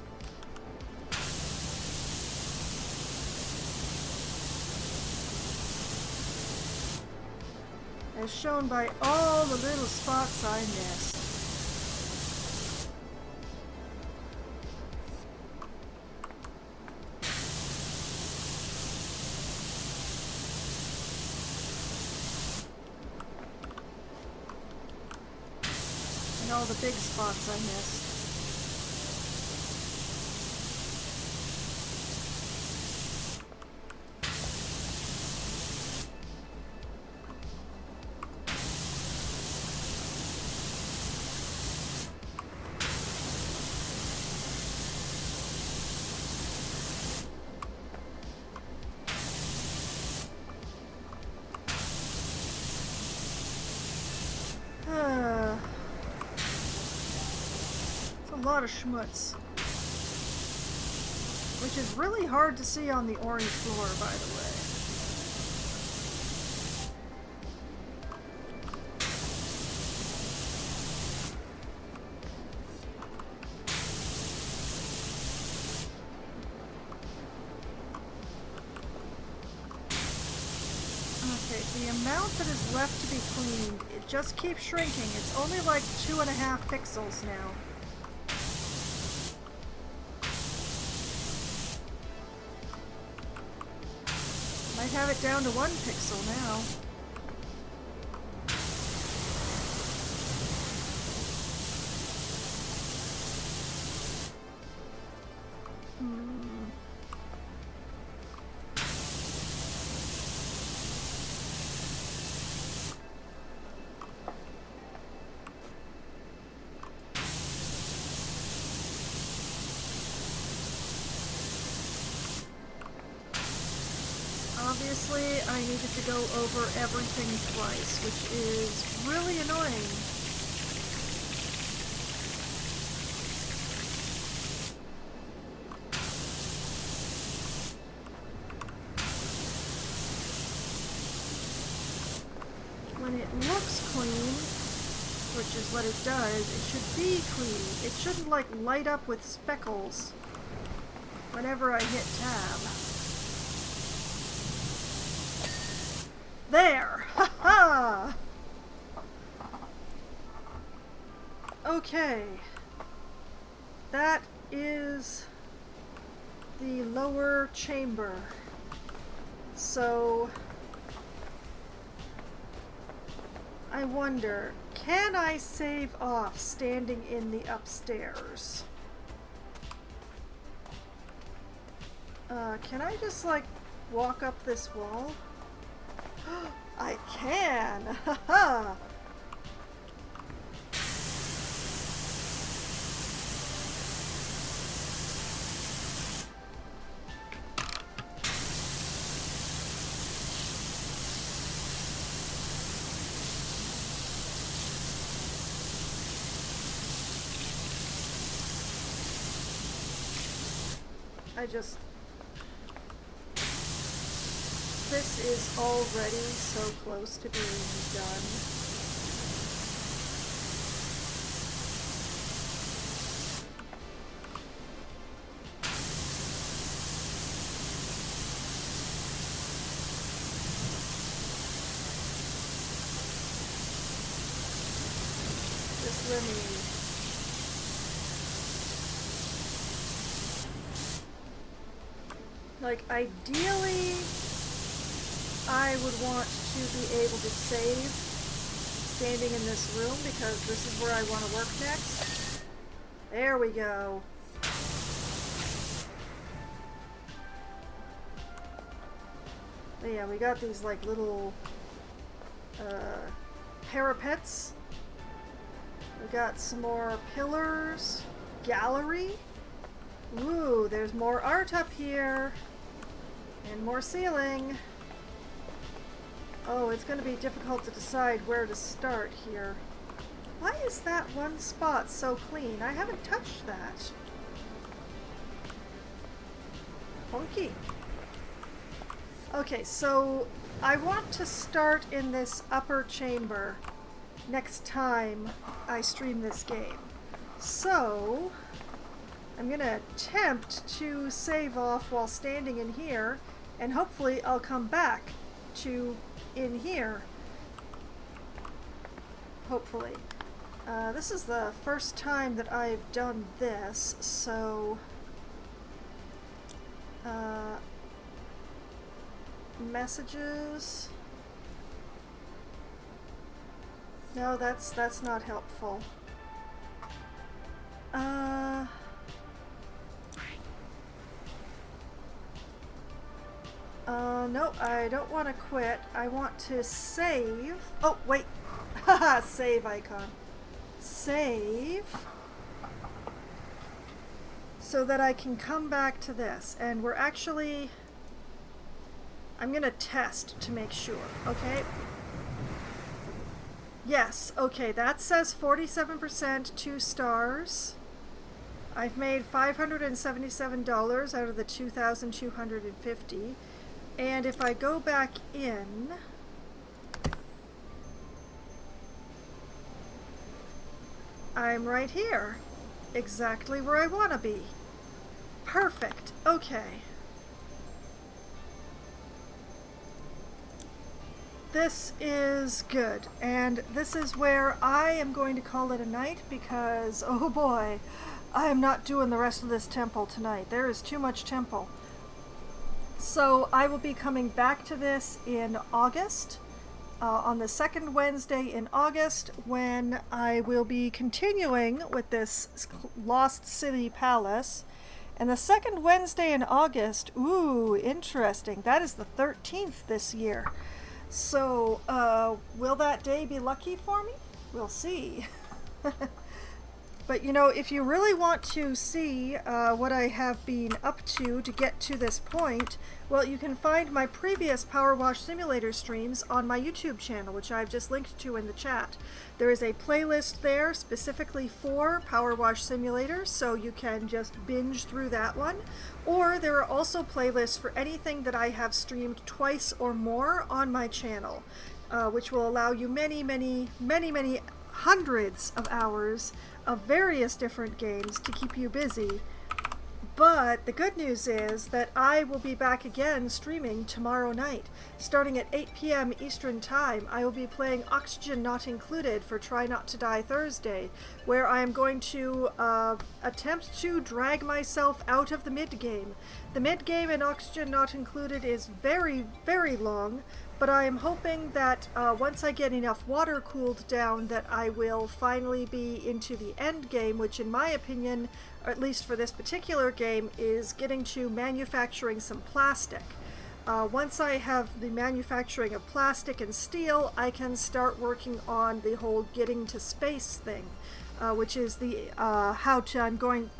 As shown by all the little spots I missed. All the big spots I missed. A lot of schmutz, which is really hard to see on the orange floor, by the way. Okay, the amount that is left to be cleaned, it just keeps shrinking. It's only like 2.5 pixels now. Might have it down to 1 pixel now. obviously I needed to go over everything twice, which is really annoying. When it looks clean, which is what it does, it should be clean. It shouldn't like light up with speckles whenever I hit tab. There! Ha ha! Okay. That is the lower chamber. So I wonder, can I save off standing in the upstairs? Can I just like walk up this wall? I can! Haha! This is already so close to being done. Just let me... Like, ideally, I would want to be able to save standing in this room because this is where I want to work next. There we go. But yeah, we got these like little parapets. We got some more pillars, gallery. Ooh, there's more art up here. And more ceiling. Oh, it's going to be difficult to decide where to start here. Why is that one spot so clean? I haven't touched that. Funky. Okay, so I want to start in this upper chamber next time I stream this game. So I'm going to attempt to save off while standing in here, and hopefully I'll come back to in here. Hopefully. This is the first time that I've done this, so messages. No, that's not helpful. No, I don't want to quit. I want to save. Oh, wait. Haha, save icon. Save. So that I can come back to this. And we're actually... I'm going to test to make sure, okay? Yes, okay, that says 47%, 2 stars. I've made $577 out of the $2,250. And if I go back in, I'm right here, exactly where I want to be. Perfect, okay. This is good, and this is where I am going to call it a night because, oh boy, I am not doing the rest of this temple tonight. There is too much temple. So I will be coming back to this in August, on the second Wednesday in August, when I will be continuing with this Lost City Palace. And the second Wednesday in August, ooh, interesting, that is the 13th this year. So, will that day be lucky for me? We'll see. But you know, if you really want to see what I have been up to get to this point, well, you can find my previous PowerWash Simulator streams on my YouTube channel, which I've just linked to in the chat. There is a playlist there specifically for PowerWash Simulator, so you can just binge through that one. Or there are also playlists for anything that I have streamed twice or more on my channel, which will allow you many hundreds of hours of various different games to keep you busy. But the good news is that I will be back again streaming tomorrow night. Starting at 8 p.m. Eastern Time, I will be playing Oxygen Not Included for Try Not to Die Thursday, where I am going to attempt to drag myself out of the mid-game. The mid-game in Oxygen Not Included is very long, but I am hoping that once I get enough water cooled down that I will finally be into the end game, which in my opinion, or at least for this particular game, is getting to manufacturing some plastic. Once I have the manufacturing of plastic and steel, I can start working on the whole getting to space thing, which is the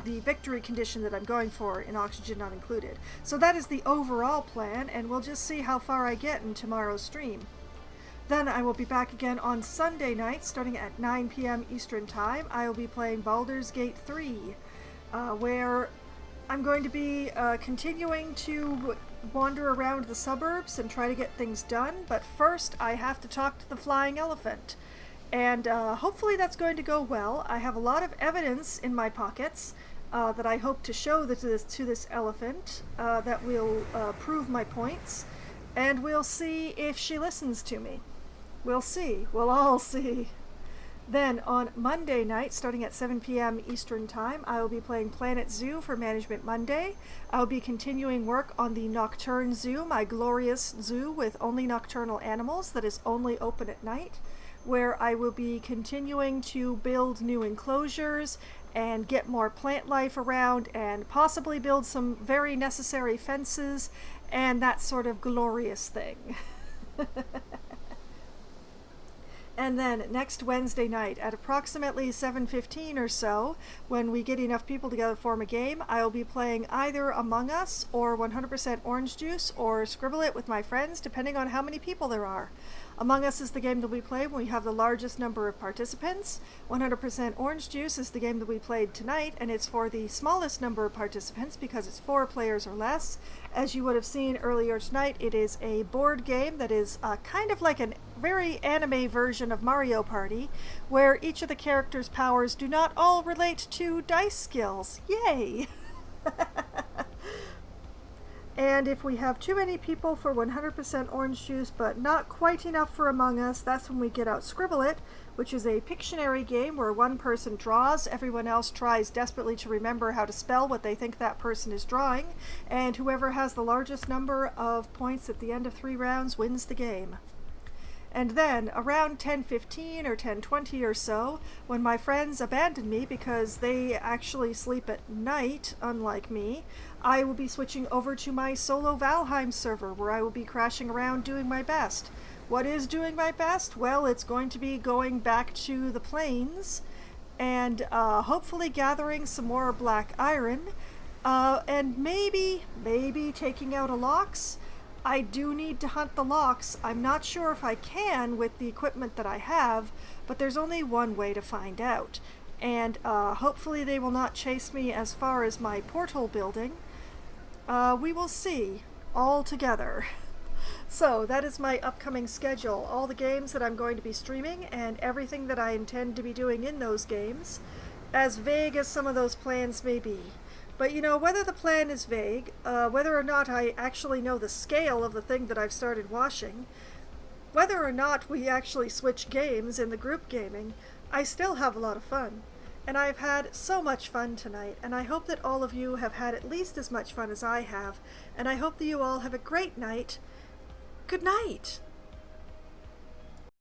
the victory condition that I'm going for in Oxygen Not Included. So that is the overall plan, and we'll just see how far I get in tomorrow's stream. Then I will be back again on Sunday night, starting at 9 p.m. Eastern Time. I will be playing Baldur's Gate 3, where I'm going to be continuing to wander around the suburbs and try to get things done, but first I have to talk to the flying elephant. And hopefully that's going to go well. I have a lot of evidence in my pockets that I hope to show to this elephant that will prove my points, and we'll see if she listens to me. We'll see. We'll all see. Then on Monday night, starting at 7 p.m. Eastern Time, I will be playing Planet Zoo for Management Monday. I will be continuing work on the Nocturne Zoo, my glorious zoo with only nocturnal animals that is only open at night, where I will be continuing to build new enclosures and get more plant life around and possibly build some very necessary fences and that sort of glorious thing. And then next Wednesday night at approximately 7:15 or so, when we get enough people together to form a game, I will be playing either Among Us or 100% Orange Juice or Scribble It with my friends, depending on how many people there are. Among Us is the game that we play when we have the largest number of participants. 100% Orange Juice is the game that we played tonight, and it's for the smallest number of participants because it's 4 players or less. As you would have seen earlier tonight, it is a board game that is kind of like a very anime version of Mario Party, where each of the characters' powers do not all relate to dice skills. Yay! And if we have too many people for 100% Orange Juice, but not quite enough for Among Us, that's when we get out Scribble It, which is a Pictionary game where one person draws, everyone else tries desperately to remember how to spell what they think that person is drawing, and whoever has the largest number of points at the end of 3 rounds wins the game. And then, around 10:15 or 10:20 or so, when my friends abandon me because they actually sleep at night, unlike me, I will be switching over to my solo Valheim server, where I will be crashing around doing my best. What is doing my best? Well, it's going to be going back to the plains and hopefully gathering some more black iron, and maybe taking out a Lox. I do need to hunt the Lox. I'm not sure if I can with the equipment that I have, but there's only one way to find out. And hopefully they will not chase me as far as my portal building. We will see all together. So that is my upcoming schedule, all the games that I'm going to be streaming and everything that I intend to be doing in those games, as vague as some of those plans may be. But you know, whether the plan is vague, whether or not I actually know the scale of the thing that I've started washing, whether or not we actually switch games in the group gaming, I still have a lot of fun. And I've had so much fun tonight, and I hope that all of you have had at least as much fun as I have, and I hope that you all have a great night. Good night!